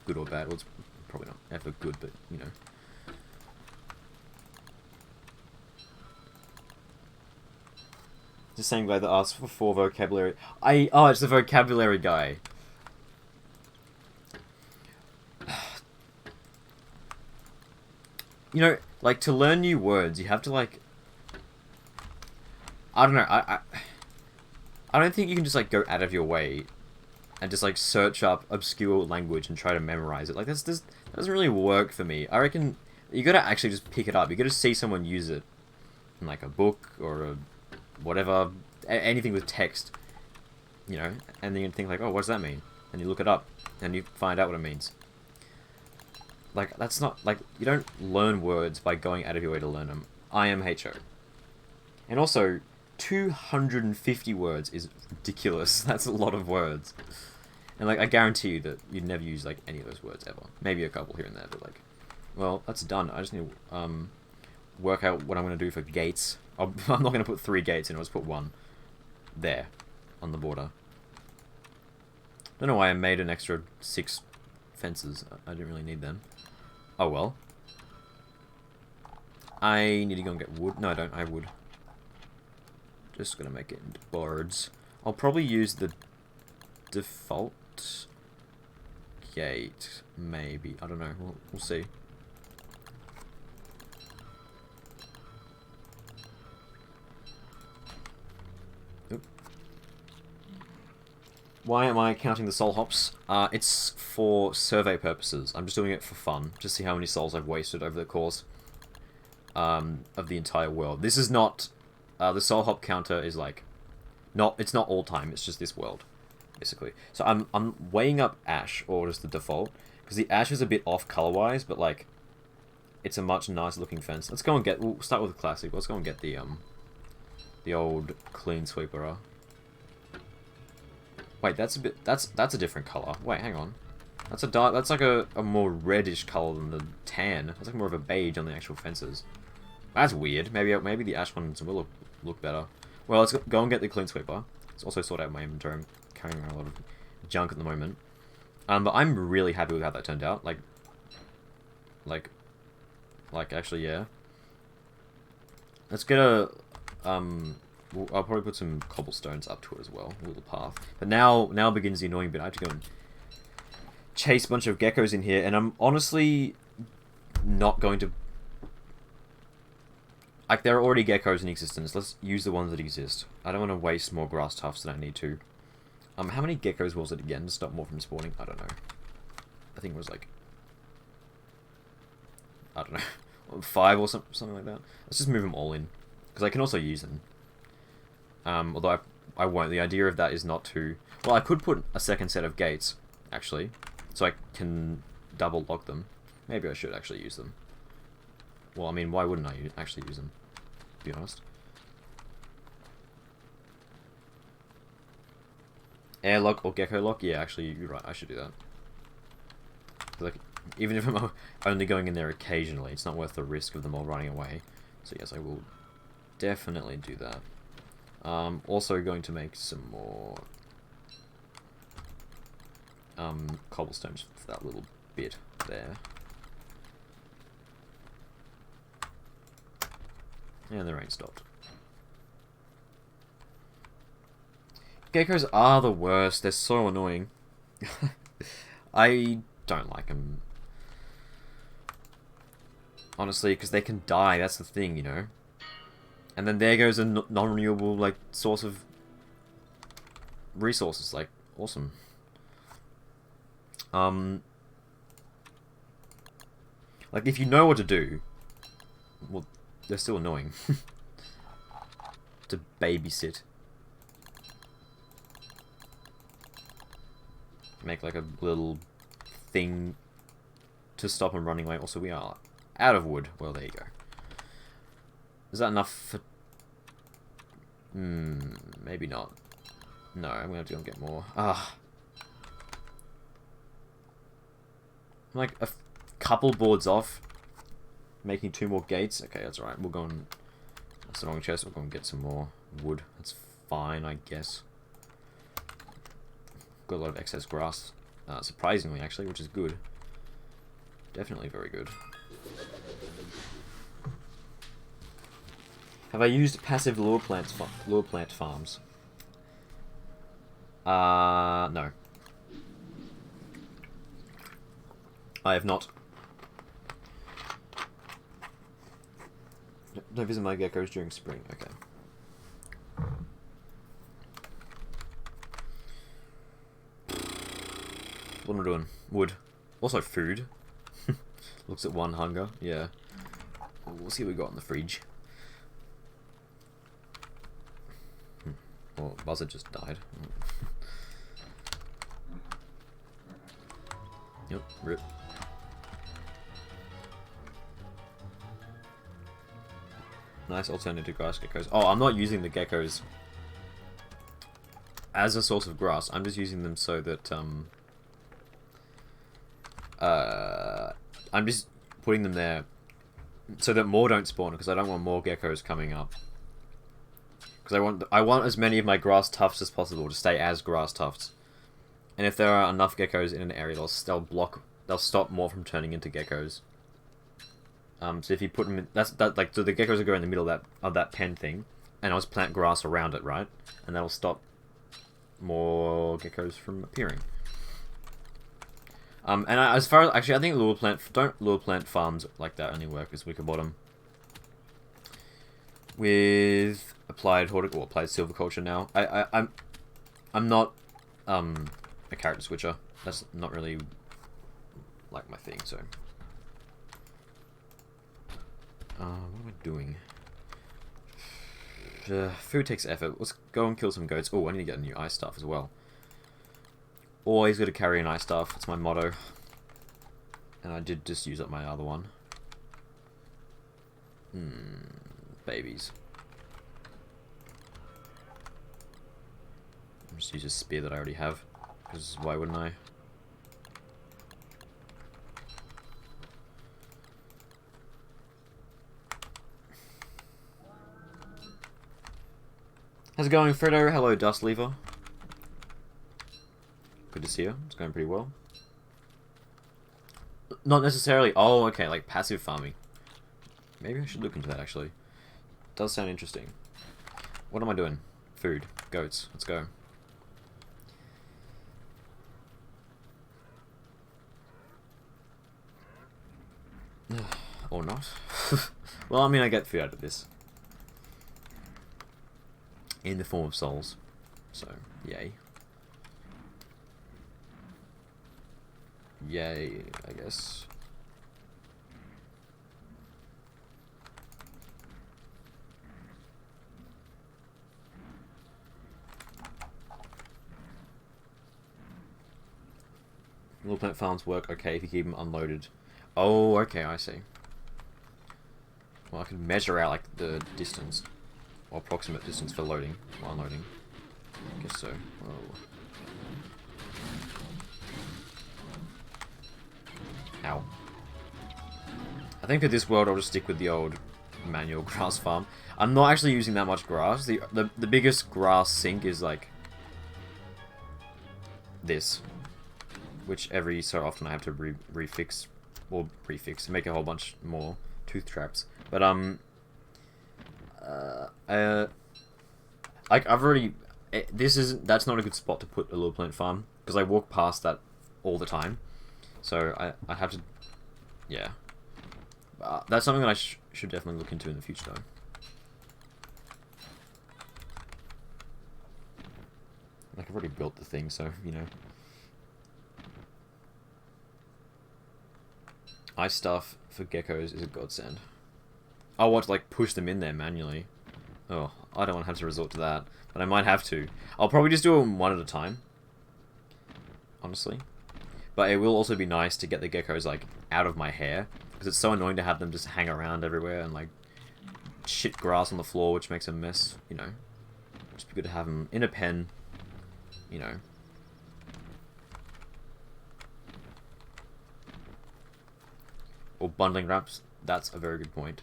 good or bad. Well, it's probably not ever good, but, you know. The same guy that asked for vocabulary. Oh, it's the vocabulary guy. You know, like, to learn new words, you have to, like... I don't know, I don't think you can just, like, go out of your way and just, like, search up obscure language and try to memorize it. Like, that doesn't really work for me. I reckon You gotta actually just pick it up. You gotta see someone use it in like a book or a whatever, anything with text, you know, and then you think like, oh, what does that mean? And you look it up, and you find out what it means. Like, that's not, like, you don't learn words by going out of your way to learn them. IMHO. And also, 250 words is ridiculous. That's a lot of words. And, like, I guarantee you that you'd never use, like, any of those words ever. Maybe a couple here and there, but, like, well, that's done. I just need to, work out what I'm going to do for gates. I'm not going to put 3 gates in, I'll just put 1 there, on the border. Don't know why I made an extra 6 fences. I didn't really need them. Oh well. I need to go and get wood. No, I don't. I would. Just gonna make it into boards. I'll probably use the default gate, maybe. I don't know. We'll see. Why am I counting the soul hops? It's for survey purposes. I'm just doing it for fun, to see how many souls I've wasted over the course of the entire world. This is not... the soul hop counter is like... It's not all time, it's just this world, basically. So I'm weighing up Ash, or just the default, because the Ash is a bit off color-wise, but like... It's a much nicer looking fence. Let's go and get... We'll start with the classic. Let's go and get the old clean sweeper. Wait, that's a bit... That's a different color. Wait, hang on. That's a dark... That's like a more reddish color than the tan. That's like more of a beige on the actual fences. That's weird. Maybe the ash ones will look better. Well, let's go and get the clean sweeper. Let's also sort out my inventory. I'm carrying around a lot of junk at the moment. But I'm really happy with how that turned out. Like actually, yeah. Let's get a... I'll probably put some cobblestones up to it as well, a little path. But now begins the annoying bit. I have to go and chase a bunch of geckos in here, and I'm honestly not going to... Like, there are already geckos in existence. Let's use the ones that exist. I don't want to waste more grass tufts than I need to. How many geckos was it again to stop more from spawning? I don't know. I think it was like... I don't know. 5 or something like that. Let's just move them all in. Because I can also use them. Although I won't. The idea of that is not to... Well, I could put a second set of gates, actually. So I can double lock them. Maybe I should actually use them. Well, I mean, why wouldn't I actually use them? To be honest. Airlock or gecko lock? Yeah, actually, you're right. I should do that. Like, even if I'm only going in there occasionally, it's not worth the risk of them all running away. So yes, I will definitely do that. Also going to make some more cobblestones for that little bit there. And the rain stopped. Geckos are the worst. They're so annoying. I don't like them. Honestly, because they can die. That's the thing, you know. And then there goes a non-renewable, like, source of resources. Like, awesome. Like, if you know what to do, well, they're still annoying. To babysit. Make, like, a little thing to stop them running away. Also, we are out of wood. Well, there you go. Is that enough for... maybe not. No, I'm gonna have to go and get more. Ah. I'm like a couple boards off. Making 2 more gates. Okay, that's alright. We'll go and... That's the wrong chest. We'll go and get some more wood. That's fine, I guess. Got a lot of excess grass. Surprisingly, actually, which is good. Definitely very good. Have I used passive lure plant farms? No. I have not. Don't visit my geckos during spring. Okay. What am I doing? Wood. Also food. Looks at 1 hunger. Yeah. We'll see what we got in the fridge. Oh, Buzzard just died. Yep, rip. Nice alternative to grass geckos. Oh, I'm not using the geckos as a source of grass. I'm just using them so that I'm just putting them there so that more don't spawn, because I don't want more geckos coming up. Because I want as many of my grass tufts as possible to stay as grass tufts. And if there are enough geckos in an area, they'll stop more from turning into geckos. So if you put them in, so the geckos will go in the middle of that pen thing, and I'll just plant grass around it, right? And that'll stop more geckos from appearing. And as far as actually, I think lure plant farms like that only work as wicker bottom. With applied silviculture now. I'm not a character switcher. That's not really like my thing. So, what am I doing? Food takes effort. Let's go and kill some goats. Oh, I need to get a new ice staff as well. Always got to carry an ice staff. That's my motto. And I did just use up my other one. Babies. I'll just use a spear that I already have, because why wouldn't I? How's it going, Freddo? Hello, Dust Lever. Good to see you. It's going pretty well. Not necessarily. Oh, okay, like passive farming. Maybe I should look into that, actually. Does sound interesting. What am I doing? Food. Goats. Let's go. Or not. Well, I mean, I get food out of this. In the form of souls. So, yay. Yay, I guess. Little plant farms work okay if you keep them unloaded. Oh, okay, I see. Well, I can measure out like the distance, or approximate distance for loading or unloading. I guess so. Whoa. Ow. I think for this world I'll just stick with the old manual grass farm. I'm not actually using that much grass. The biggest grass sink is like this, which every so often I have to refix and make a whole bunch more tooth traps. But like I've already that's not a good spot to put a little plant farm, because I walk past that all the time. So I have to, yeah. That's something that I should definitely look into in the future, though. Like, I've already built the thing, so, you know. Ice stuff for geckos is a godsend. I want to, like, push them in there manually. Oh, I don't want to have to resort to that. But I might have to. I'll probably just do them one at a time. Honestly. But it will also be nice to get the geckos, like, out of my hair. Because it's so annoying to have them just hang around everywhere and, like, shit grass on the floor, which makes a mess, you know. Just be good to have them in a pen, you know. Or bundling wraps. That's a very good point.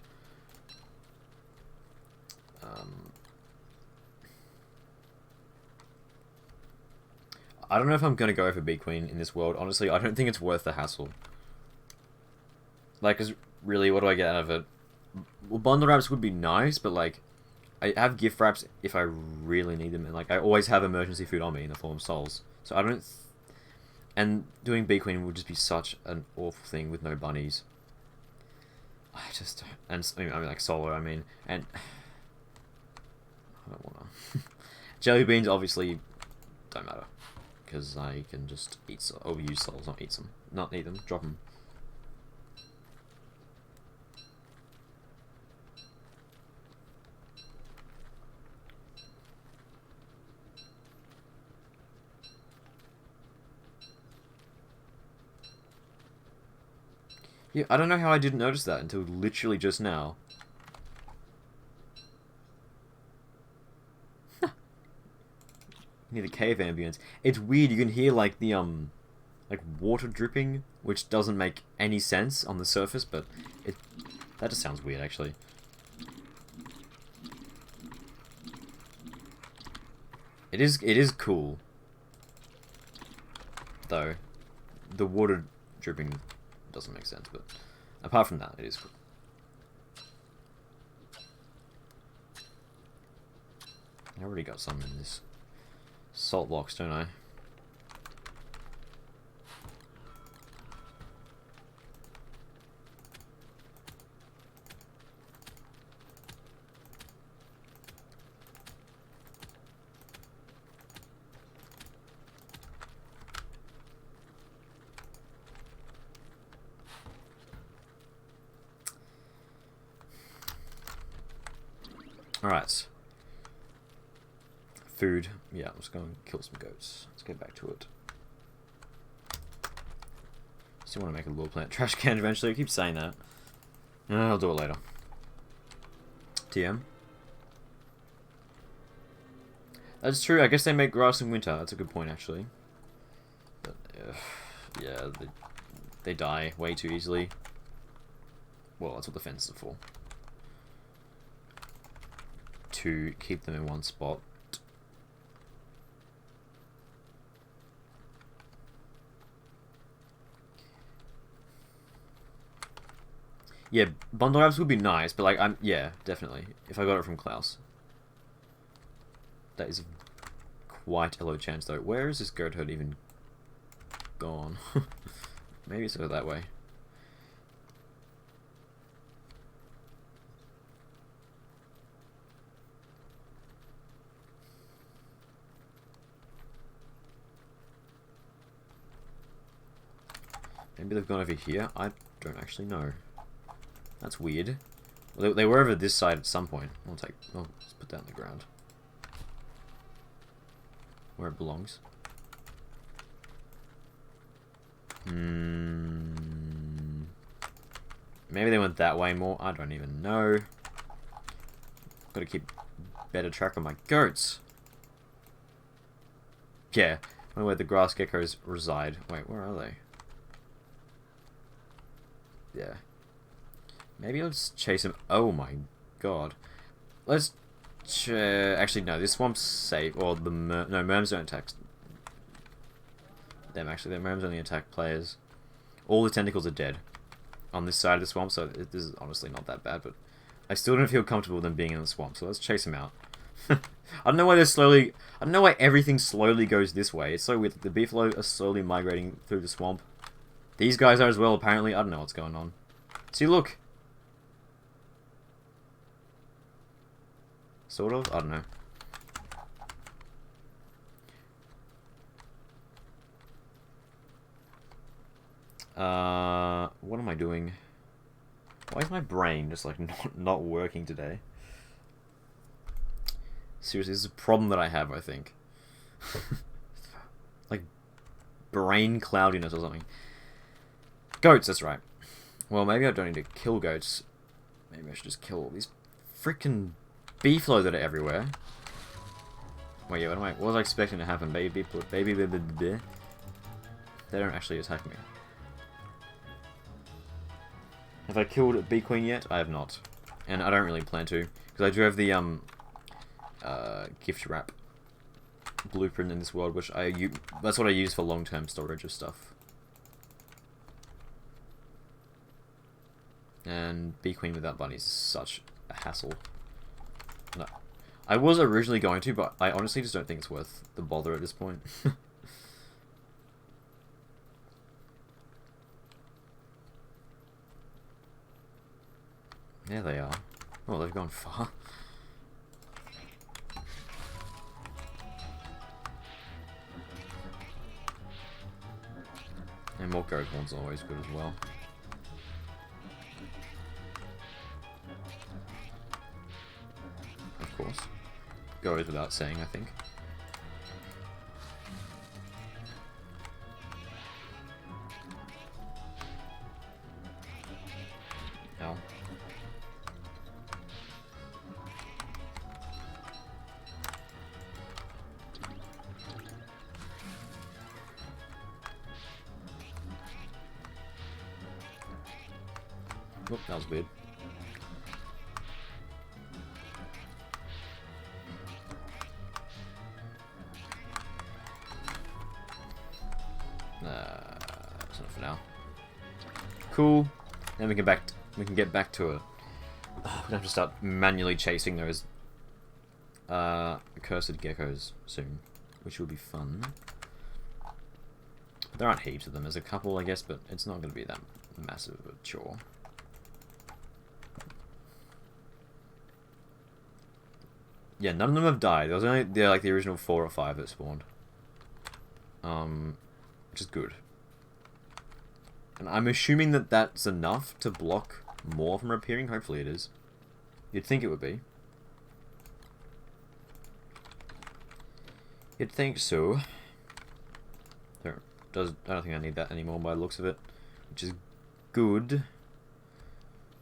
I don't know if I'm going to go for Bee Queen in this world. Honestly, I don't think it's worth the hassle. Like, 'cause really, what do I get out of it? Well, bundle wraps would be nice, but, like, I have gift wraps if I really need them. And, like, I always have emergency food on me in the form of souls. So I don't... And doing Bee Queen would just be such an awful thing with no bunnies. I just... And, I mean, like, solo, I mean. And... I don't wanna... Jelly beans, obviously, don't matter. Because I can just overuse souls, not eat them. Not eat them, drop them. Yeah, I don't know how I didn't notice that until literally just now. Near the cave ambience. It's weird, you can hear like the like water dripping, which doesn't make any sense on the surface, but that just sounds weird actually. It is cool. Though the water dripping doesn't make sense, but apart from that, it is cool. I already got some in this salt blocks, don't I? Alright. Food. Yeah, let's go and kill some goats. Let's get back to it. Still want to make a little plant trash can eventually. I keep saying that. No, I'll do it later. TM. That's true. I guess they make grass in winter. That's a good point, actually. But, yeah, they die way too easily. Well, that's what the fences are for. To keep them in one spot. Yeah, bundle wraps would be nice, but like yeah, definitely. If I got it from Klaus. That is quite a low chance though. Where is this goat herd even gone? Maybe it's over that way. Maybe they've gone over here? I don't actually know. That's weird. Well, they were over this side at some point. Let's put that on the ground. Where it belongs. Maybe they went that way more. I don't even know. Gotta keep better track of my goats. Yeah. I wonder where the grass geckos reside. Wait, where are they? Yeah. Maybe let's chase him. Oh my god. Let's... actually, no. This swamp's safe. Or the... no, merms don't attack them, actually. The merms only attack players. All the tentacles are dead on this side of the swamp, so this is honestly not that bad, but I still don't feel comfortable with them being in the swamp, so let's chase him out. I don't know why they're slowly... I don't know why everything slowly goes this way. It's so weird. The beefalo are slowly migrating through the swamp. These guys are as well, apparently. I don't know what's going on. See, look. Sort of? I don't know. What am I doing? Why is my brain just like not working today? Seriously, this is a problem that I have, I think. Like brain cloudiness or something. Goats, that's right. Well, maybe I don't need to kill goats. Maybe I should just kill all these freaking beefalo that are everywhere. Wait, yeah, what was I expecting to happen? Baby. They don't actually attack me. Have I killed a bee queen yet? I have not. And I don't really plan to. Because I do have the, gift wrap blueprint in this world, which that's what I use for long-term storage of stuff. And bee queen without bunnies is such a hassle. No. I was originally going to, but I honestly just don't think it's worth the bother at this point. There they are. Oh, they've gone far. And more goat horns are always good as well. Of course. Goes without saying, I think. Oop, that was weird. That's enough for now. Cool. Then we can get back to it. We're gonna have to start manually chasing those cursed geckos soon, which will be fun. There aren't heaps of them. There's a couple, I guess, but it's not going to be that massive of a chore. Yeah, none of them have died. There was only like the original 4 or 5 that spawned. Which is good. And I'm assuming that that's enough to block more from appearing. Hopefully it is. You'd think it would be. You'd think so. I don't think I need that anymore by the looks of it. Which is good.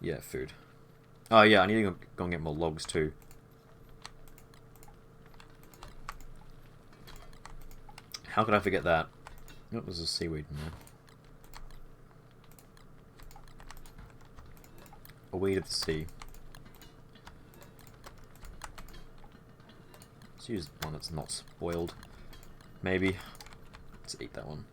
Yeah, food. Oh yeah, I need to go and get more logs too. How could I forget that? What was a seaweed in there? A weed of the sea. Let's use one that's not spoiled. Maybe. Let's eat that one.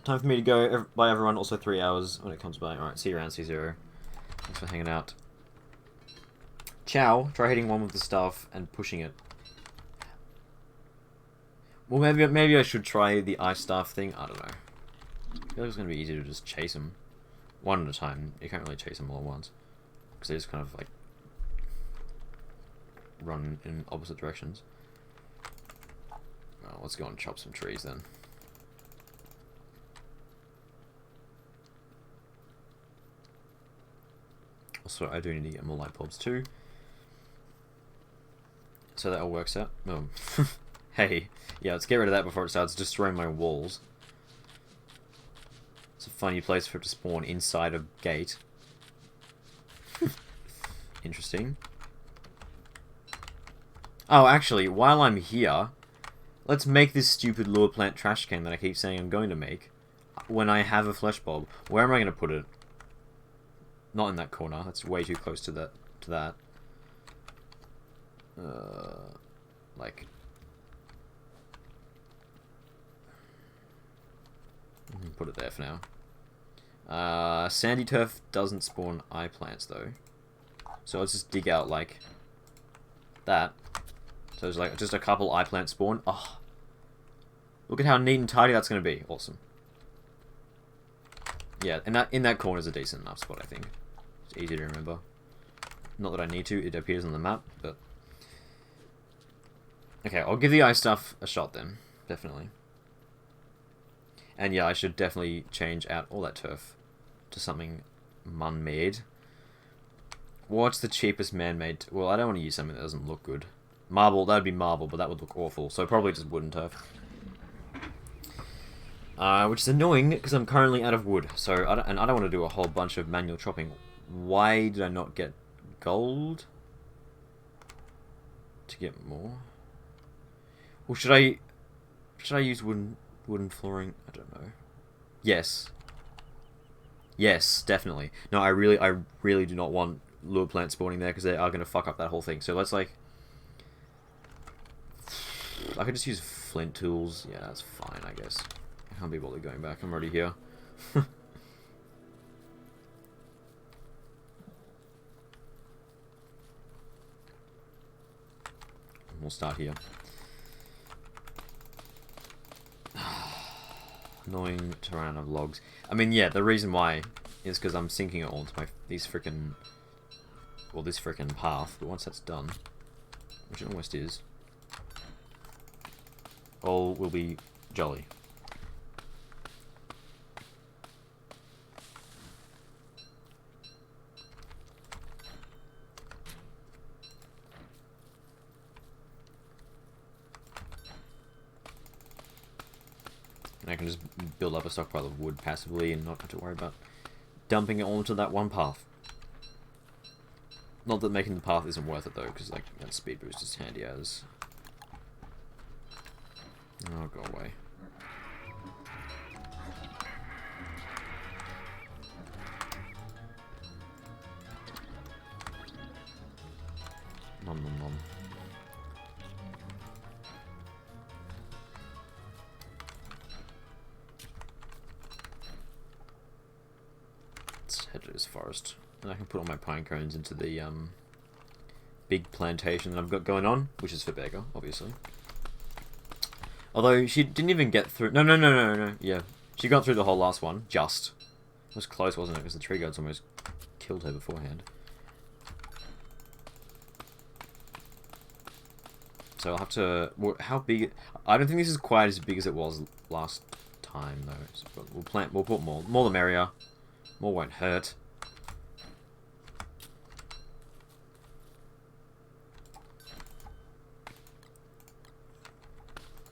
Time for me to go. Bye everyone. Also 3 hours when it comes by. Alright, see you around C0. Thanks for hanging out. Ciao. Try hitting one with the staff and pushing it. Well, maybe I should try the ice staff thing. I don't know. I feel like it's going to be easier to just chase them. One at a time. You can't really chase them all at once. Because they just kind of like run in opposite directions. Well, let's go and chop some trees then. Also, I do need to get more light bulbs too. So that all works out. Oh. Hey. Yeah, let's get rid of that before it starts destroying my walls. It's a funny place for it to spawn inside a gate. Interesting. Oh, actually, while I'm here, let's make this stupid lure plant trash can that I keep saying I'm going to make. When I have a flesh bulb, where am I going to put it? Not in that corner. That's way too close to that. Like. Put it there for now. Sandy turf doesn't spawn eye plants though. So let's just dig out like that. So there's like just a couple eye plants spawn. Oh, look at how neat and tidy that's going to be. Awesome. Yeah, and in that corner is a decent enough spot, I think. It's easy to remember. Not that I need to, it appears on the map, but... Okay, I'll give the ice stuff a shot then. Definitely. And yeah, I should definitely change out all that turf to something man-made. What's the cheapest man-made? Well, I don't want to use something that doesn't look good. Marble, that would be marble, but that would look awful. So probably just wooden turf. Which is annoying, because I'm currently out of wood. So, I don't want to do a whole bunch of manual chopping. Why did I not get gold? To get more? Well, should I use wooden flooring? I don't know. Yes. Yes, definitely. No, I really do not want lure plants spawning there, because they are going to fuck up that whole thing. So let's, like... I could just use flint tools. Yeah, that's fine, I guess. I can't be bothered going back. I'm already here. We'll start here. Annoying to run out of logs. I mean, yeah, the reason why is because I'm sinking it all into this frickin' path. But once that's done, which it almost is, all will be jolly. And I can just build up a stockpile of wood passively and not have to worry about dumping it all into that one path. Not that making the path isn't worth it though, because like that speed boost is handy as. Oh, go away. Nom nom nom. Let's head to this forest. And I can put all my pine cones into the big plantation that I've got going on, which is for Beggar, obviously. Although she didn't even get through. No. Yeah, she got through the whole last one. Just. It was close, wasn't it? Because the tree guards almost killed her beforehand. So I'll have to. How big? I don't think this is quite as big as it was last time, though. So we'll plant. We'll put more. More the merrier. More won't hurt.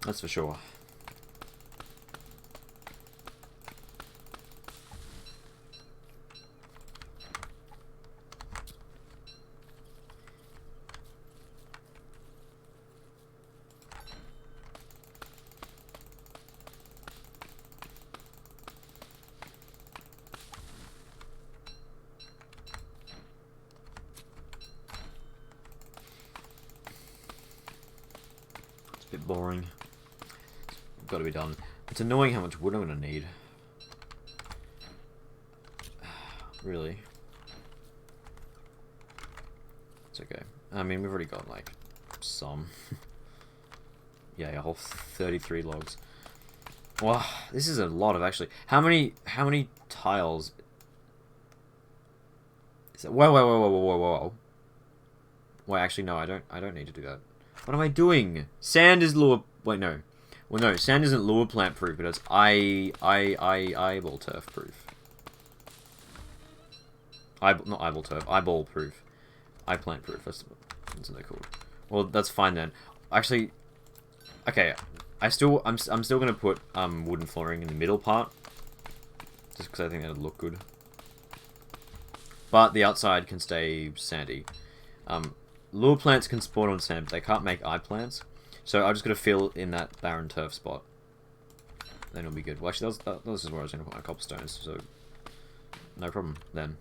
That's for sure. It's a bit boring. Got to be done. It's annoying how much wood I'm going to need. Really. It's okay. I mean, we've already got, like, some. Yeah, a whole 33 logs. Wow, this is a lot of, actually. How many tiles? Is it? Whoa. Wait, actually, no, I don't need to do that. What am I doing? Sand is lure... Wait, no. Well, no, sand isn't lure plant proof, but it's eyeball turf proof. Not eyeball turf, eyeball proof. Eye plant proof, that's what they're called. Well, that's fine then. Actually, okay, I'm still gonna put wooden flooring in the middle part, just because I think that'd look good. But the outside can stay sandy. Lure plants can spawn on sand, but they can't make eye plants. So I'm just going to fill in that barren turf spot. Then it'll be good. Well, actually, that was where I was going to put my cobblestones, so no problem then.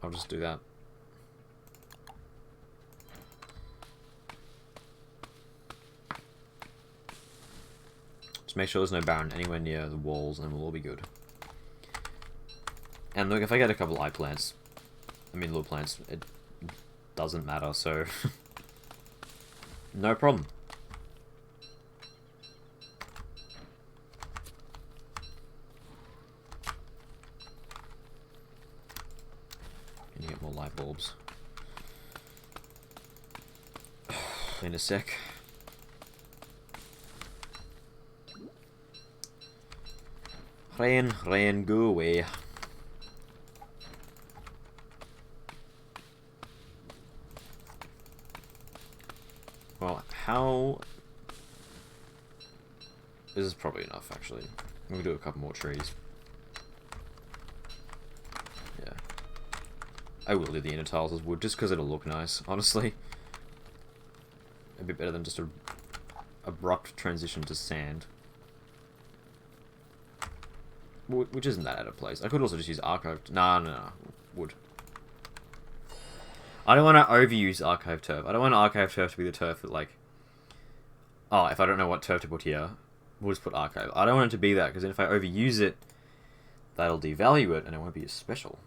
I'll just do that. Just make sure there's no barren anywhere near the walls, and then we'll all be good. And look, if I get a couple eye plants, I mean little plants, it doesn't matter, so no problem. Can you get more light bulbs? In a sec. Rain, go away. Well, how... This is probably enough, actually. I'm gonna do a couple more trees. Yeah. I will do the inner tiles as wood, just because it'll look nice, honestly. A bit better than just a abrupt transition to sand. Which isn't that out of place. I could also just use archived... No. Wood. I don't want to overuse archive turf. I don't want archive turf to be the turf that, like... Oh, if I don't know what turf to put here, we'll just put archive. I don't want it to be that, because if I overuse it, that'll devalue it, and it won't be as special.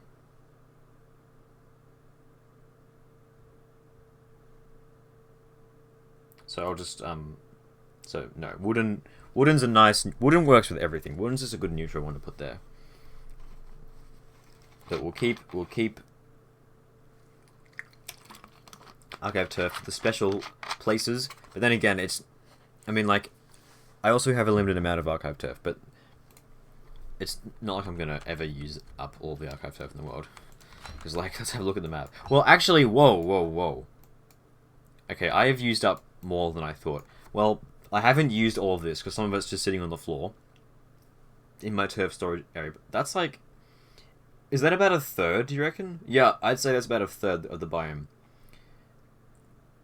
So I'll just, So, no. Wooden's a nice... Wooden works with everything. Wooden's just a good neutral one to put there. But we'll keep archive turf the special places. But then again, it's... I mean, like... I also have a limited amount of archive turf, but... It's not like I'm going to ever use up all the archive turf in the world. Because, like, let's have a look at the map. Well, actually, whoa. Okay, I have used up more than I thought. Well, I haven't used all of this, because some of it's just sitting on the floor. In my turf storage area. But that's like... Is that about a third, do you reckon? Yeah, I'd say that's about a third of the biome.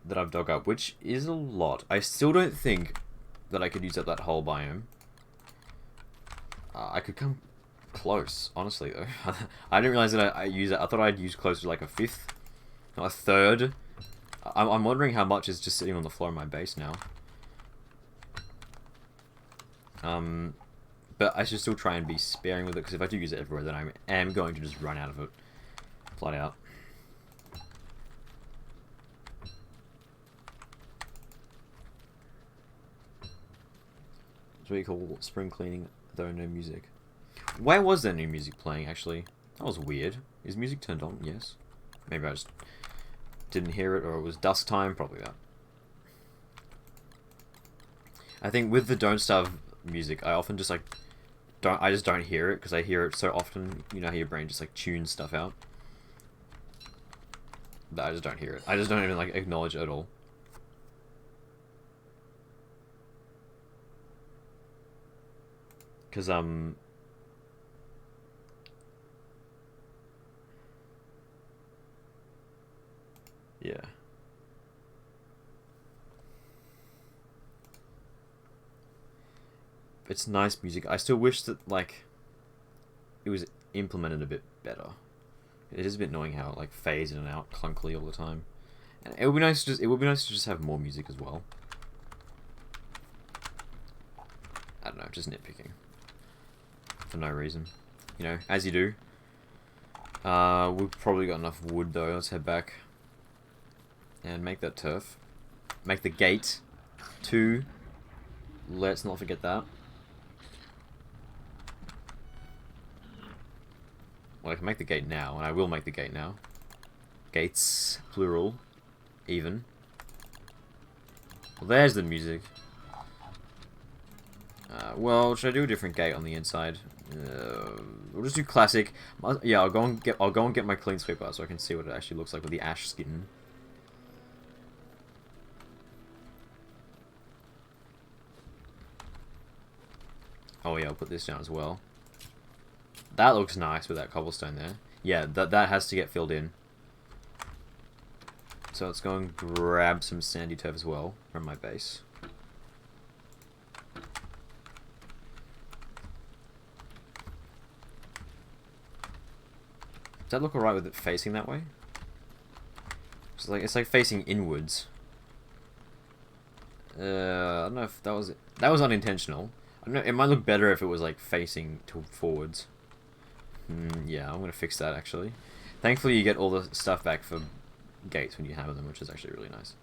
that I've dug up, which is a lot. I still don't think that I could use up that whole biome. I could come close, honestly, though. I didn't realize that I use it. I thought I'd use close to like a fifth, not a third. I'm wondering how much is just sitting on the floor in my base now. But I should still try and be sparing with it, because if I do use it everywhere, then I am going to just run out of it. Flat out. That's what you call spring cleaning, though no music. Why was there no music playing, actually? That was weird. Is music turned on? Yes. Maybe I just didn't hear it, or it was dusk time. Probably that. I think with the Don't Starve music, I often just like I just don't hear it, because I hear it so often. You know how your brain just like tunes stuff out. But I just don't hear it. I just don't even like acknowledge it at all. Because yeah. It's nice music. I still wish that like it was implemented a bit better. It is a bit annoying how it like fades in and out clunkily all the time. And it would be nice to just have more music as well. I don't know, just nitpicking. For no reason. You know, as you do. We've probably got enough wood though. Let's head back. And make that turf. Make the gate too. Let's not forget that. Well, I can make the gate now, and I will make the gate now. Gates, plural, even. Well, there's the music. Well, should I do a different gate on the inside? We'll just do classic. Yeah, I'll go and get my clean sweeper so I can see what it actually looks like with the ash skin. Oh yeah, I'll put this down as well. That looks nice with that cobblestone there. Yeah, that has to get filled in. So let's go and grab some sandy turf as well from my base. Does that look alright with it facing that way? It's like facing inwards. I don't know if that was unintentional. I don't know, it might look better if it was like facing forwards. Yeah, I'm gonna fix that actually. Thankfully, you get all the stuff back for gates when you hammer them, which is actually really nice.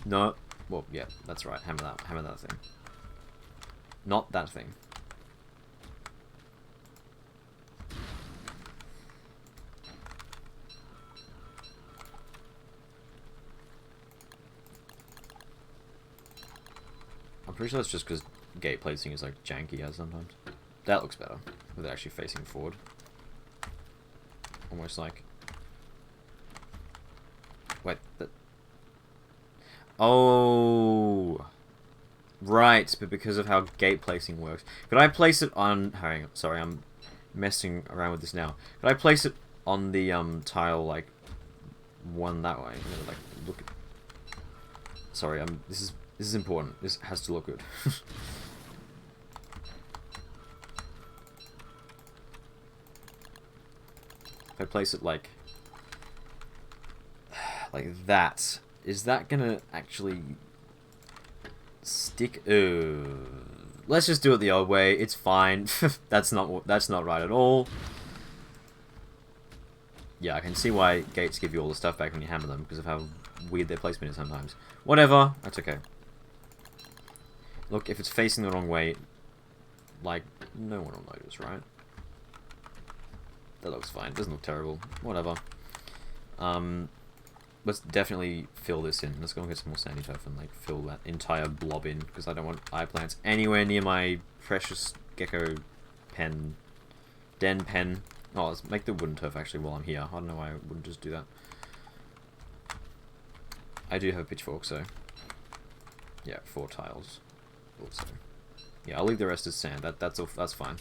No, well, yeah, that's right. Hammer that thing. Not that thing. I'm pretty sure that's just because gate placing is like janky as sometimes. That looks better with it actually facing forward. Almost like. Wait. Oh. Right, but because of how gate placing works. Could I place it on? Hang on, sorry, I'm messing around with this now. Could I place it on the tile like one that way? I'm gonna, like look. Sorry, This is important. This has to look good. If I place it like that, is that gonna actually stick? Let's just do it the old way. It's fine. That's not right at all. Yeah, I can see why gates give you all the stuff back when you hammer them because of how weird their placement is sometimes. Whatever, that's okay. Look, if it's facing the wrong way, like, no one will notice, right? That looks fine. It doesn't look terrible. Whatever. Let's definitely fill this in. Let's go and get some more sandy turf and, like, fill that entire blob in, because I don't want eye plants anywhere near my precious gecko pen. Den pen. Oh, let's make the wooden turf, actually, while I'm here. I don't know why I wouldn't just do that. I do have a pitchfork, so... yeah, 4 tiles. Also. Yeah, I'll leave the rest as sand. That's fine.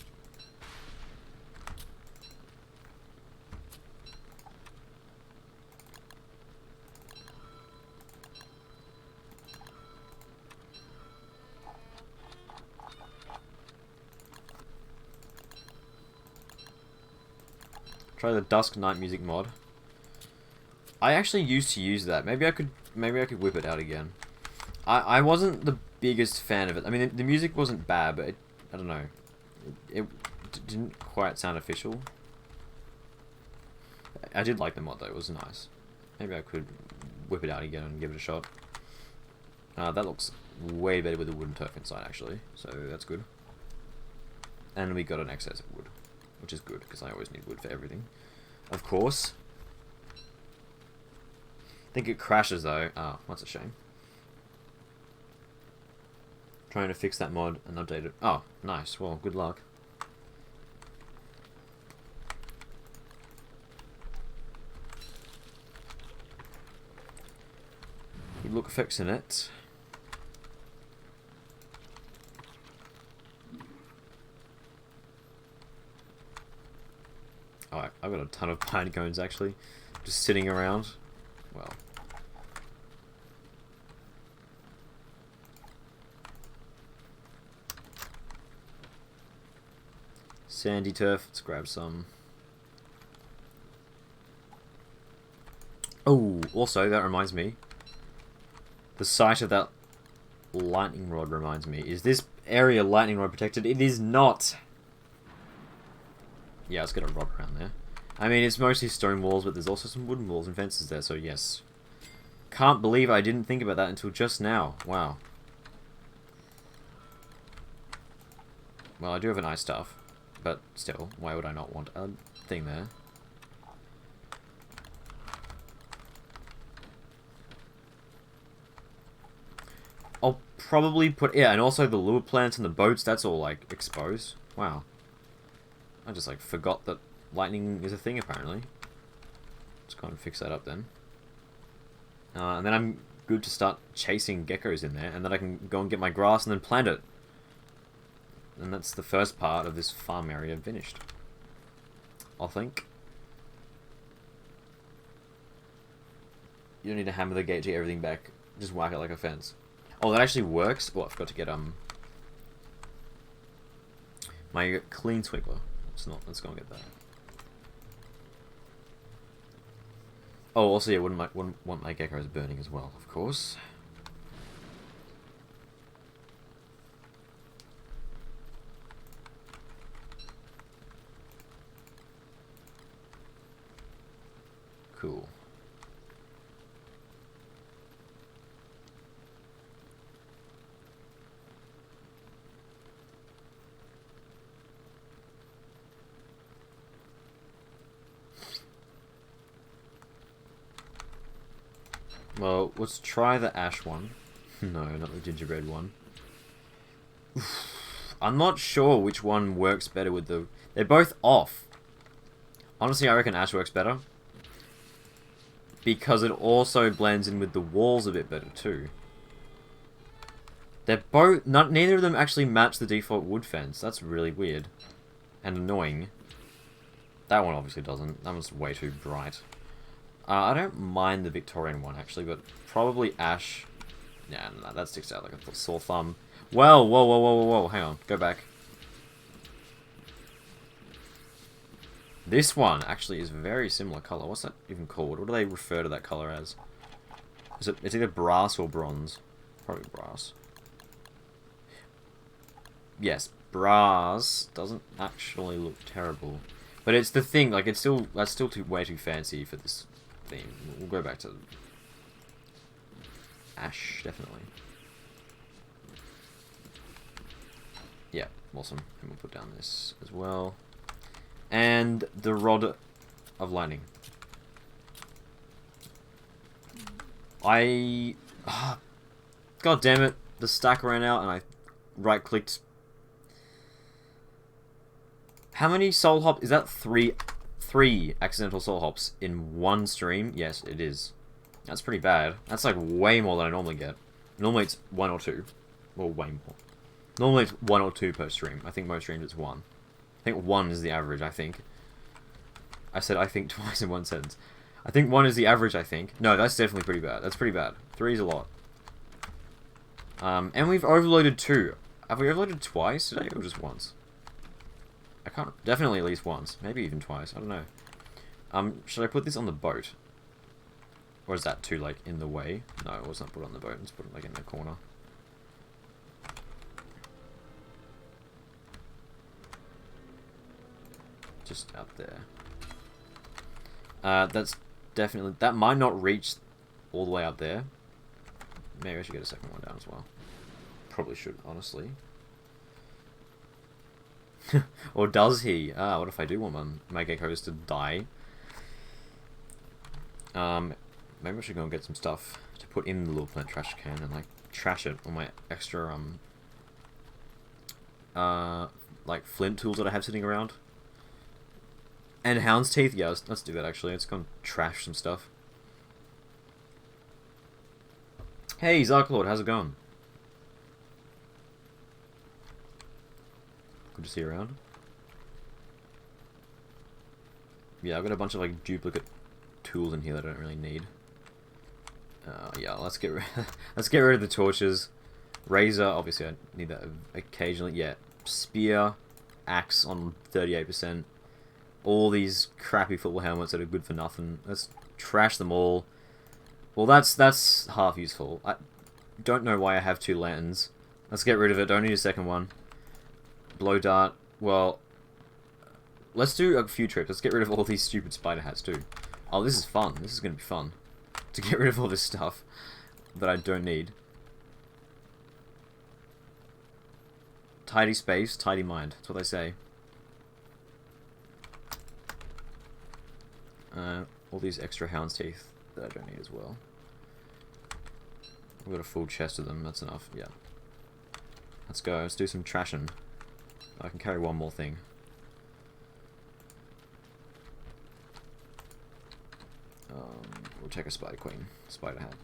Try the Dusk Night Music mod. I actually used to use that. Maybe I could whip it out again. I wasn't the biggest fan of it. I mean, the music wasn't bad, but I don't know. It didn't quite sound official. I did like the mod though. It was nice. Maybe I could whip it out again and give it a shot. That looks way better with the wooden turf inside, actually. So that's good. And we got an excess of wood, which is good because I always need wood for everything. Of course. I think it crashes though. Oh, that's a shame. Trying to fix that mod and update it. Oh, nice. Well, good luck. Good luck fixing it. Oh, I've got a ton of pine cones actually, just sitting around. Well. Sandy turf, let's grab some. Oh, also, that reminds me. The site of that lightning rod reminds me. Is this area lightning rod protected? It is not! Yeah, let's get a rod around there. I mean, it's mostly stone walls, but there's also some wooden walls and fences there, so yes. Can't believe I didn't think about that until just now. Wow. Well, I do have a nice stuff. But still, why would I not want a thing there? I'll probably put... Yeah, and also the lure plants and the boats, that's all, like, exposed. Wow. I just, like, forgot that lightning is a thing, apparently. Let's go and fix that up, then. And then I'm good to start chasing geckos in there, and then I can go and get my grass and then plant it. And that's the first part of this farm area finished. I think. You don't need to hammer the gate to get everything back. Just whack it like a fence. Oh, that actually works. Oh, I forgot to get my clean sprinkler. Let's go and get that. Oh, also, yeah, wouldn't want my geckos burning as well, of course. Cool. Well, let's try the ash one. No, not the gingerbread one. I'm not sure which one works better with the... They're both off. Honestly, I reckon ash works better. Because it also blends in with the walls a bit better too. They're both... neither of them actually match the default wood fence. That's really weird. And annoying. That one obviously doesn't. That one's way too bright. I don't mind the Victorian one actually, but probably ash... Yeah, no, that sticks out like a sore thumb. Well, whoa, whoa, whoa, whoa, whoa, hang on. Go back. This one actually is very similar colour. What's that even called? What do they refer to that colour as? It's either brass or bronze. Probably brass. Yes, brass doesn't actually look terrible. But it's the thing, like, that's still way too fancy for this theme. We'll go back to ash, definitely. Yeah, awesome. And we'll put down this as well. And the rod of lightning. God damn it. The stack ran out and I right-clicked. How many soul hops? Is that three accidental soul hops in one stream? Yes, it is. That's pretty bad. That's like way more than I normally get. Normally it's 1 or 2. Or way more. Normally it's 1 or 2 per stream. I think most streams it's 1. I think 1 is the average, I think. I said I think twice in one sentence. I think 1 is the average, I think. No, that's definitely pretty bad. That's pretty bad. 3 is a lot. And we've overloaded 2. Have we overloaded twice today or just once? I can't... Definitely at least once. Maybe even twice. I don't know. Should I put this on the boat? Or is that too, like, in the way? No, let's not put it on the boat. Let's put it, like, in the corner. Just out there. That's definitely... That might not reach all the way up there. Maybe I should get a second one down as well. Probably should, honestly. Or does he? What if I do want my geckos to die? Maybe I should go and get some stuff to put in the little plant trash can and, like, trash it on my extra, like, flint tools that I have sitting around. And hound's teeth? Yeah, let's do that, actually. Let's go and trash some stuff. Hey, Zarklord, how's it going? Good to see you around. Yeah, I've got a bunch of, like, duplicate tools in here that I don't really need. Yeah, let's get rid of the torches. Razor, obviously I need that occasionally. Yeah, spear, axe on 38%. All these crappy football helmets that are good for nothing. Let's trash them all. Well, that's half useful. I don't know why I have 2 lanterns. Let's get rid of it. Don't need a second one. Blow dart. Well, let's do a few trips. Let's get rid of all these stupid spider hats too. Oh, this is fun. This is going to be fun. To get rid of all this stuff that I don't need. Tidy space, tidy mind. That's what they say. All these extra hound's teeth that I don't need as well. I've got a full chest of them. That's enough. Yeah. Let's go. Let's do some trashing. I can carry one more thing. We'll take a spider queen. Spider hat.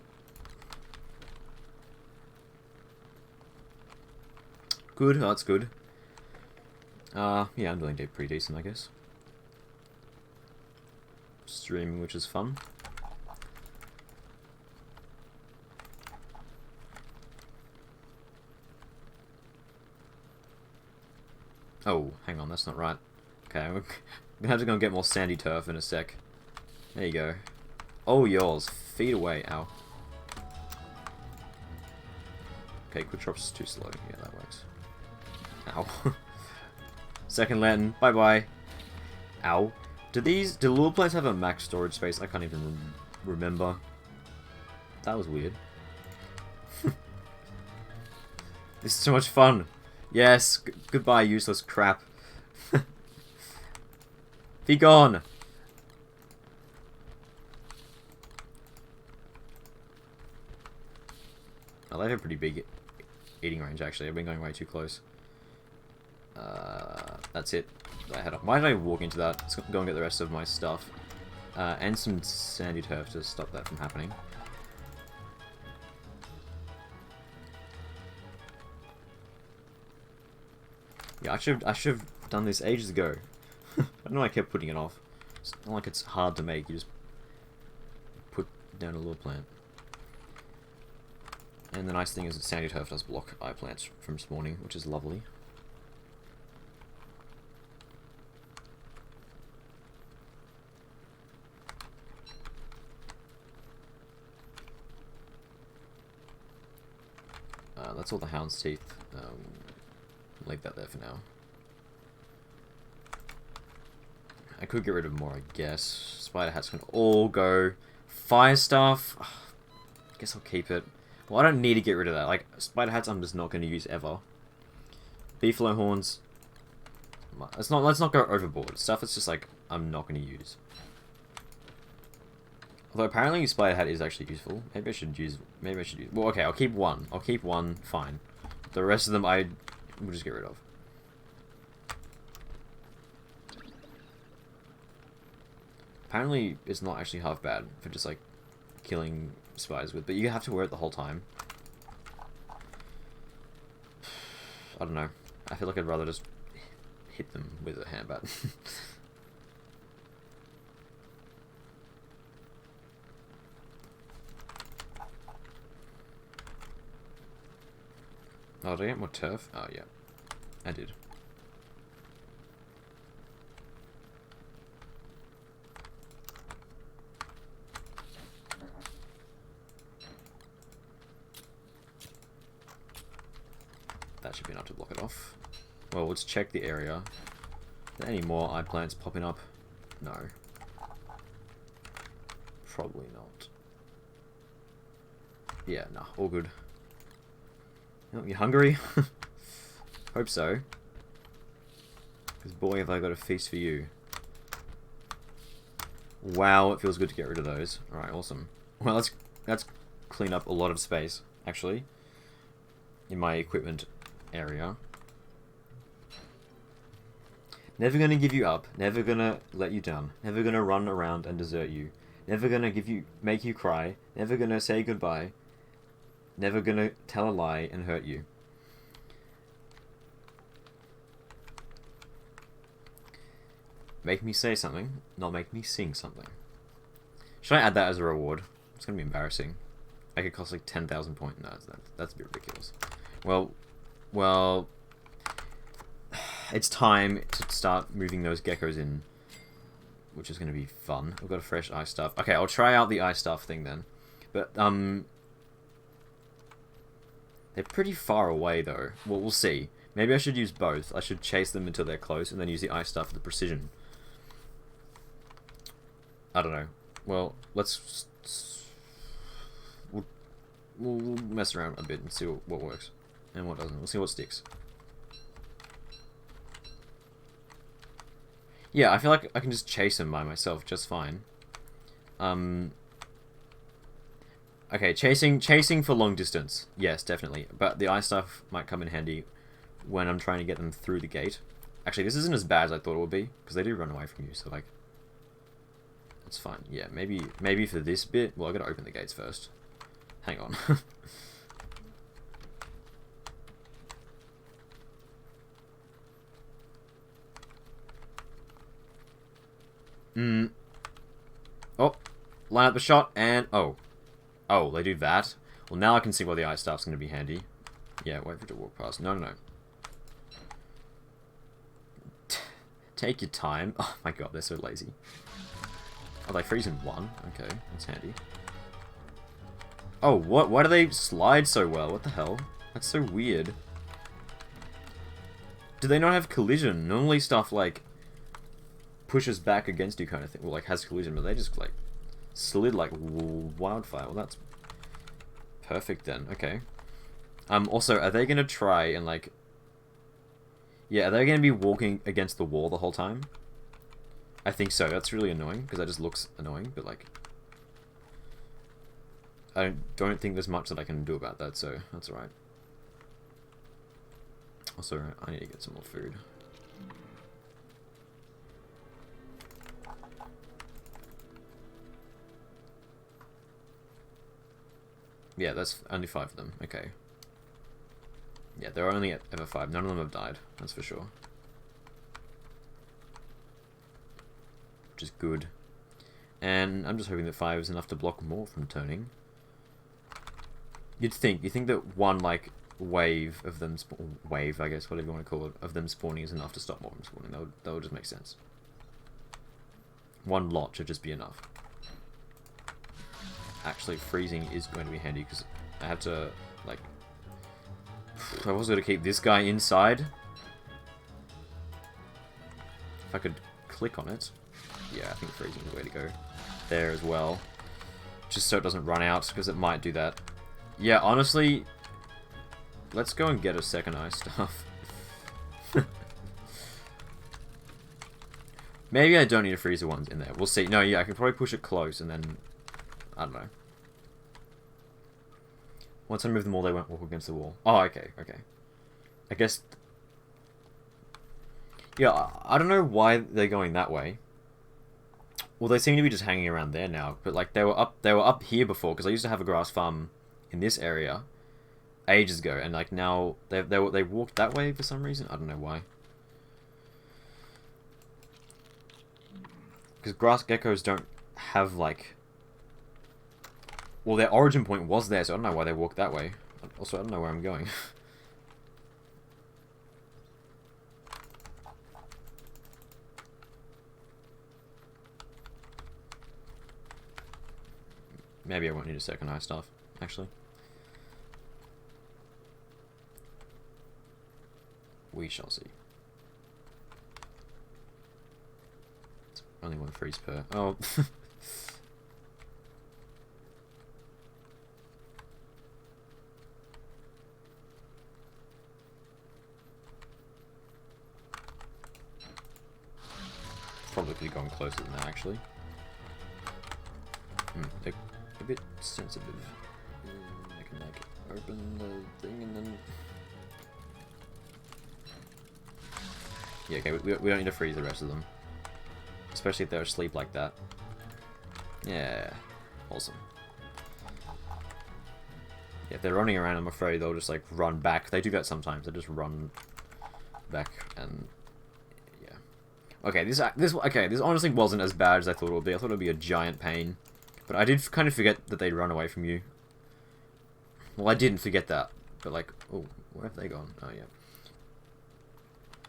Good. Oh, that's good. Yeah, I'm doing pretty decent, I guess. Streaming, which is fun. Oh, hang on, that's not right. Okay, we're gonna have to go and get more sandy turf in a sec. There you go. Oh, yours. Feet away. Ow. Okay, quick drop's too slow. Yeah, that works. Ow. Second lantern. Bye-bye. Ow. Do lure plants have a max storage space? I can't even remember. That was weird. This is so much fun. Yes. Goodbye, useless crap. Be gone. Oh, they have a pretty big eating range, actually. I've been going way too close. That's it. Why did I walk into that? Let's go and get the rest of my stuff. And some sandy turf to stop that from happening. Yeah, I should have done this ages ago. I don't know why I kept putting it off. It's not like it's hard to make. You just put down a lure plant. And the nice thing is that sandy turf does block eye plants from spawning, which is lovely. That's all the hound's teeth. Leave that there for now. I could get rid of more, I guess. Spider hats can all go. Fire stuff. Guess I'll keep it. Well, I don't need to get rid of that. Like, spider hats I'm just not going to use ever. Beefalo horns. Let's not go overboard. Stuff it's just like, I'm not going to use. Although apparently spider hat is actually useful. Maybe I should use... Well, okay, I'll keep one. I'll keep one, fine. The rest of them I will just get rid of. Apparently it's not actually half bad for just like killing spiders with, but you have to wear it the whole time. I don't know. I feel like I'd rather just hit them with a handbat. Oh, did I get more turf? Oh, yeah. I did. That should be enough to block it off. Well, let's check the area. Are there any more eye plants popping up? No. Probably not. Yeah, nah, all good. Oh, you hungry? Hope so. Because boy, have I got a feast for you. Wow, it feels good to get rid of those. Alright, awesome. Well, let's clean up a lot of space, actually, in my equipment area. Never gonna give you up. Never gonna let you down. Never gonna run around and desert you. Never gonna make you cry. Never gonna say goodbye. Never gonna tell a lie and hurt you. Make me say something, not make me sing something. Should I add that as a reward? It's gonna be embarrassing. I could cost like 10,000 points. No, that's a bit ridiculous. Well, it's time to start moving those geckos in, which is gonna be fun. We've got a fresh ice stuff. Okay, I'll try out the ice stuff thing then. But they're pretty far away though. Well, we'll see. Maybe I should use both. I should chase them until they're close and then use the ice stuff for the precision. I don't know. Well, we'll mess around a bit and see what works and what doesn't. We'll see what sticks. Yeah, I feel like I can just chase them by myself just fine. Okay, chasing for long distance. Yes, definitely. But the ice stuff might come in handy when I'm trying to get them through the gate. Actually, this isn't as bad as I thought it would be, because they do run away from you, so like, it's fine. Yeah, maybe for this bit, well, I gotta open the gates first. Hang on. Oh, line up the shot, and oh, they do that. Well, now I can see why the ice stuff's gonna be handy. Yeah, wait for it to walk past. No. Take your time. Oh my god, they're so lazy. Oh, they freeze in one. Okay, that's handy. Oh, what? Why do they slide so well? What the hell? That's so weird. Do they not have collision? Normally stuff, like, pushes back against you kind of thing. Well, like, has collision, but they just, like, slid like wildfire. Well, that's perfect then. Okay. Also, are they gonna try and, like... Yeah, are they gonna be walking against the wall the whole time? I think so. That's really annoying, because that just looks annoying, but, like... I don't think there's much that I can do about that, so that's alright. Also, I need to get some more food. Yeah, that's only 5 of them. Okay. Yeah, there are only ever 5. None of them have died, that's for sure. Which is good. And I'm just hoping that 5 is enough to block more from turning. You think that one, like, wave of them, wave, I guess, whatever you want to call it, of them spawning is enough to stop more from spawning. That would just make sense. One lot should just be enough. Actually, freezing is going to be handy, because I have to, like... I was going to keep this guy inside. If I could click on it. Yeah, I think freezing is the way to go. There as well. Just so it doesn't run out, because it might do that. Yeah, honestly, let's go and get a second ice stuff. Maybe I don't need to freeze the ones in there. We'll see. No, yeah, I can probably push it close and then... I don't know. Once I move them all, they won't walk against the wall. Oh, okay. I guess... Yeah, I don't know why they're going that way. Well, they seem to be just hanging around there now. But, like, they were up here before, because I used to have a grass farm in this area ages ago, and like now they walked that way for some reason. I don't know why. Because grass geckos don't have like... Well, their origin point was there, so I don't know why they walked that way. Also, I don't know where I'm going. Maybe I won't need a second eye stuff, actually. We shall see. It's only one freeze per... Oh. Probably could have gone closer than that, actually. They're a bit sensitive. I can, like, open the thing and then... Yeah, okay, we don't need to freeze the rest of them. Especially if they're asleep like that. Yeah, awesome. Yeah, if they're running around, I'm afraid they'll just, like, run back. They do that sometimes. They just run back and... Okay, this honestly wasn't as bad as I thought it would be. I thought it would be a giant pain. But I did kind of forget that they'd run away from you. Well, I didn't forget that. But, like, oh, where have they gone? Oh, yeah.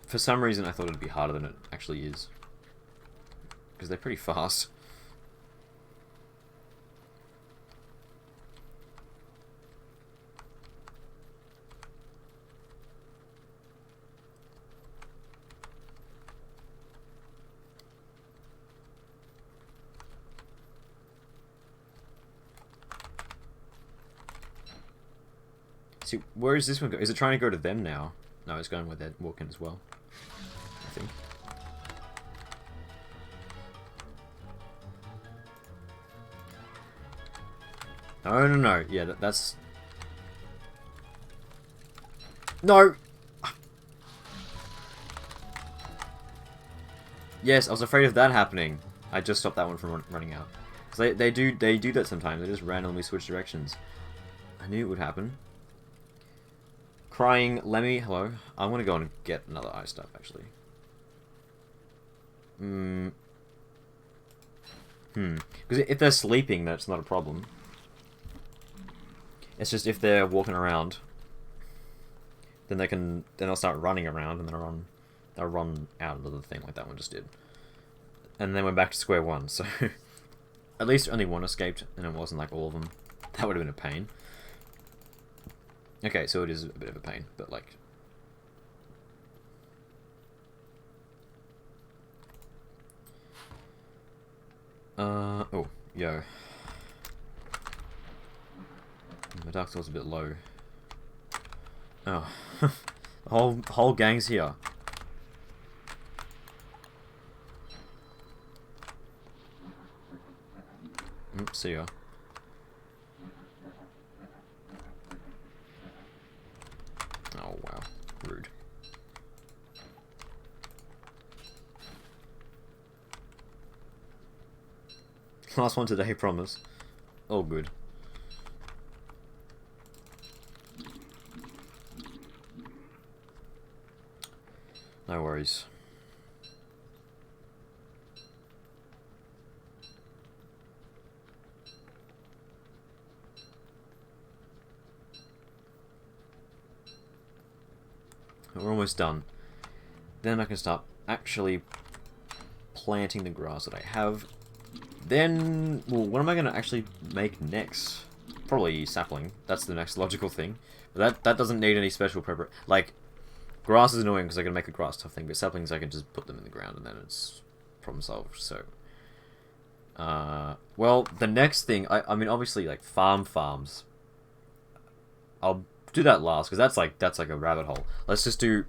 For some reason, I thought it'd be harder than it actually is. Because they're pretty fast. See, where is this one going? Is it trying to go to them now? No, it's going where they're walking as well. I think. No. Yeah, that's... No! Yes, I was afraid of that happening. I just stopped that one from running out. Because they do that sometimes. They just randomly switch directions. I knew it would happen. Crying Lemmy, hello. I want to go and get another ice stuff, actually. Because if they're sleeping, that's not a problem. It's just if they're walking around, then they'll start running around, and they'll run out into the thing like that one just did. And then we're back to square one, so... At least only one escaped, and it wasn't like all of them. That would have been a pain. Okay, so it is a bit of a pain, but like... oh, yo. My Dark Soul's a bit low. Oh. the whole gang's here. See ya. Oh, wow. Rude. Last one today, promise. Oh, good. No worries. We're almost done. Then I can start actually planting the grass that I have. Then, well, what am I going to actually make next? Probably sapling. That's the next logical thing. But that doesn't need any special preparation. Like, grass is annoying because I can make a grass tough thing, but saplings I can just put them in the ground and then it's problem solved. So, well, the next thing, I mean, obviously, like farms. I'll do that last because that's like a rabbit hole. Let's just do.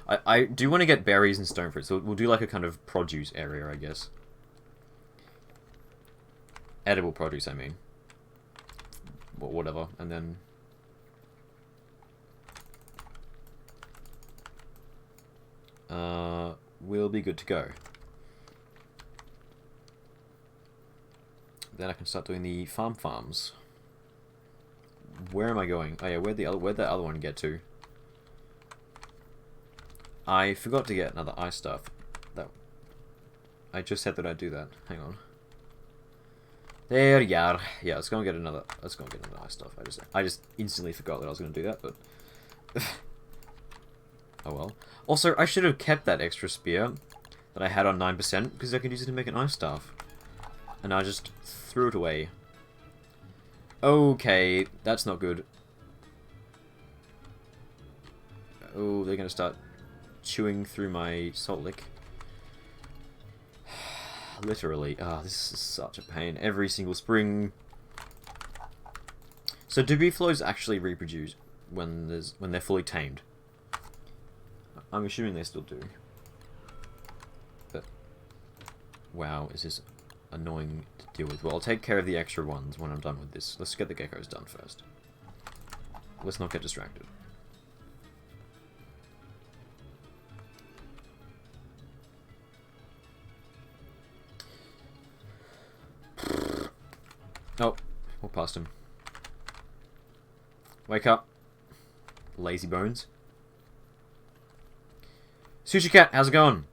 I do want to get berries and stone fruit, so we'll do like a kind of produce area, I guess. Edible produce, I mean. Well, whatever, and then. We'll be good to go. Then I can start doing the farms. Where am I going? Oh yeah, where'd the other one get to? I forgot to get another ice stuff. That I just said that I'd do that. Hang on. There you are. Yeah, let's go and get another ice stuff. I just instantly forgot that I was gonna do that, but oh well. Also, I should have kept that extra spear that I had on 9% because I could use it to make an ice staff. And I just threw it away. Okay, that's not good. Oh, they're gonna start chewing through my salt lick. Literally. Ah, this is such a pain. Every single spring. So do beefaloes actually reproduce when they're fully tamed? I'm assuming they still do. But wow, is this annoying to deal with. Well, I'll take care of the extra ones when I'm done with this. Let's get the geckos done first. Let's not get distracted. Oh, walk past him. Wake up. Lazy bones. Sushi Cat, how's it going?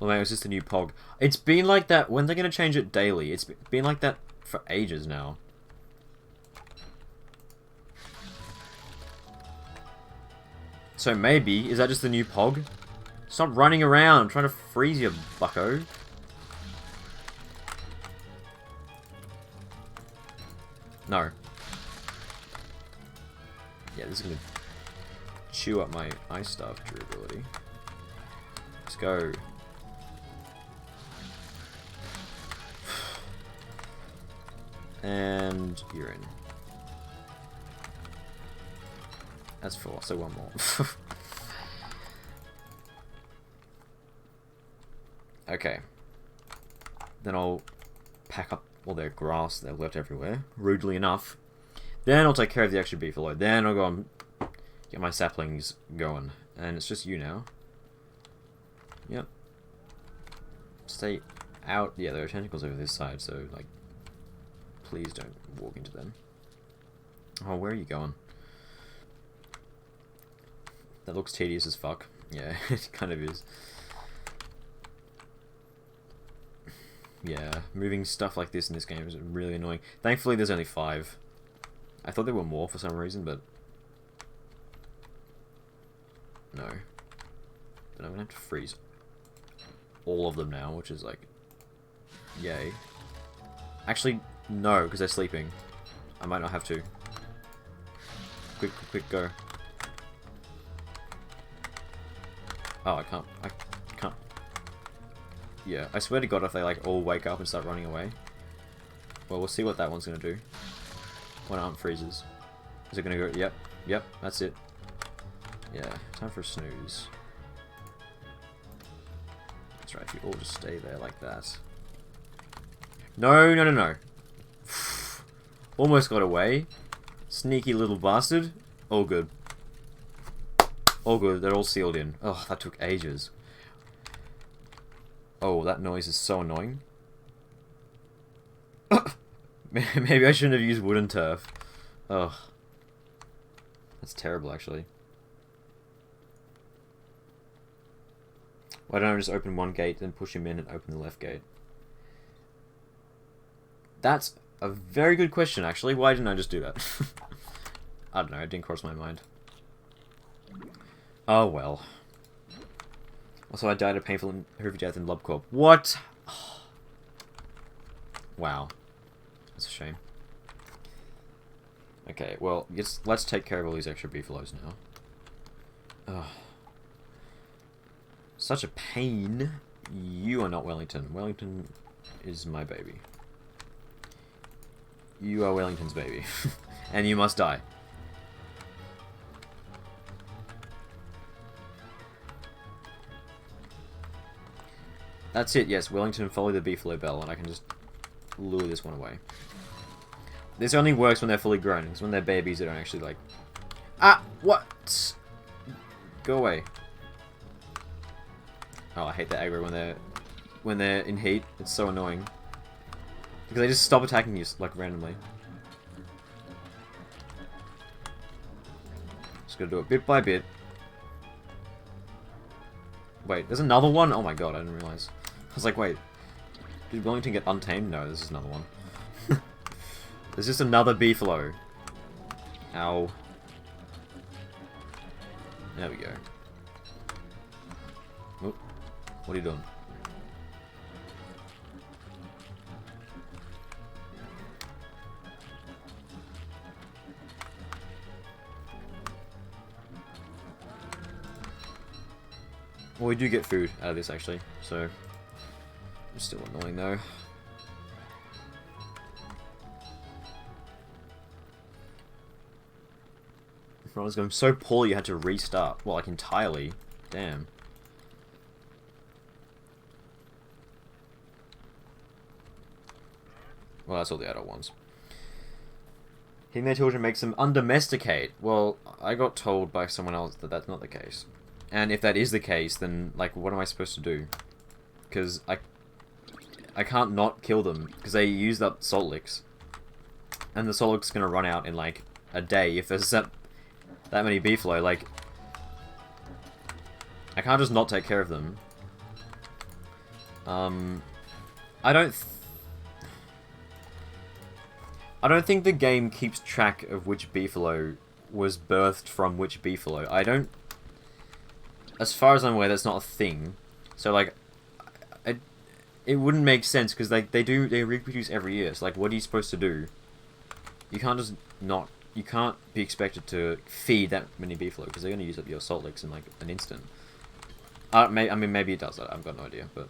Well, mate, it was just a new pog. It's been like that. When they're going to change it daily? It's been like that for ages now. So maybe, is that just the new pog? Stop running around. I'm trying to freeze you, bucko. No. Yeah, this is going to chew up my ice staff durability. Let's go. And you're in. That's 4, so one more. Okay. Then I'll pack up all their grass they've left everywhere, rudely enough. Then I'll take care of the extra beefalo. Then I'll go and get my saplings going. And it's just you now. Yep. Stay out. Yeah, there are tentacles over this side, so, like, please don't walk into them. Oh, where are you going? That looks tedious as fuck. Yeah, it kind of is. Yeah, moving stuff like this in this game is really annoying. Thankfully, there's only 5. I thought there were more for some reason, but... no. Then I'm gonna have to freeze all of them now, which is like... yay. Actually, no, because they're sleeping. I might not have to. Quick, quick, quick, go. Oh, I can't. Yeah, I swear to God if they like all wake up and start running away. Well, we'll see what that one's gonna do. One arm freezes. Is it gonna go? Yep, yep, that's it. Yeah, time for a snooze. That's right, if you all just stay there like that. No, no, no, no. Almost got away. Sneaky little bastard. All good. All good, they're all sealed in. Oh, that took ages. Oh, that noise is so annoying. Maybe I shouldn't have used wooden turf. Ugh. That's terrible, actually. Why don't I just open one gate, then push him in and open the left gate? That's a very good question, actually. Why didn't I just do that? I don't know, it didn't cross my mind. Oh, well. Also, I died a painful and horrific death in LobCorp. What? Oh. Wow. That's a shame. Okay, well, let's take care of all these extra beefaloes now. Ugh. Such a pain. You are not Wellington. Wellington is my baby. You are Wellington's baby. And you must die. That's it, yes. Wellington, follow the beefalo bell, and I can just lure this one away. This only works when they're fully grown, because when they're babies, they don't actually, like... Ah! What? Go away. Oh, I hate that aggro when they're in heat. It's so annoying. Because they just stop attacking you, like, randomly. Just gotta do it bit by bit. Wait, there's another one? Oh my god, I didn't realize. I was like, wait, did Wellington get untamed? No, this is another one. There's just another beefalo. Ow. There we go. Oop. What are you doing? Well, we do get food out of this, actually, so... It's still annoying, though. I was going so poorly you had to restart. Well, like, entirely. Damn. Well, that's all the adult ones. Hitting their children makes them undomesticate. Well, I got told by someone else that that's not the case. And if that is the case, then, like, what am I supposed to do? Because I can't not kill them, because they used up salt licks. And the salt lick's gonna run out in, like, a day if there's that many beefalo. Like, I can't just not take care of them. I don't think the game keeps track of which beefalo was birthed from which beefalo. I don't... As far as I'm aware, that's not a thing. So, like, it wouldn't make sense, because they reproduce every year. So, like, what are you supposed to do? You can't just not... You can't be expected to feed that many beefalo, because they're going to use up your salt licks in, like, an instant. I mean, maybe it does. I've got no idea, but...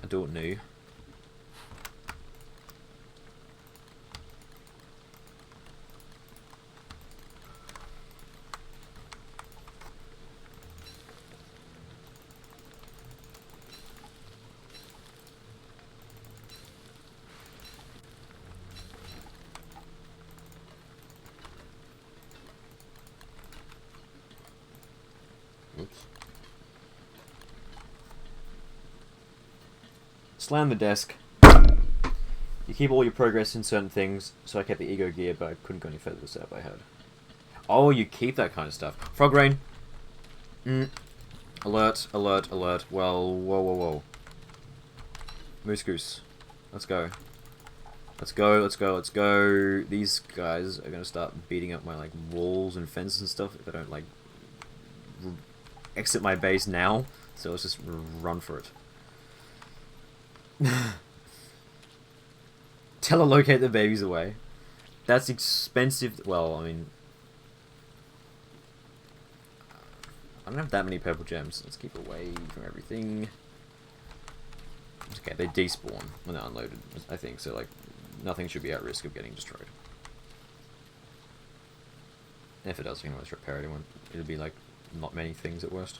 I don't know. Oops. Slam the desk. You keep all your progress in certain things, so I kept the ego gear, but I couldn't go any further with the setup I had. Oh, you keep that kind of stuff. Frog rain. Alert, alert, alert. Well, whoa, whoa, whoa. Moose goose. Let's go. Let's go, let's go, let's go. These guys are gonna start beating up my, like, walls and fences and stuff if I don't, like, exit my base now. So let's just run for it. Telelocate the babies away. That's expensive. Well, I mean... I don't have that many purple gems. Let's keep away from everything. Okay, they despawn when they're unloaded, I think. So, like, nothing should be at risk of getting destroyed. If it does, you can always repair it. It'll be, like, not many things at worst.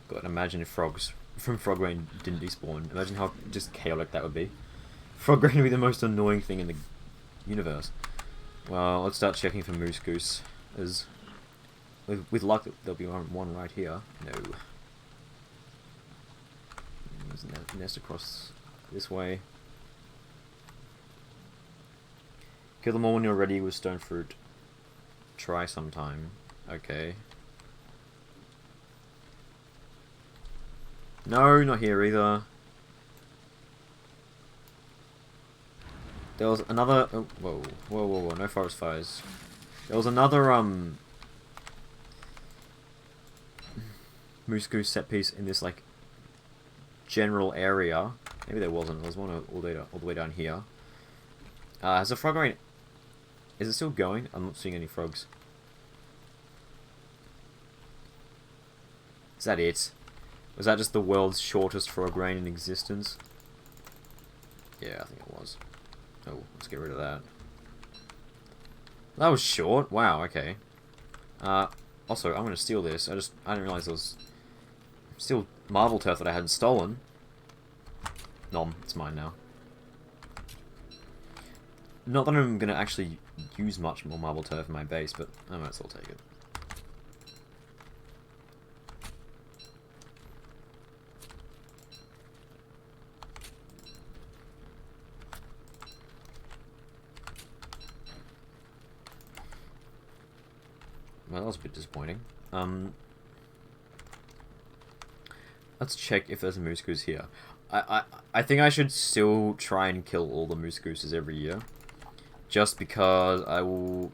God, imagine if frogs from Frog Rain didn't despawn. Imagine how just chaotic that would be. Frog Rain would be the most annoying thing in the universe. Well, let's start checking for Moose Goose. As with luck, there'll be one right here. No. There's a nest across this way. Kill them all when you're ready with stone fruit. Try sometime. Okay. No, not here either. There was another... Oh, whoa, whoa, whoa, whoa, no forest fires. There was another, Moose Goose set piece in this, like, general area. Maybe there wasn't. There was one all the way down here. Has the frog rain... Is it still going? I'm not seeing any frogs. Is that it? Was that just the world's shortest frog rain in existence? Yeah, I think it was. Oh, let's get rid of that. That was short. Wow, okay. Also, I'm gonna steal this. I didn't realize there was still marble turf that I hadn't stolen. Nom, it's mine now. Not that I'm gonna actually use much more marble turf in my base, but I might as well take it. Well, that was a bit disappointing. Let's check if there's a moose goose here. I think I should still try and kill all the moose gooses every year. Just because I'm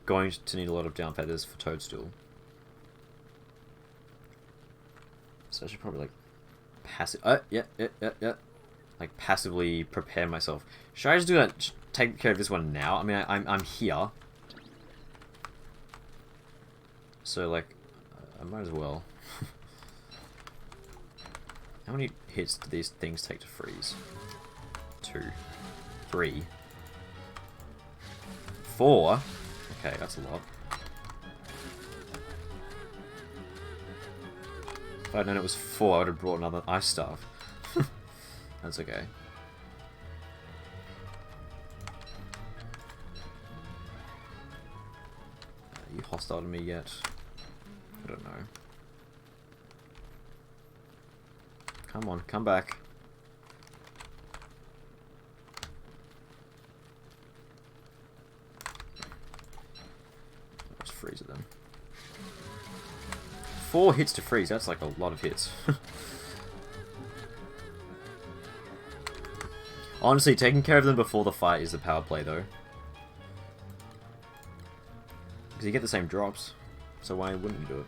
going to need a lot of down feathers for toadstool. So I should probably, like, yeah. Like, passively prepare myself. Should I just do that, take care of this one now? I mean, I'm here. So, like, I might as well. How many hits do these things take to freeze? 2. 3. 4? Okay, that's a lot. If I'd known it was 4, I would have brought another ice staff. That's okay. Are you hostile to me yet? I don't know. Come on, come back. Let's freeze it then. 4 hits to freeze, that's like a lot of hits. Honestly, taking care of them before the fight is the power play though. Because you get the same drops, so why wouldn't you do it?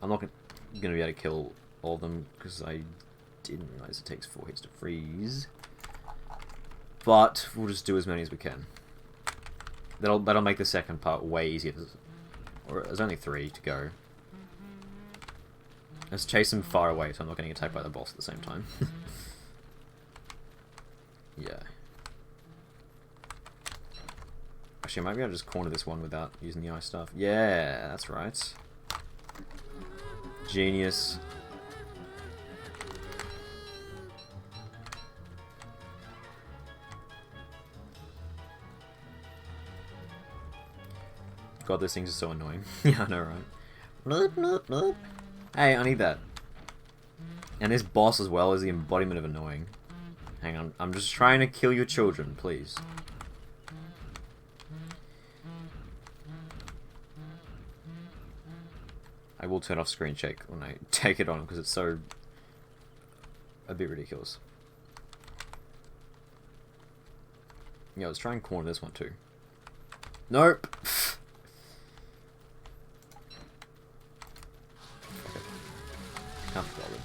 I'm not going to be able to kill all of them because I didn't realize it takes 4 hits to freeze. But we'll just do as many as we can. That'll make the second part way easier. Or there's only 3 to go. Let's chase them far away so I'm not getting attacked by the boss at the same time. Yeah. Actually, I might be able to just corner this one without using the ice stuff. Yeah, that's right. Genius. God, those things are so annoying. Yeah, I know, right? Bloop, bloop, bloop. Hey, I need that. And this boss as well is the embodiment of annoying. Hang on, I'm just trying to kill your children, please. I will turn off screen shake when I take it on because it's so a bit ridiculous. Yeah, let's try and corner this one too. Nope. Can't be bothered.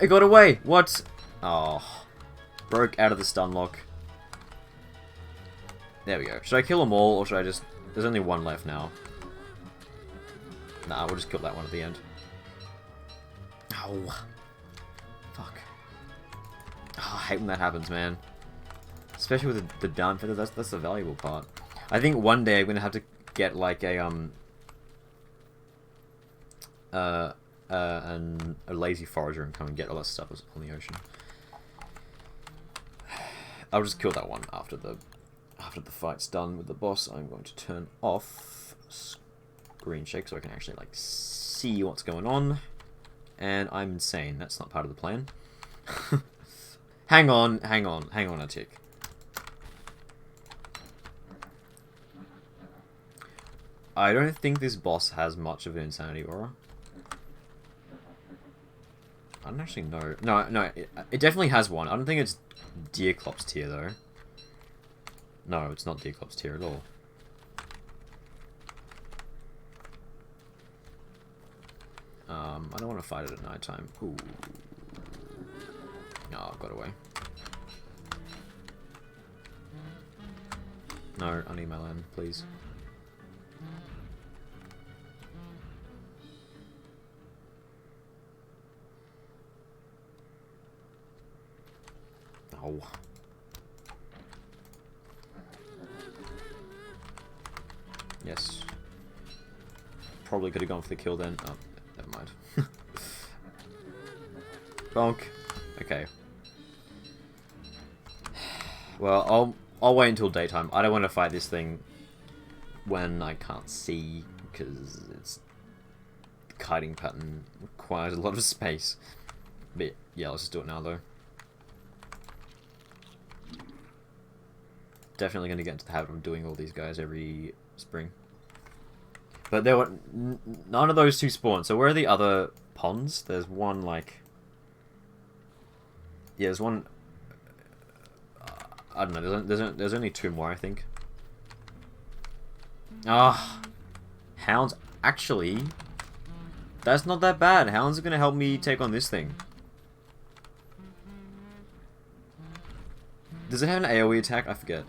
It got away! What? Oh. Broke out of the stun lock. There we go. Should I kill them all, or should I just... There's only one left now. Nah, we'll just kill that one at the end. Oh. Fuck. Oh, I hate when that happens, man. Especially with the down feather, that's the valuable part. I think one day I'm gonna have to get like a lazy forager and come and get all that stuff on the ocean. I'll just kill that one after the fight's done with the boss. I'm going to turn off screen shake so I can actually like see what's going on. And I'm insane. That's not part of the plan. hang on a tick. I don't think this boss has much of an insanity aura. I don't actually know. No, it definitely has one. I don't think it's Deerclops tier, though. No, it's not Deerclops tier at all. I don't want to fight it at night time. Ooh. Oh, got away. No, I need my land, please. Oh. Yes. Probably could have gone for the kill then. Oh, never mind. Bonk. Okay. Well, I'll wait until daytime. I don't want to fight this thing when I can't see because its kiting pattern requires a lot of space. But yeah, let's just do it now though. Definitely going to get into the habit of doing all these guys every spring. But there were none of those two spawned. So where are the other ponds? There's one like... Yeah, there's one... I don't know, there's only 2 more, I think. Ah, Hounds. Actually, that's not that bad. Hounds are going to help me take on this thing. Does it have an AoE attack? I forget.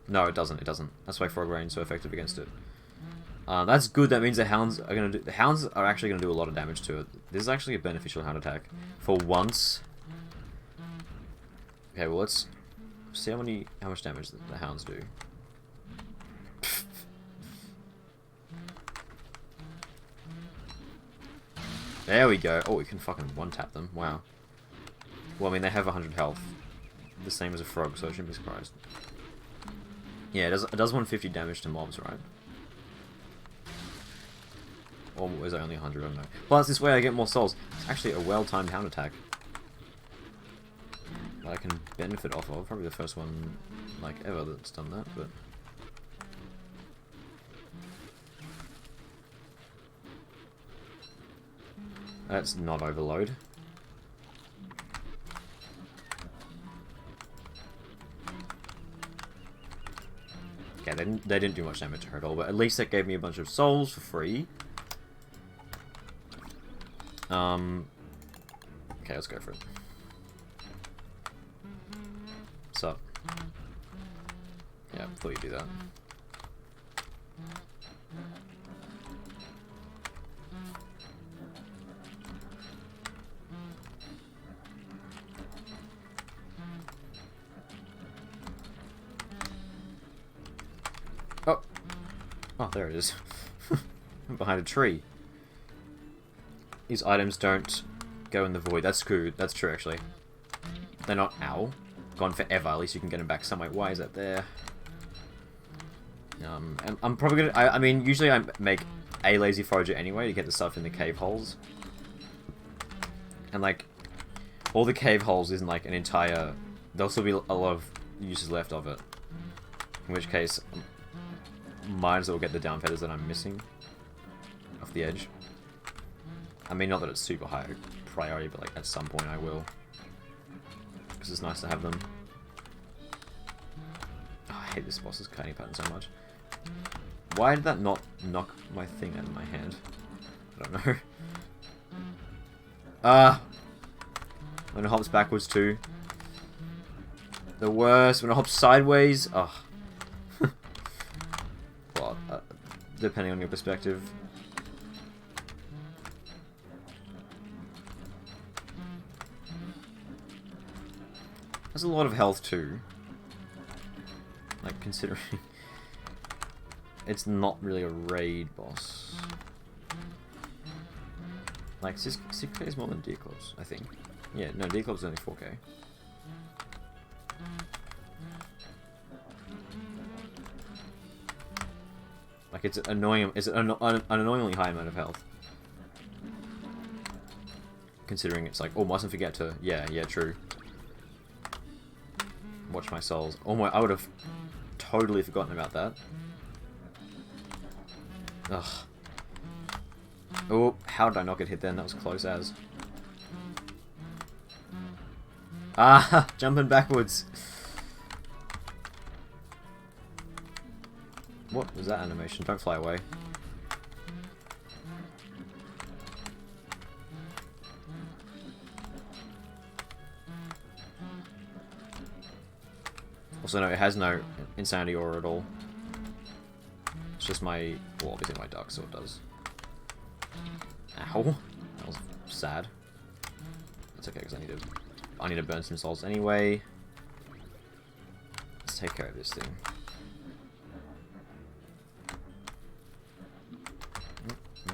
No, it doesn't. It doesn't. That's why Frog Rain's so effective against it. That's good. That means the hounds are gonna do. The hounds are actually gonna do a lot of damage to it. This is actually a beneficial hound attack for once. Okay, well let's see how much damage the hounds do. There we go. Oh, we can fucking one-tap them. Wow. Well, I mean, they have 100 health. The same as a frog, so I shouldn't be surprised. Yeah, it does 150 damage to mobs, right? Or is it only 100? I don't know. Plus, this way I get more souls. It's actually a well-timed hound attack that I can benefit off of. Probably the first one, like, ever that's done that, but... Let's not overload. Okay, they didn't do much damage to her at all, but at least that gave me a bunch of souls for free. Okay, let's go for it. What's up? Yeah, thought you'd do that. Oh! Oh, there it is. Behind a tree. These items don't go in the void. That's true. That's true, actually. They're not, ow, gone forever. At least you can get them back some way. Why is that there? And I'm probably gonna... I mean, usually I make a lazy forager anyway to get the stuff in the cave holes. And, like, all the cave holes isn't, like, an entire... There'll still be a lot of uses left of it. In which case, might as well get the down feathers that I'm missing off the edge. I mean, not that it's super high priority, but, like, at some point I will. Because it's nice to have them. Oh, I hate this boss's kiting pattern so much. Why did that not knock my thing out of my hand? I don't know. When it hops backwards too. The worst. When it hops sideways. Oh. Well, depending on your perspective. There's a lot of health too. Like, considering it's not really a raid boss. Like, 6k is more than D-Clubs, I think. Yeah, no, D-Clubs is only 4k. Like, it's annoying. It's an annoyingly high amount of health. Considering it's like, oh, mustn't forget to... Yeah, true. Watch my souls. Oh my, I would have totally forgotten about that. Ugh. Oh, how did I not get hit then? That was close as. Ah, jumping backwards. What was that animation? Don't fly away. Also, no, it has no insanity aura at all. It's just my... Well, obviously my dark sword does. Ow. That was sad. That's okay, because I need to burn some souls anyway. Let's take care of this thing.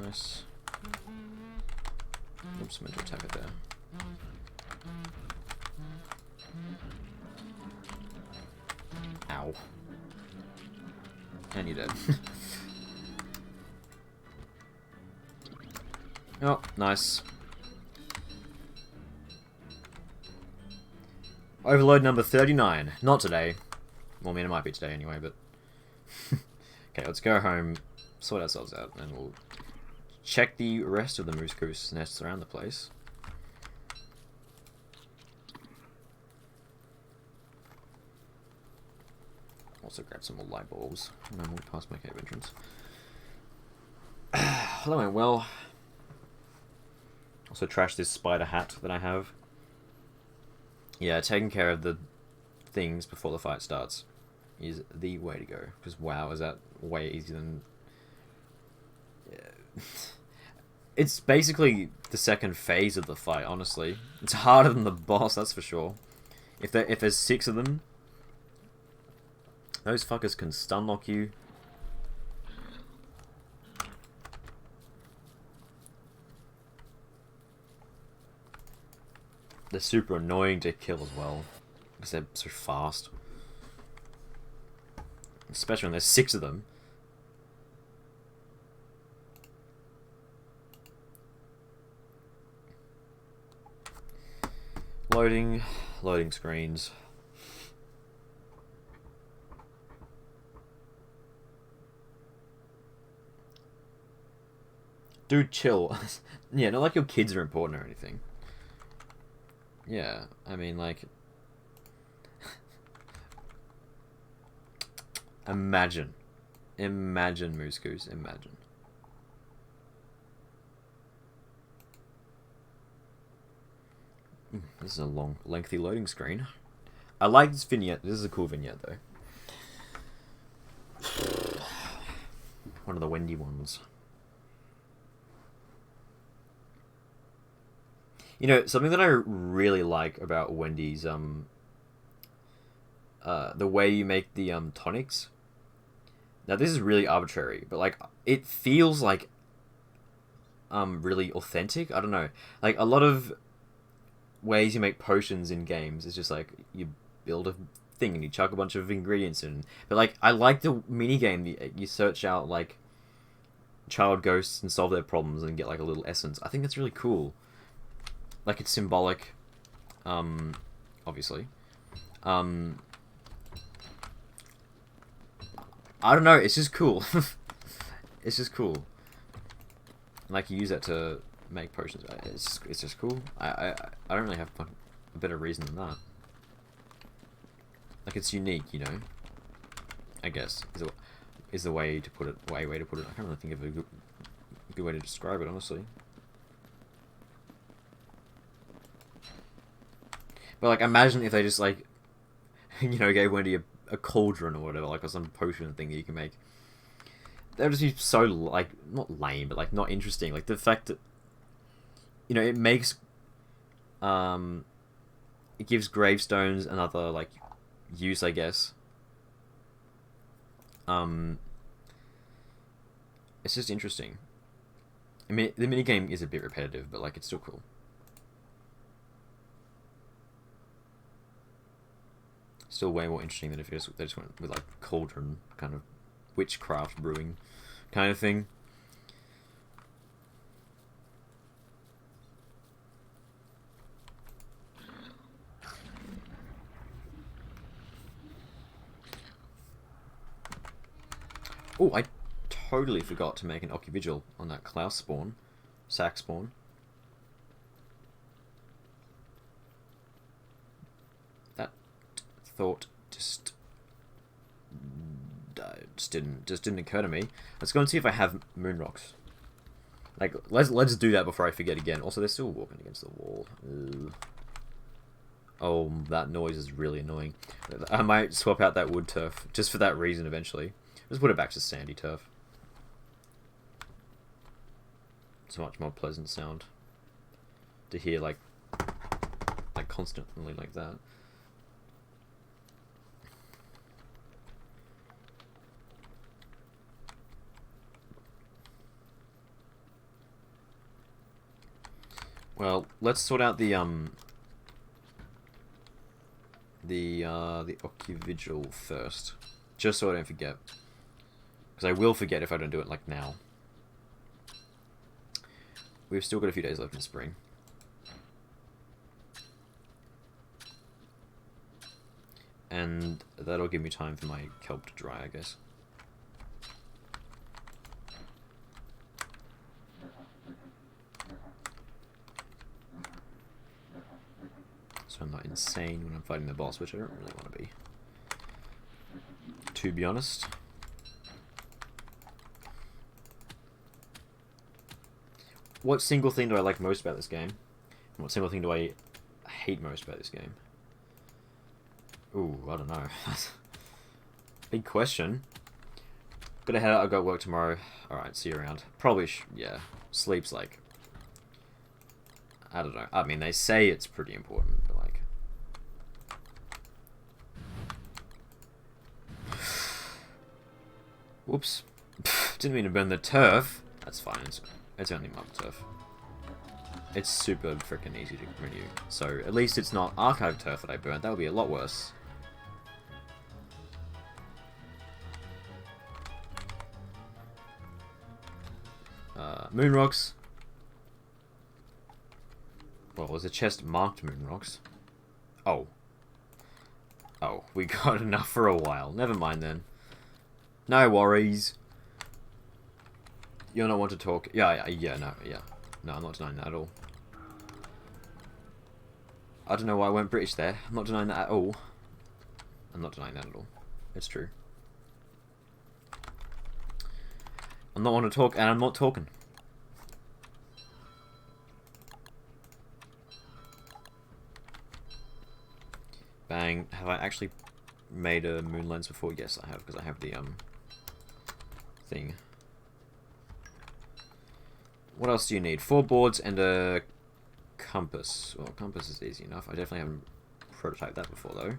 Nice. Oops, meant to attack it there. Ow. And you're dead. Oh, nice. Overload number 39. Not today. Well, I mean, it might be today anyway, but... Okay, let's go home, sort ourselves out, and we'll check the rest of the moose goose nests around the place. Also grab some more light bulbs, and I'm past my cave entrance. Hello and well. Also trash this spider hat that I have. Yeah, taking care of the things before the fight starts is the way to go. Because wow, is that way easier than... Yeah. It's basically the second phase of the fight, honestly. It's harder than the boss, that's for sure. If there's 6 of them, those fuckers can stun lock you. They're super annoying to kill as well, because they're so fast. Especially when there's 6 of them. Loading screens. Dude, chill. Yeah, not like your kids are important or anything. Yeah, I mean, like... Imagine, Moose Goose, imagine. This is a long, lengthy loading screen. I like this vignette. This is a cool vignette, though. One of the Wendy ones. You know, something that I really like about Wendy's, the way you make the, tonics. Now, this is really arbitrary, but, like, it feels, like, really authentic. I don't know. Like, a lot of ways you make potions in games is just, like, you build a thing and you chuck a bunch of ingredients in. But, like, I like the minigame. You search out, like, child ghosts and solve their problems and get, like, a little essence. I think that's really cool. Like, it's symbolic, obviously. I don't know, it's just cool. It's just cool. Like, you use that to make potions. It's just cool. I don't really have a better reason than that. Like, it's unique, you know? I guess, is the way to put it, way to put it. I can't really think of a good way to describe it, honestly. But, like, imagine if they just, like, you know, gave Wendy a cauldron or whatever, like, or some potion thing that you can make. That would just be so, like, not lame, but, like, not interesting. Like, the fact that, you know, it makes, it gives gravestones another, like, use, I guess. It's just interesting. I mean, the minigame is a bit repetitive, but, like, it's still cool. Still way more interesting than if they just went with, like, cauldron kind of witchcraft brewing kind of thing. Oh, I totally forgot to make an Occuvigil on that Klaus spawn. Sack spawn. That thought just didn't occur to me. Let's go and see if I have moon rocks. Like, let's do that before I forget again. Also, they're still walking against the wall. Ugh. Oh, that noise is really annoying. I might swap out that wood turf just for that reason eventually. Just put it back to sandy turf. It's a much more pleasant sound to hear, like constantly like that. Well, let's sort out the Occuvigil first, just so I don't forget. Because I will forget if I don't do it, like, now. We've still got a few days left in spring. And that'll give me time for my kelp to dry, I guess. So I'm not insane when I'm fighting the boss, which I don't really want to be honest. What single thing do I like most about this game? And what single thing do I hate most about this game? Ooh, I don't know. Big question. Gotta head out, I got work tomorrow. Alright, see you around. Probably, yeah. Sleep's like... I don't know. I mean, they say it's pretty important, but like... Whoops. Didn't mean to burn the turf. That's fine. It's only mob turf. It's super freaking easy to renew. So, at least it's not archive turf that I burnt. That would be a lot worse. Moon rocks. Well, was a chest marked moon rocks? Oh. Oh, we got enough for a while. Never mind then. No worries. You're not one to talk. No, No, I'm not denying that at all. I don't know why I went British there. I'm not denying that at all. I'm not denying that at all. It's true. I'm not one to talk, and I'm not talking. Bang. Have I actually made a moon lens before? Yes, I have, because I have the, thing. What else do you need? 4 boards and a compass. Well, compass is easy enough. I definitely haven't prototyped that before, though.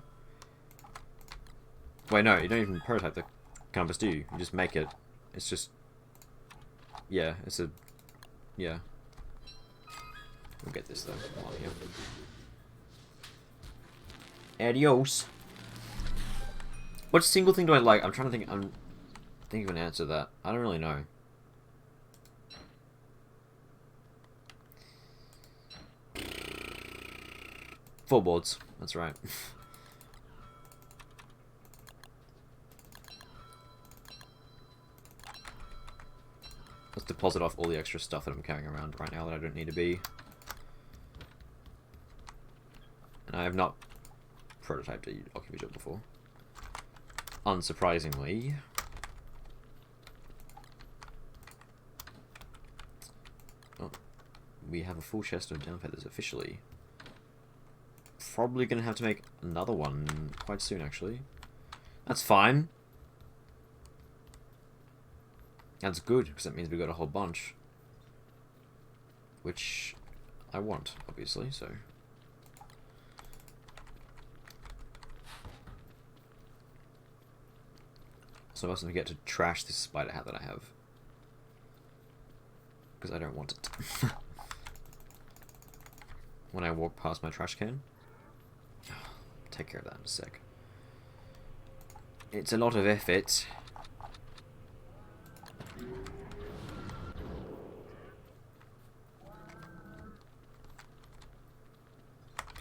Wait, no, you don't even prototype the compass, do you? You just make it. It's just... Yeah, it's a... Yeah. We'll get this, though, while I'm here. Adios. What single thing do I like? I'm trying to think... I'm thinking of an answer to that. I don't really know. Four boards. That's right. Let's deposit off all the extra stuff that I'm carrying around right now that I don't need to be. And I have not prototyped a occupator before. Unsurprisingly. Oh, we have a full chest of down feathers officially. Probably gonna have to make another one quite soon, actually. That's fine. That's good, because that means we got a whole bunch. Which I want, obviously, so... So I mustn't forget to trash this spider hat that I have. Because I don't want it. When I walk past my trash can. Take care of that in a sec. It's a lot of effort.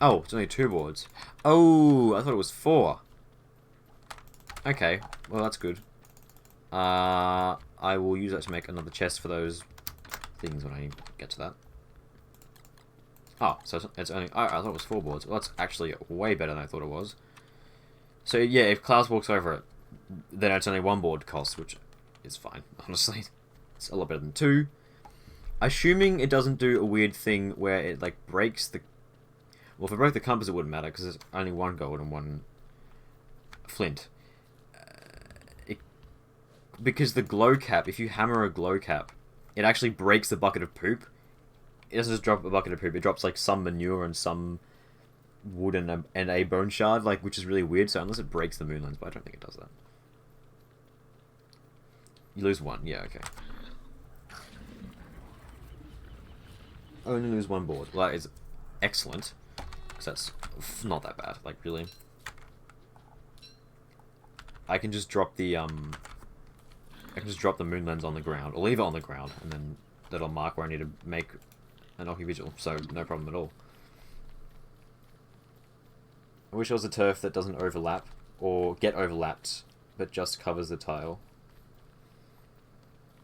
Oh, it's only 2 boards. Oh, I thought it was 4. Okay, well that's good. I will use that to make another chest for those things when I get to that. Oh, so it's only... I thought it was 4 boards. Well, that's actually way better than I thought it was. So yeah, if Klaus walks over it, then it's only 1 board cost, which is fine, honestly. It's a lot better than 2. Assuming it doesn't do a weird thing where it, like, breaks the... Well, if it broke the compass, it wouldn't matter, because there's only 1 gold and 1 flint. Because the glow cap, if you hammer a glow cap, it actually breaks the bucket of poop. It doesn't just drop a bucket of poop, it drops, like, some manure and some wood and a bone shard, like, which is really weird, so unless it breaks the moon lens, but I don't think it does that. You lose 1, yeah, okay. Only lose 1 board. Well, that is excellent. Because that's not that bad, like, really. I can just drop the, I can just drop the moon lens on the ground, or leave it on the ground, and then that'll mark where I need to make an ocuvigil, so no problem at all. I wish there was a turf that doesn't overlap, or get overlapped, but just covers the tile.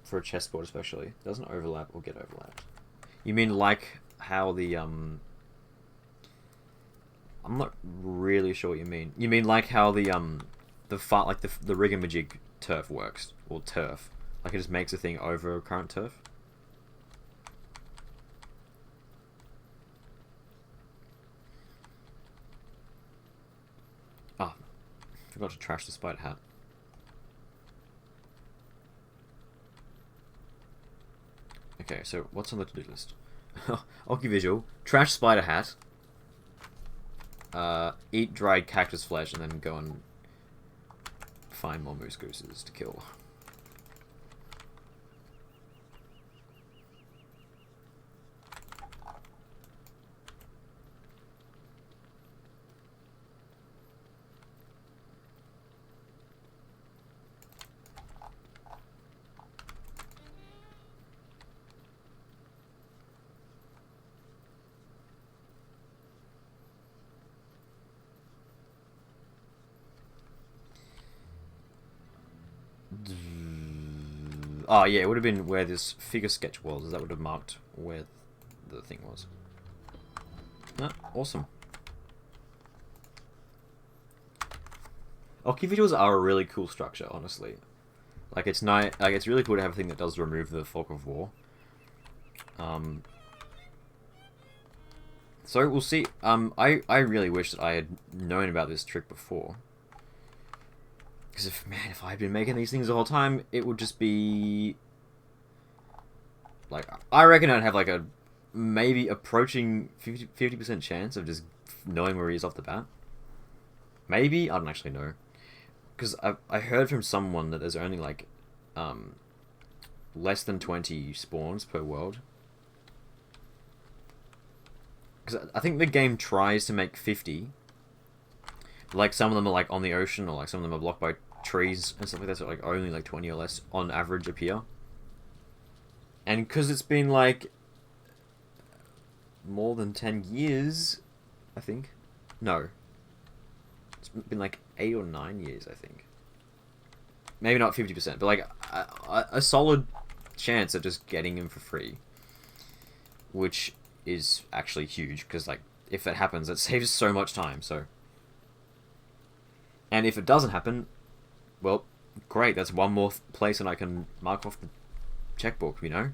For a chessboard especially. Doesn't overlap or get overlapped. You mean like how the, I'm not really sure what you mean. You mean like how the rigamajig turf works, or turf. Like it just makes a thing over current turf? Ah, forgot to trash the spider hat. Okay, so what's on the to-do list? Oki visual, trash spider hat, eat dried cactus flesh, and then go and find more moose gooses to kill. Oh yeah, it would have been where this figure sketch was. That would have marked where the thing was. Ah, awesome. Oki visuals are a really cool structure, honestly. Like it's nice. Like it's really cool to have a thing that does remove the fog of war. So we'll see. I really wish that I had known about this trick before. Because if I had been making these things the whole time, it would just be like I reckon I'd have like a maybe approaching 50% chance of just knowing where he is off the bat. Maybe I don't actually know, because I heard from someone that there's only like less than 20 spawns per world. Because I think the game tries to make 50. Like some of them are like on the ocean, or like some of them are blocked by trees and stuff like that, so like only like 20 or less on average appear. And because it's been like more than 10 years, I think. No. It's been like 8 or 9 years, I think. Maybe not 50%, but like a solid chance of just getting him for free. Which is actually huge, because like if that happens, it saves so much time, so. And if it doesn't happen, well, great, that's one more place and I can mark off the checkbook, you know?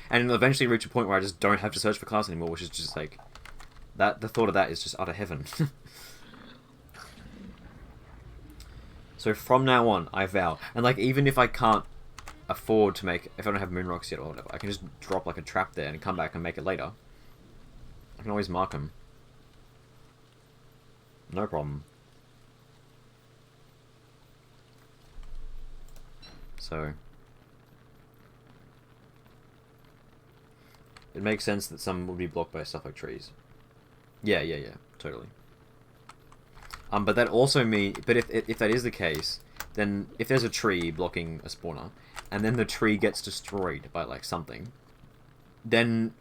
And it'll eventually reach a point where I just don't have to search for class anymore, which is just like, the thought of that is just utter heaven. So from now on, I vow, and like even if I can't afford to make, if I don't have moon rocks yet or whatever, I can just drop like a trap there and come back and make it later. I can always mark them. No problem. So it makes sense that some will be blocked by stuff like trees. Yeah, totally. But that also means, but if that is the case, then if there's a tree blocking a spawner, and then the tree gets destroyed by like something, then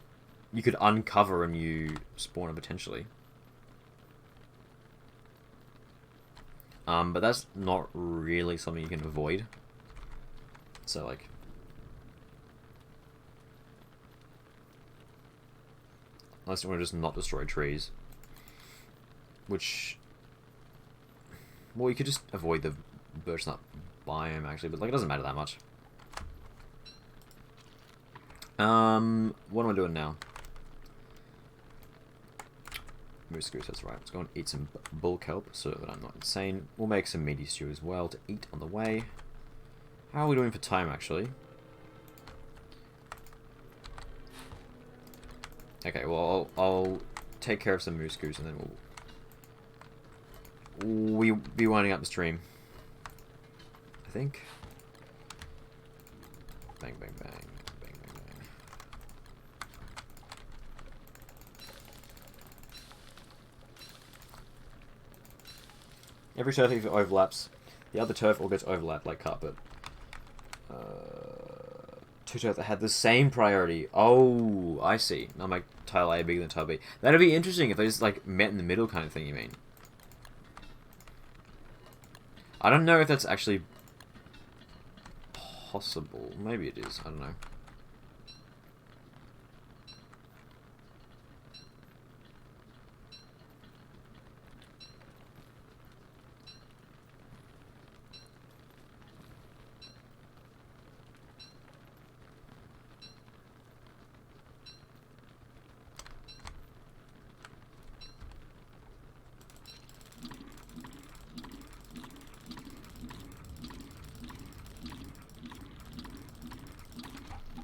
you could uncover a new spawner potentially. But that's not really something you can avoid. So like, unless you want to just not destroy trees, which, well, you could just avoid the birch nut biome actually, but like it doesn't matter that much. What am I doing now? Moose goose, that's right. Let's go and eat some bull kelp so that I'm not insane. We'll make some meaty stew as well to eat on the way. How are we doing for time, actually? Okay, well, I'll take care of some moose goose and then we'll be winding up the stream, I think. Bang, bang, bang. Bang, bang, bang. Every turf if it overlaps, the other turf all gets overlapped like carpet. Two turf that had the same priority. Oh, I see. Now my tile A bigger than tile B. That'd be interesting if they just like met in the middle kind of thing, you mean? I don't know if that's actually possible. Maybe it is. I don't know.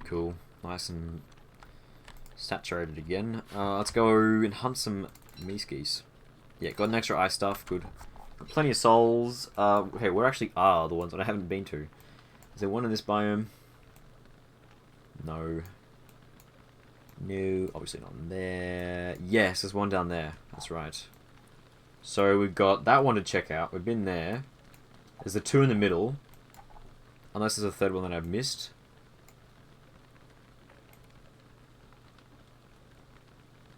Cool. Nice and saturated again. Let's go and hunt some meeskies. Yeah, got an extra ice stuff, good. Got plenty of souls. Okay, where actually are the ones that I haven't been to? Is there one in this biome? No. No, obviously not in there. Yes, there's one down there. That's right. So we've got that one to check out. We've been there. There's the two in the middle. Unless there's a third one that I've missed.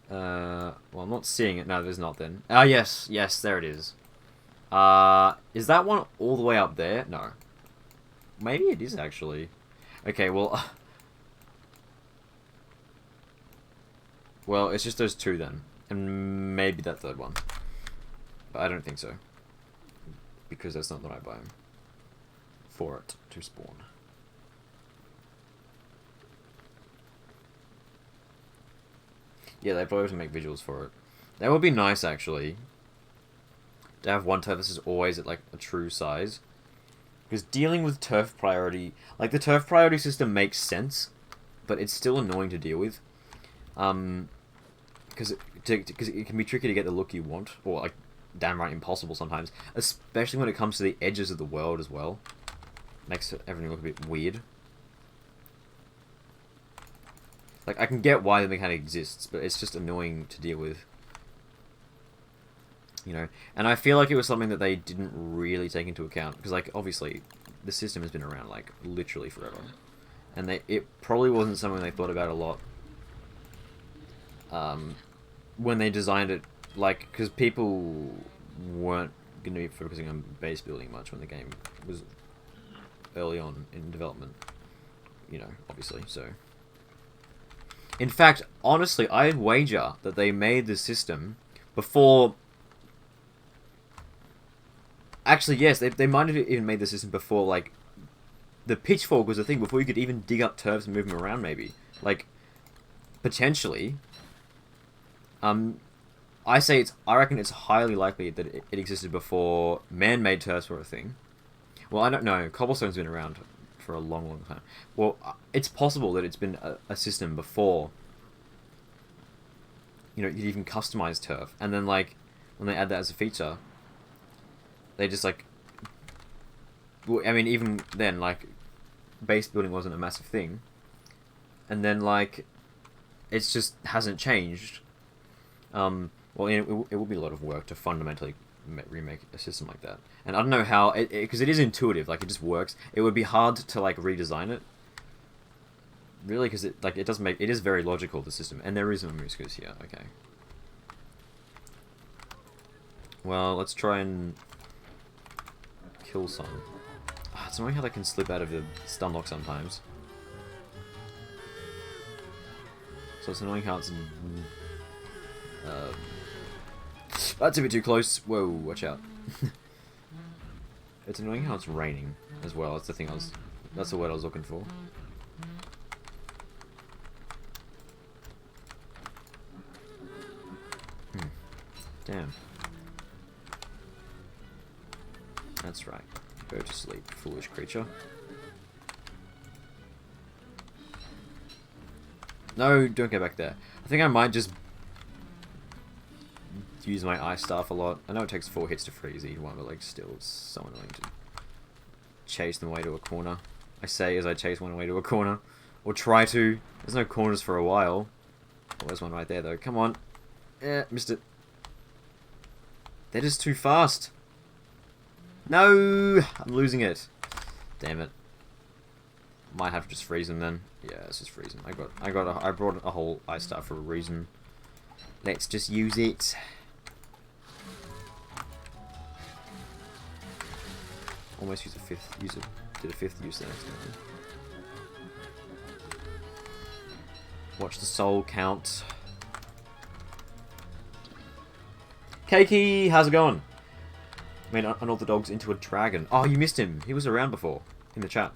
Well, I'm not seeing it. No, there's not then. Ah, yes. Yes, there it is. Is that one all the way up there? No. Maybe it is, actually. Okay, well... well, it's just those two then. And maybe that third one. But I don't think so. Because that's not the right biome for it to spawn. Yeah, they probably have to make visuals for it. That would be nice, actually. To have one turf that's always at, like, a true size. Because dealing with turf priority... like, the turf priority system makes sense, but it's still annoying to deal with. Because it can be tricky to get the look you want, or, like, downright impossible sometimes. Especially when it comes to the edges of the world as well. Makes everything look a bit weird. Like, I can get why the mechanic exists, but it's just annoying to deal with. You know? And I feel like it was something that they didn't really take into account. Because, like, obviously, the system has been around, like, literally forever. And it probably wasn't something they thought about a lot. When they designed it, like, because people weren't going to be focusing on base building much when the game was early on in development. You know, obviously, so... In fact, honestly, I'd wager that they made the system before... Actually, yes, they might have even made the system before, like, the pitchfork was a thing, before you could even dig up turfs and move them around, maybe. Like, potentially. I reckon it's highly likely that it existed before man-made turfs were a thing. Well, I don't know. Cobblestone's been around for a long, long time. Well, it's possible that it's been a system before, you know, you even customize turf. And then, like, when they add that as a feature, they just, like... well, I mean, even then, like, base building wasn't a massive thing. And then, like, it's just hasn't changed. Well, it would be a lot of work to fundamentally remake a system like that. And I don't know how, because it is intuitive, like, it just works. It would be hard to, like, redesign it. Really, because it is very logical, the system. And there is a moose here, okay. Well, let's try and kill some. Oh, it's annoying how they can slip out of the stun lock sometimes. So it's annoying how it's... that's a bit too close. Whoa, watch out. It's annoying how it's raining as well. That's the thing that's the word I was looking for. Damn. That's right. Go to sleep, foolish creature. No, don't go back there. I think I might just use my ice staff a lot. I know it takes 4 hits to freeze each one, but, like, still, it's so annoying to chase them away to a corner. I say as I chase one away to a corner. Or try to. There's no corners for a while. Oh, there's one right there, though. Come on. Yeah, missed it. They're just too fast. No! I'm losing it. Damn it. Might have to just freeze them then. Yeah, let's just freeze them. I brought a whole ice staff for a reason. Let's just use it. Almost did a fifth use the next time. Watch the soul count. Keiki, how's it going? I mean, and all the dogs into a dragon. Oh, you missed him. He was around before in the chat.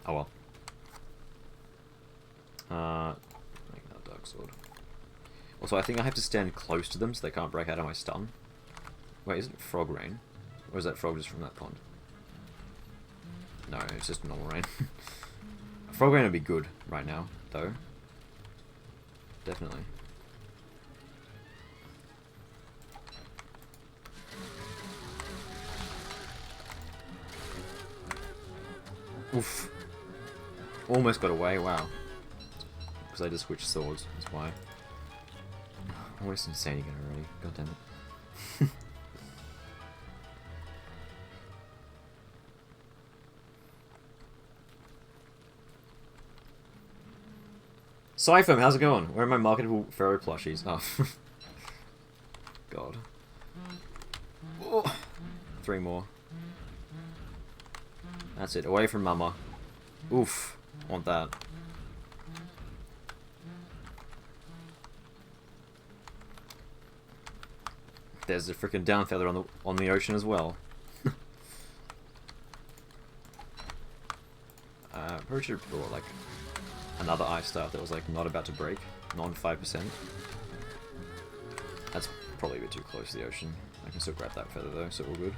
Oh well. Make another dark sword. Also, I think I have to stand close to them so they can't break out of my stun. Wait, isn't it frog rain? Or is that frog just from that pond? No, it's just normal rain. Frog rain would be good right now, though. Definitely. Oof. Almost got away, wow. Because I just switched swords, that's why. Almost insane again already, god damn it. Cypham, how's it going? Where are my marketable Freddo plushies? Oh. God. Oh. 3 more. That's it, away from mama. Oof, want that. There's a freaking down feather on the ocean as well. Probably should have brought like another ice staff that was like not about to break, non 5%. That's probably a bit too close to the ocean. I can still grab that feather though, so all good.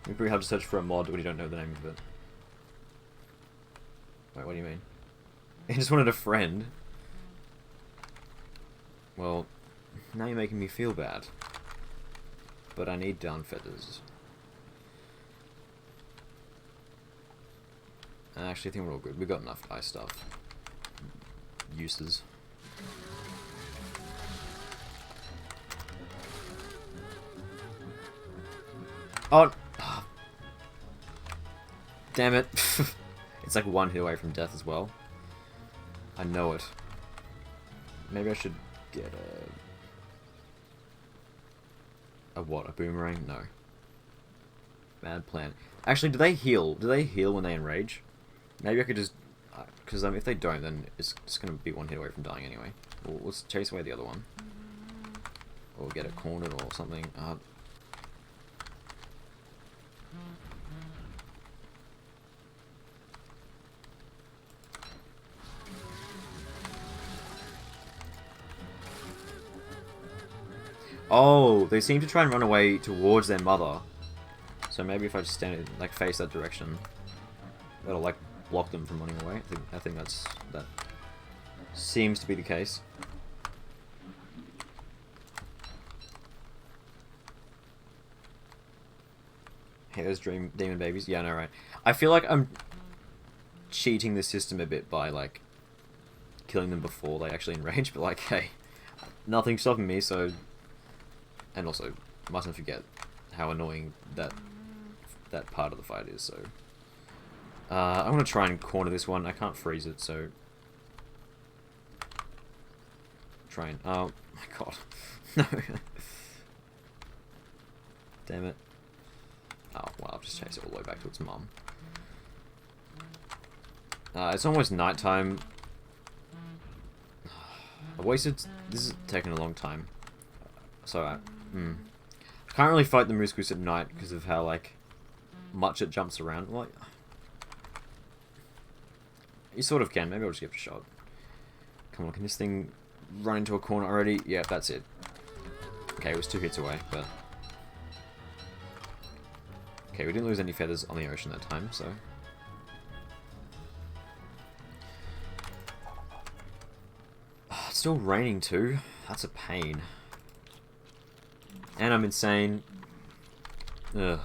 We probably have to search for a mod when you don't know the name of it. Wait, what do you mean? I just wanted a friend. Well, now you're making me feel bad. But I need down feathers. Actually, I think we're all good. We've got enough ice stuff. Uses. Oh! Damn it. It's like 1 hit away from death as well. I know it. Maybe I should get a what? A boomerang? No. Bad plan. Actually, do they heal? Do they heal when they enrage? Maybe I could just... Because if they don't, then it's just going to be 1 hit away from dying anyway. Well, let's chase away the other one. Or get it cornered or something. Oh, they seem to try and run away towards their mother. So maybe if I just stand, like, face that direction, that'll, like, block them from running away. I think that seems to be the case. Hey, those demon babies. Yeah, I know, right? I feel like I'm cheating the system a bit by, like, killing them before they actually enrage, but, like, hey, nothing's stopping me, so... And also, mustn't forget how annoying that part of the fight is, so... I'm gonna try and corner this one. I can't freeze it, so... Try and... Oh, my god. No. Damn it. Oh, well, I'll just chase it all the way back to its mum. It's almost nighttime. I wasted... This is taking a long time. So, I can't really fight the moose goose at night because of how, like, much it jumps around. Like, you sort of can. Maybe I'll just give it a shot. Come on, can this thing run into a corner already? Yeah, that's it. Okay, it was 2 hits away, but... Okay, we didn't lose any feathers on the ocean that time, so... Oh, it's still raining too. That's a pain. And I'm insane. Ugh.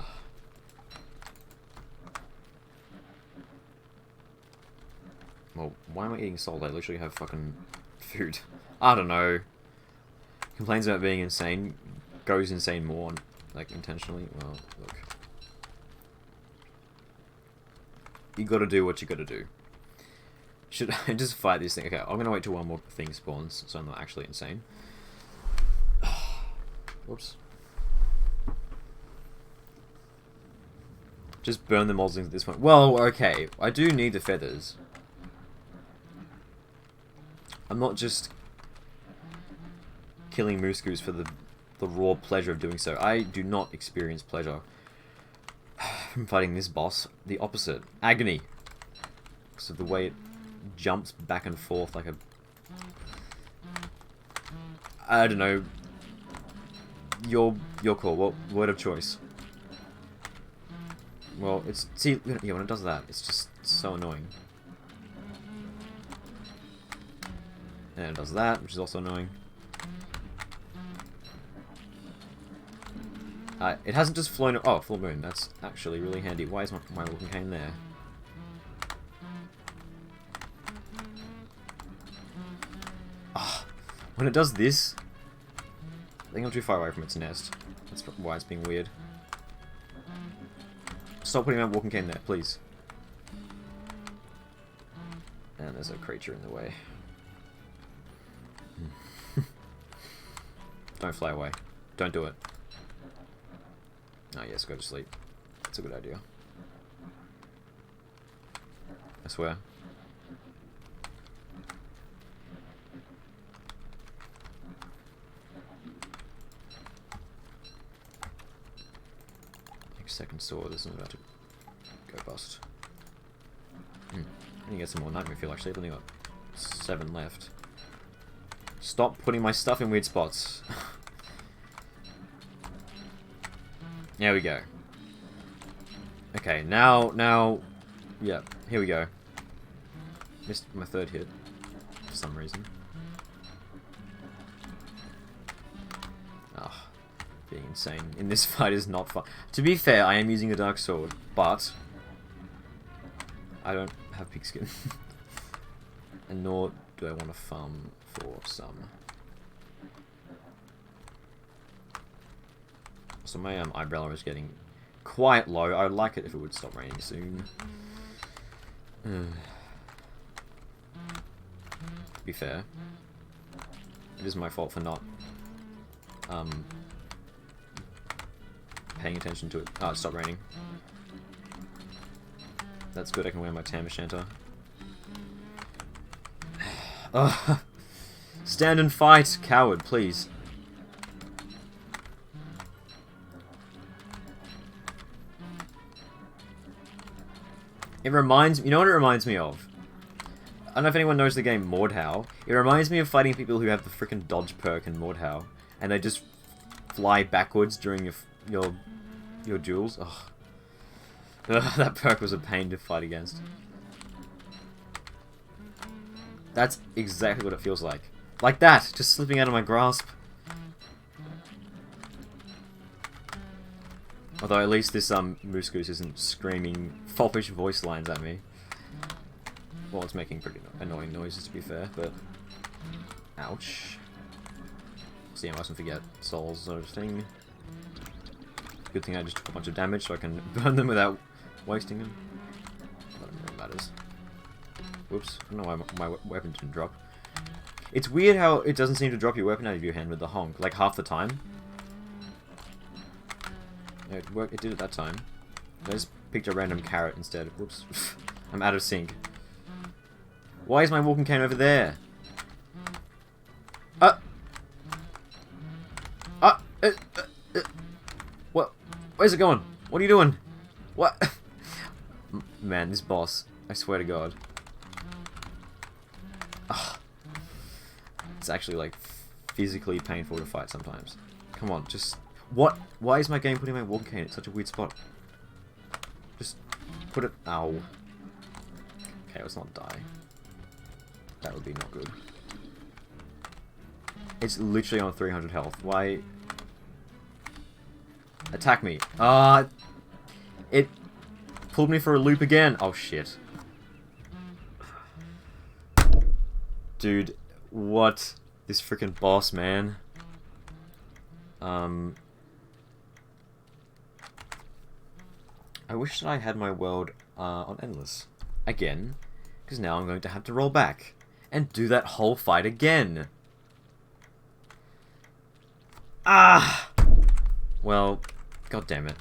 Well, why am I eating salt? I literally have fucking food. I don't know. Complains about being insane. Goes insane more, like, intentionally. Well, look. You gotta do what you gotta do. Should I just fight this thing? Okay, I'm gonna wait till one more thing spawns, so I'm not actually insane. Whoops. Just burn the moldings at this point. Well, okay. I do need the feathers. I'm not just killing moose goose for the raw pleasure of doing so. I do not experience pleasure from fighting this boss. The opposite. Agony. Because of the way it jumps back and forth like a... I don't know... Your call. What word of choice? Well, it's... See, yeah, when it does that, it's just so annoying. And it does that, which is also annoying. It hasn't just flown... Oh, full moon. That's actually really handy. Why is my walking cane there? Oh, when it does this... I think I'm too far away from its nest. That's why it's being weird. Stop putting my walking cane there, please. And there's a creature in the way. Don't fly away. Don't do it. Oh yes, go to sleep. That's a good idea. I swear. Second sword, this is about to go bust. I need to get some more nightmare fuel actually, I've only got 7 left. Stop putting my stuff in weird spots. There we go. Okay, now, yeah, here we go. Missed my 3rd hit, for some reason. Ah. Being insane in this fight is not fun. To be fair, I am using a dark sword, but I don't have pigskin. And nor do I want to farm for some. So my umbrella is getting quite low. I would like it if it would stop raining soon. To be fair, it is my fault for not paying attention to it. Oh, it stopped raining. That's good, I can wear my tam o'shanter. Oh, stand and fight, coward, please. It reminds me, you know what it reminds me of? I don't know if anyone knows the game Mordhau. It reminds me of fighting people who have the frickin' dodge perk in Mordhau, and they just fly backwards during your duels. Ugh. Ugh, that perk was a pain to fight against. That's exactly what it feels like. Like that, just slipping out of my grasp. Although at least this Moose Goose isn't screaming foppish voice lines at me. Well, it's making pretty annoying noises to be fair, but ouch. See, I mustn't forget souls sort of thing. Good thing I just took a bunch of damage so I can burn them without wasting them. I don't know what matters. Whoops, I don't know why my weapon didn't drop. It's weird how it doesn't seem to drop your weapon out of your hand with the honk, like half the time. Yeah, it worked, it did it that time. I just picked a random carrot instead. Whoops. I'm out of sync. Why is my walking cane over there? What? Where's it going? What are you doing? What? Man, this boss. I swear to God. Ugh. It's actually, like, physically painful to fight sometimes. Come on, just... What? Why is my game putting my walking cane at such a weird spot? Just put it... Ow. Okay, let's not die. That would be not good. It's literally on 300 health. Why... Attack me. It pulled me for a loop again. Oh, shit. Dude, what? This freaking boss, man. I wish that I had my world on Endless. Again. Because now I'm going to have to roll back. And do that whole fight again. Ah! Well, god damn it.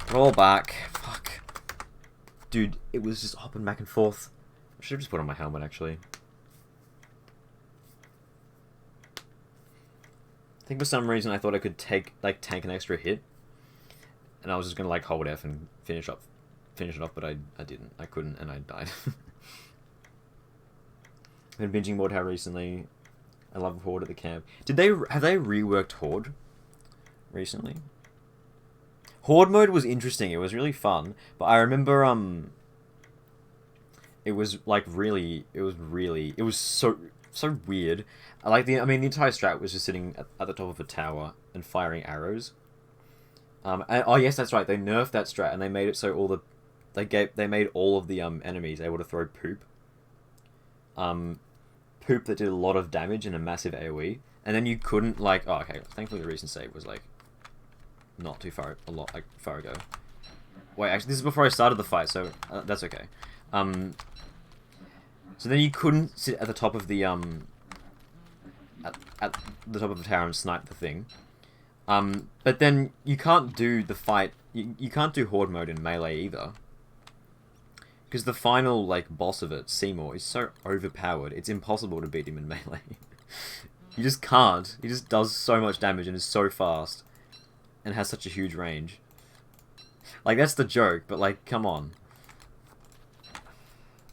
Roll back. Fuck. Dude, it was just hopping back and forth. I should have just put on my helmet, actually. I think for some reason I thought I could tank an extra hit. And I was just gonna like hold F and finish it off, but I didn't. I couldn't, and I died. I've been binging Mordhau recently. I love Horde at the camp. Have they reworked Horde recently? Horde mode was interesting. It was really fun, but I remember it was like it was so weird. The entire strat was just sitting at the top of a tower and firing arrows. Oh yes, that's right. They nerfed that strat and they made it so they made all of the enemies able to throw poop. Poop that did a lot of damage and a massive AoE, and then you couldn't thankfully the recent save was like not too far far ago. Wait, actually, this is before I started the fight, so that's okay. So then you couldn't sit at the top of the at the top of the tower and snipe the thing. But then you can't do the fight. You can't do Horde mode in melee either. Because the final, boss of it, Seymour, is so overpowered, it's impossible to beat him in melee. You just can't. He just does so much damage and is so fast. And has such a huge range. That's the joke, but, come on.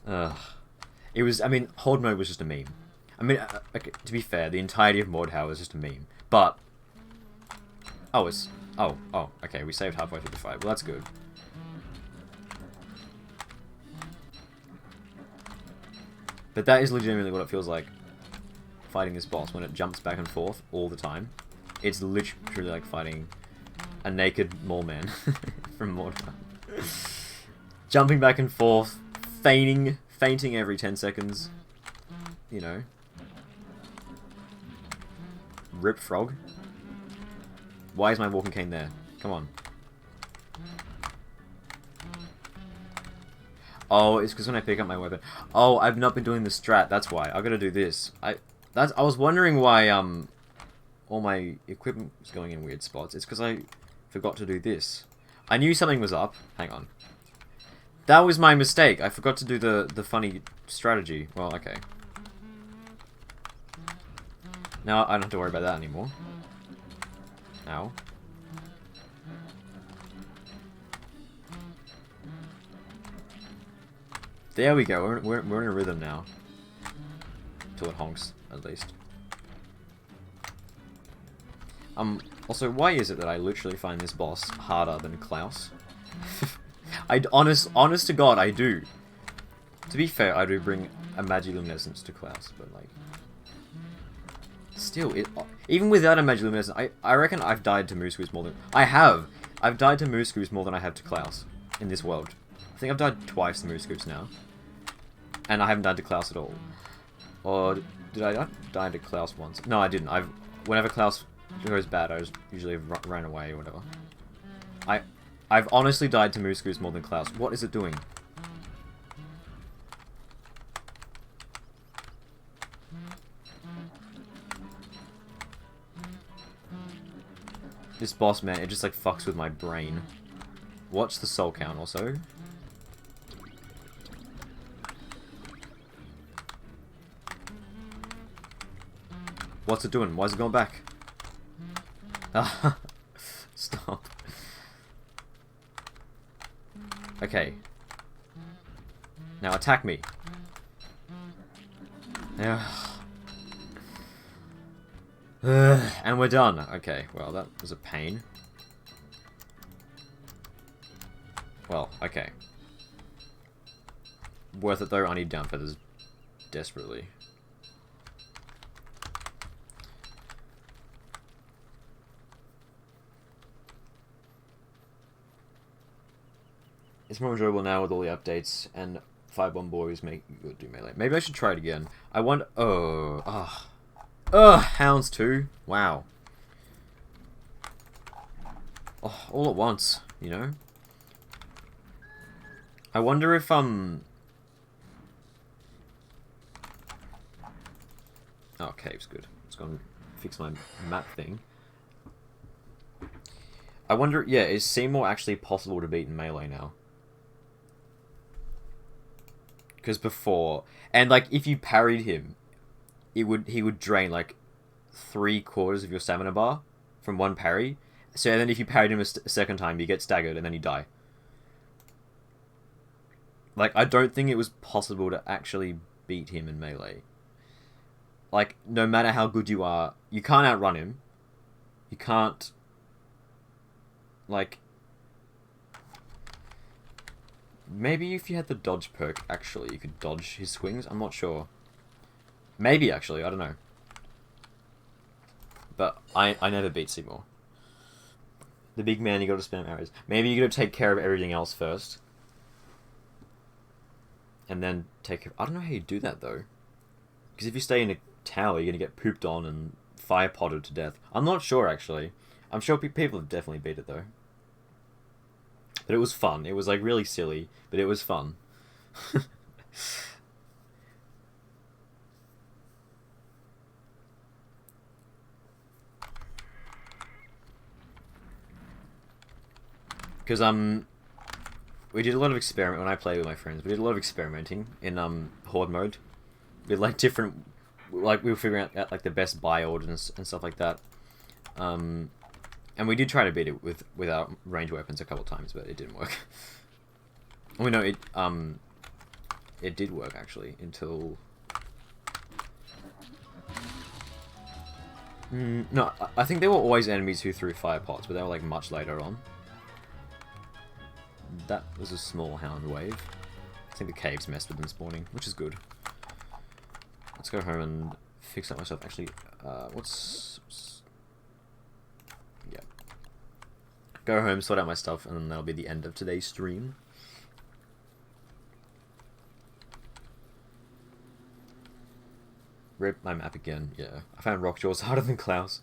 Horde mode was just a meme. Okay, to be fair, the entirety of Mordhau is just a meme. But... Oh, okay, we saved halfway through the fight. Well, that's good. But that is legitimately what it feels like fighting this boss when it jumps back and forth all the time. It's literally like fighting a naked mole man from Mordor. Jumping back and forth, fainting every 10 seconds. You know. Rip frog. Why is my walking cane there? Come on. Oh, it's because when I pick up my weapon... Oh, I've not been doing the strat, that's why. I've got to do this. I was wondering why all my equipment was going in weird spots. It's because I forgot to do this. I knew something was up. Hang on. That was my mistake. I forgot to do the funny strategy. Well, okay. Now I don't have to worry about that anymore. Ow. There we go. We're in a rhythm now. Till it honks, at least. Also, why is it that I literally find this boss harder than Klaus? Honest to God, I do. To be fair, I do bring a Magiluminescence to Klaus, but still, even without a Magiluminescence, I reckon I've died to Moosgoose more than... I've died to Moosgoose more than I have to Klaus in this world. I think I've died twice to Moosgoose now. And I haven't died to Klaus at all. Or did I die to Klaus once? No, I didn't. Whenever Klaus goes bad, I usually ran away or whatever. I've honestly died to Moosgoose more than Klaus. What is it doing? This boss, man, it just fucks with my brain. What's the soul count also? What's it doing? Why is it going back? Stop. Okay. Now attack me. And we're done. Okay, well, that was a pain. Well, okay. Worth it though, I need down feathers desperately. It's more enjoyable now with all the updates, and Firebomb Boys make you do melee. Maybe I should try it again. I wonder... Hounds too? Wow. Oh, all at once, you know? I wonder if, Oh, cave's good. Let's go and fix my map thing. I wonder, yeah, is Seymour actually possible to beat in melee now? Because before... And, if you parried him, he would drain, 3/4 of your stamina bar from one parry. So then if you parried him a second time, you get staggered and then you die. I don't think it was possible to actually beat him in melee. like, no matter how good you are, you can't outrun him. You can't, like... Maybe if you had the dodge perk, actually, you could dodge his swings. I'm not sure. Maybe, actually. I don't know. But I never beat Seymour. The big man, you gotta spam arrows. Maybe you gotta take care of everything else first. And then take... I don't know how you do that, though. Because if you stay in a tower, you're gonna get pooped on and fire potted to death. I'm not sure, actually. I'm sure people have definitely beat it, though. But it was fun. It was, like, really silly, but it was fun. Because, we did a lot of experiment when I played with my friends. We did a lot of experimenting in, Horde mode. We had, like, different... Like, we were figuring out, like, the best buy orders and stuff like that. And we did try to beat it with our range weapons a couple times, but it didn't work. We know it did work actually until no, I think there were always enemies who threw fire pots, but they were like much later on. That was a small hound wave. I think the caves messed with them spawning, which is good. Let's go home and fix up myself. Actually, yeah. Go home, sort out my stuff, and then that'll be the end of today's stream. Rip my map again, yeah. I found Rockjaw's harder than Klaus.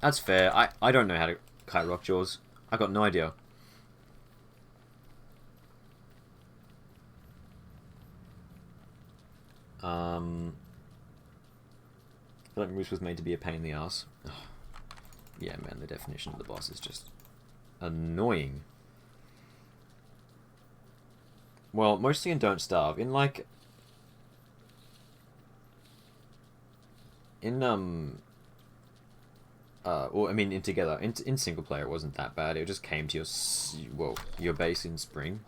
That's fair. I don't know how to kite Rockjaws. I got no idea. I feel like Moose was made to be a pain in the ass. Ugh. Yeah, man, the definition of the boss is just annoying. Well, mostly in Don't Starve. In, like... In, well, I mean, in Together. In single player, it wasn't that bad. It just came to your base in spring.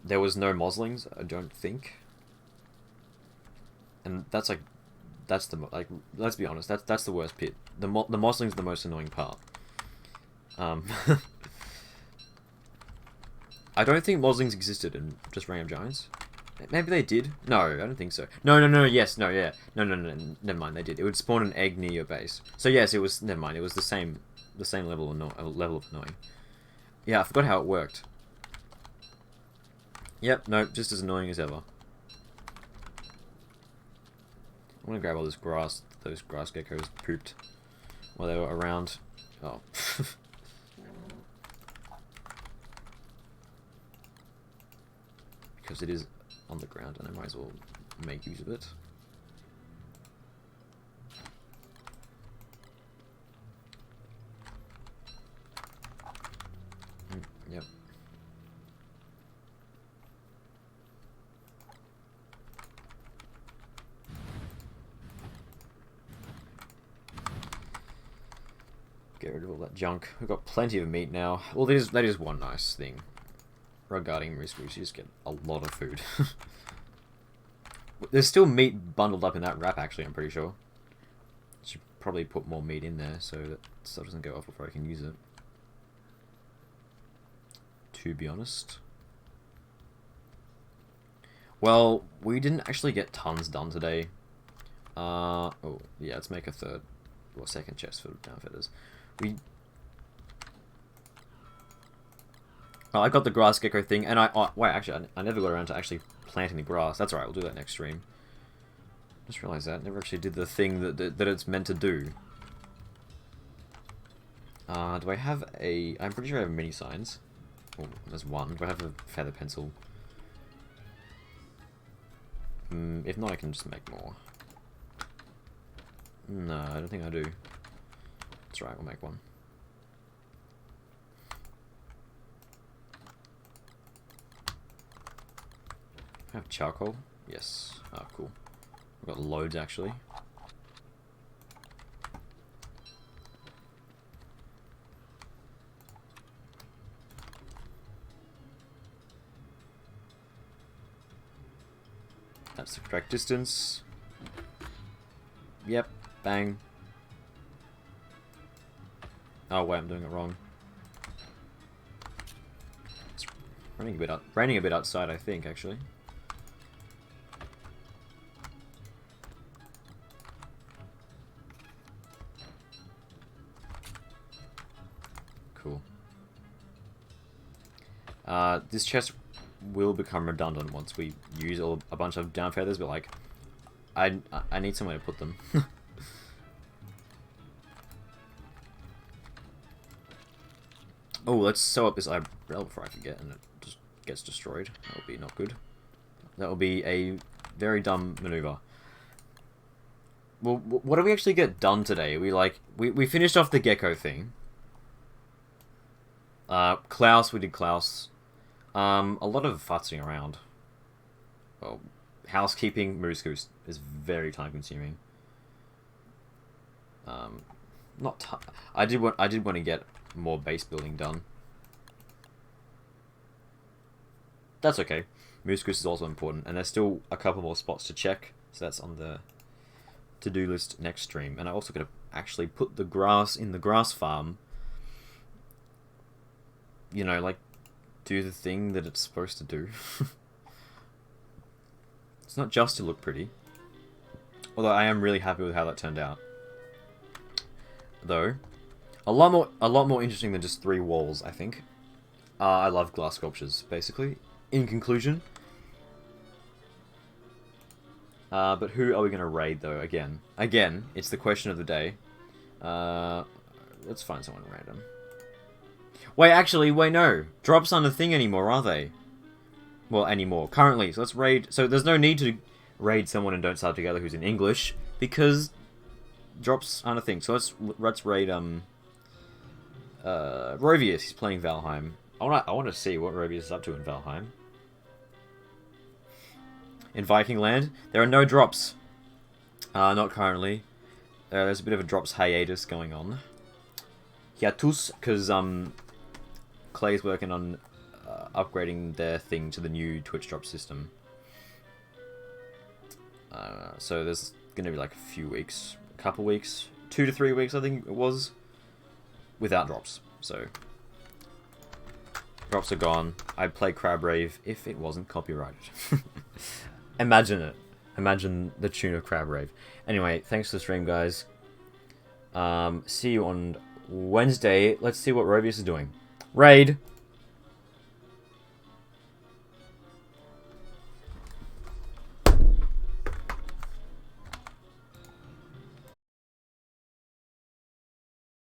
There was no Moslings, I don't think. And that's, like... That's the... Like, let's be honest, that's the worst pit. The Mosling's the most annoying part. I don't think Moslings existed in just Random Giants. Maybe they did. No, I don't think so. No, yes, no, yeah. No, never mind, they did. It would spawn an egg near your base. So yes, it was, never mind, it was the same level of annoying. Yeah, I forgot how it worked. Yep, no, just as annoying as ever. I'm gonna grab all this grass those grass geckos pooped while they were around. Oh. Because it is on the ground and I might as well make use of it. Yep. Get rid of all that junk. We've got plenty of meat now. Well, that is one nice thing regarding Moose Goose. You just get a lot of food. There's still meat bundled up in that wrap, actually, I'm pretty sure. Should probably put more meat in there so that stuff doesn't go off before I can use it. To be honest. Well, we didn't actually get tons done today. Oh, yeah, let's make a third or second chest for downfitters. I got the grass gecko thing, and wait, actually, I never got around to actually planting the grass. That's alright, we'll do that next stream. Just realised that. Never actually did the thing that it's meant to do. Do I have a... I'm pretty sure I have mini signs. Oh, there's one. Do I have a feather pencil? If not, I can just make more. No, I don't think I do. That's right, we'll make one. I have charcoal? Yes. Oh, cool. We've got loads, actually. That's the correct distance. Yep. Bang. Oh wait, I'm doing it wrong. It's raining a bit outside, I think, actually. Cool. This chest will become redundant once we use a bunch of down feathers, but like, I need somewhere to put them. Oh, let's sew up this umbrella before I forget, and it just gets destroyed. That would be not good. That would be a very dumb maneuver. Well, what did we actually get done today? We finished off the gecko thing. Klaus, we did Klaus. A lot of futzing around. Well, housekeeping, Moose Goose is very time consuming. I did want to get more base building done. That's okay. Moose Goose is also important, and there's still a couple more spots to check, so that's on the to-do list next stream. And I also gotta actually put the grass in the grass farm. You know, like, do the thing that it's supposed to do. It's not just to look pretty. Although I am really happy with how that turned out. Though, a lot more interesting than just 3 walls, I think. I love glass sculptures, basically. In conclusion. But who are we going to raid, though, again? Again, it's the question of the day. Let's find someone random. Wait, actually, wait, no. Drops aren't a thing anymore, are they? Well, anymore. Currently, so let's raid... So there's no need to raid someone in Don't Starve Together who's in English, because drops aren't a thing. So let's raid, Rovius. He's playing Valheim. I want to see what Rovius is up to in Valheim. In Viking Land, there are no drops. Not currently. There's a bit of a drops hiatus going on. Hiatus, because, Clay's working on upgrading their thing to the new Twitch drop system. So there's going to be like a few weeks, a couple weeks, 2 to 3 weeks I think it was, without drops. So drops are gone. I'd play Crab Rave if it wasn't copyrighted. Imagine it. Imagine the tune of Crab Rave. Anyway, thanks for the stream, guys. See you on Wednesday. Let's see what Rovius is doing. Raid!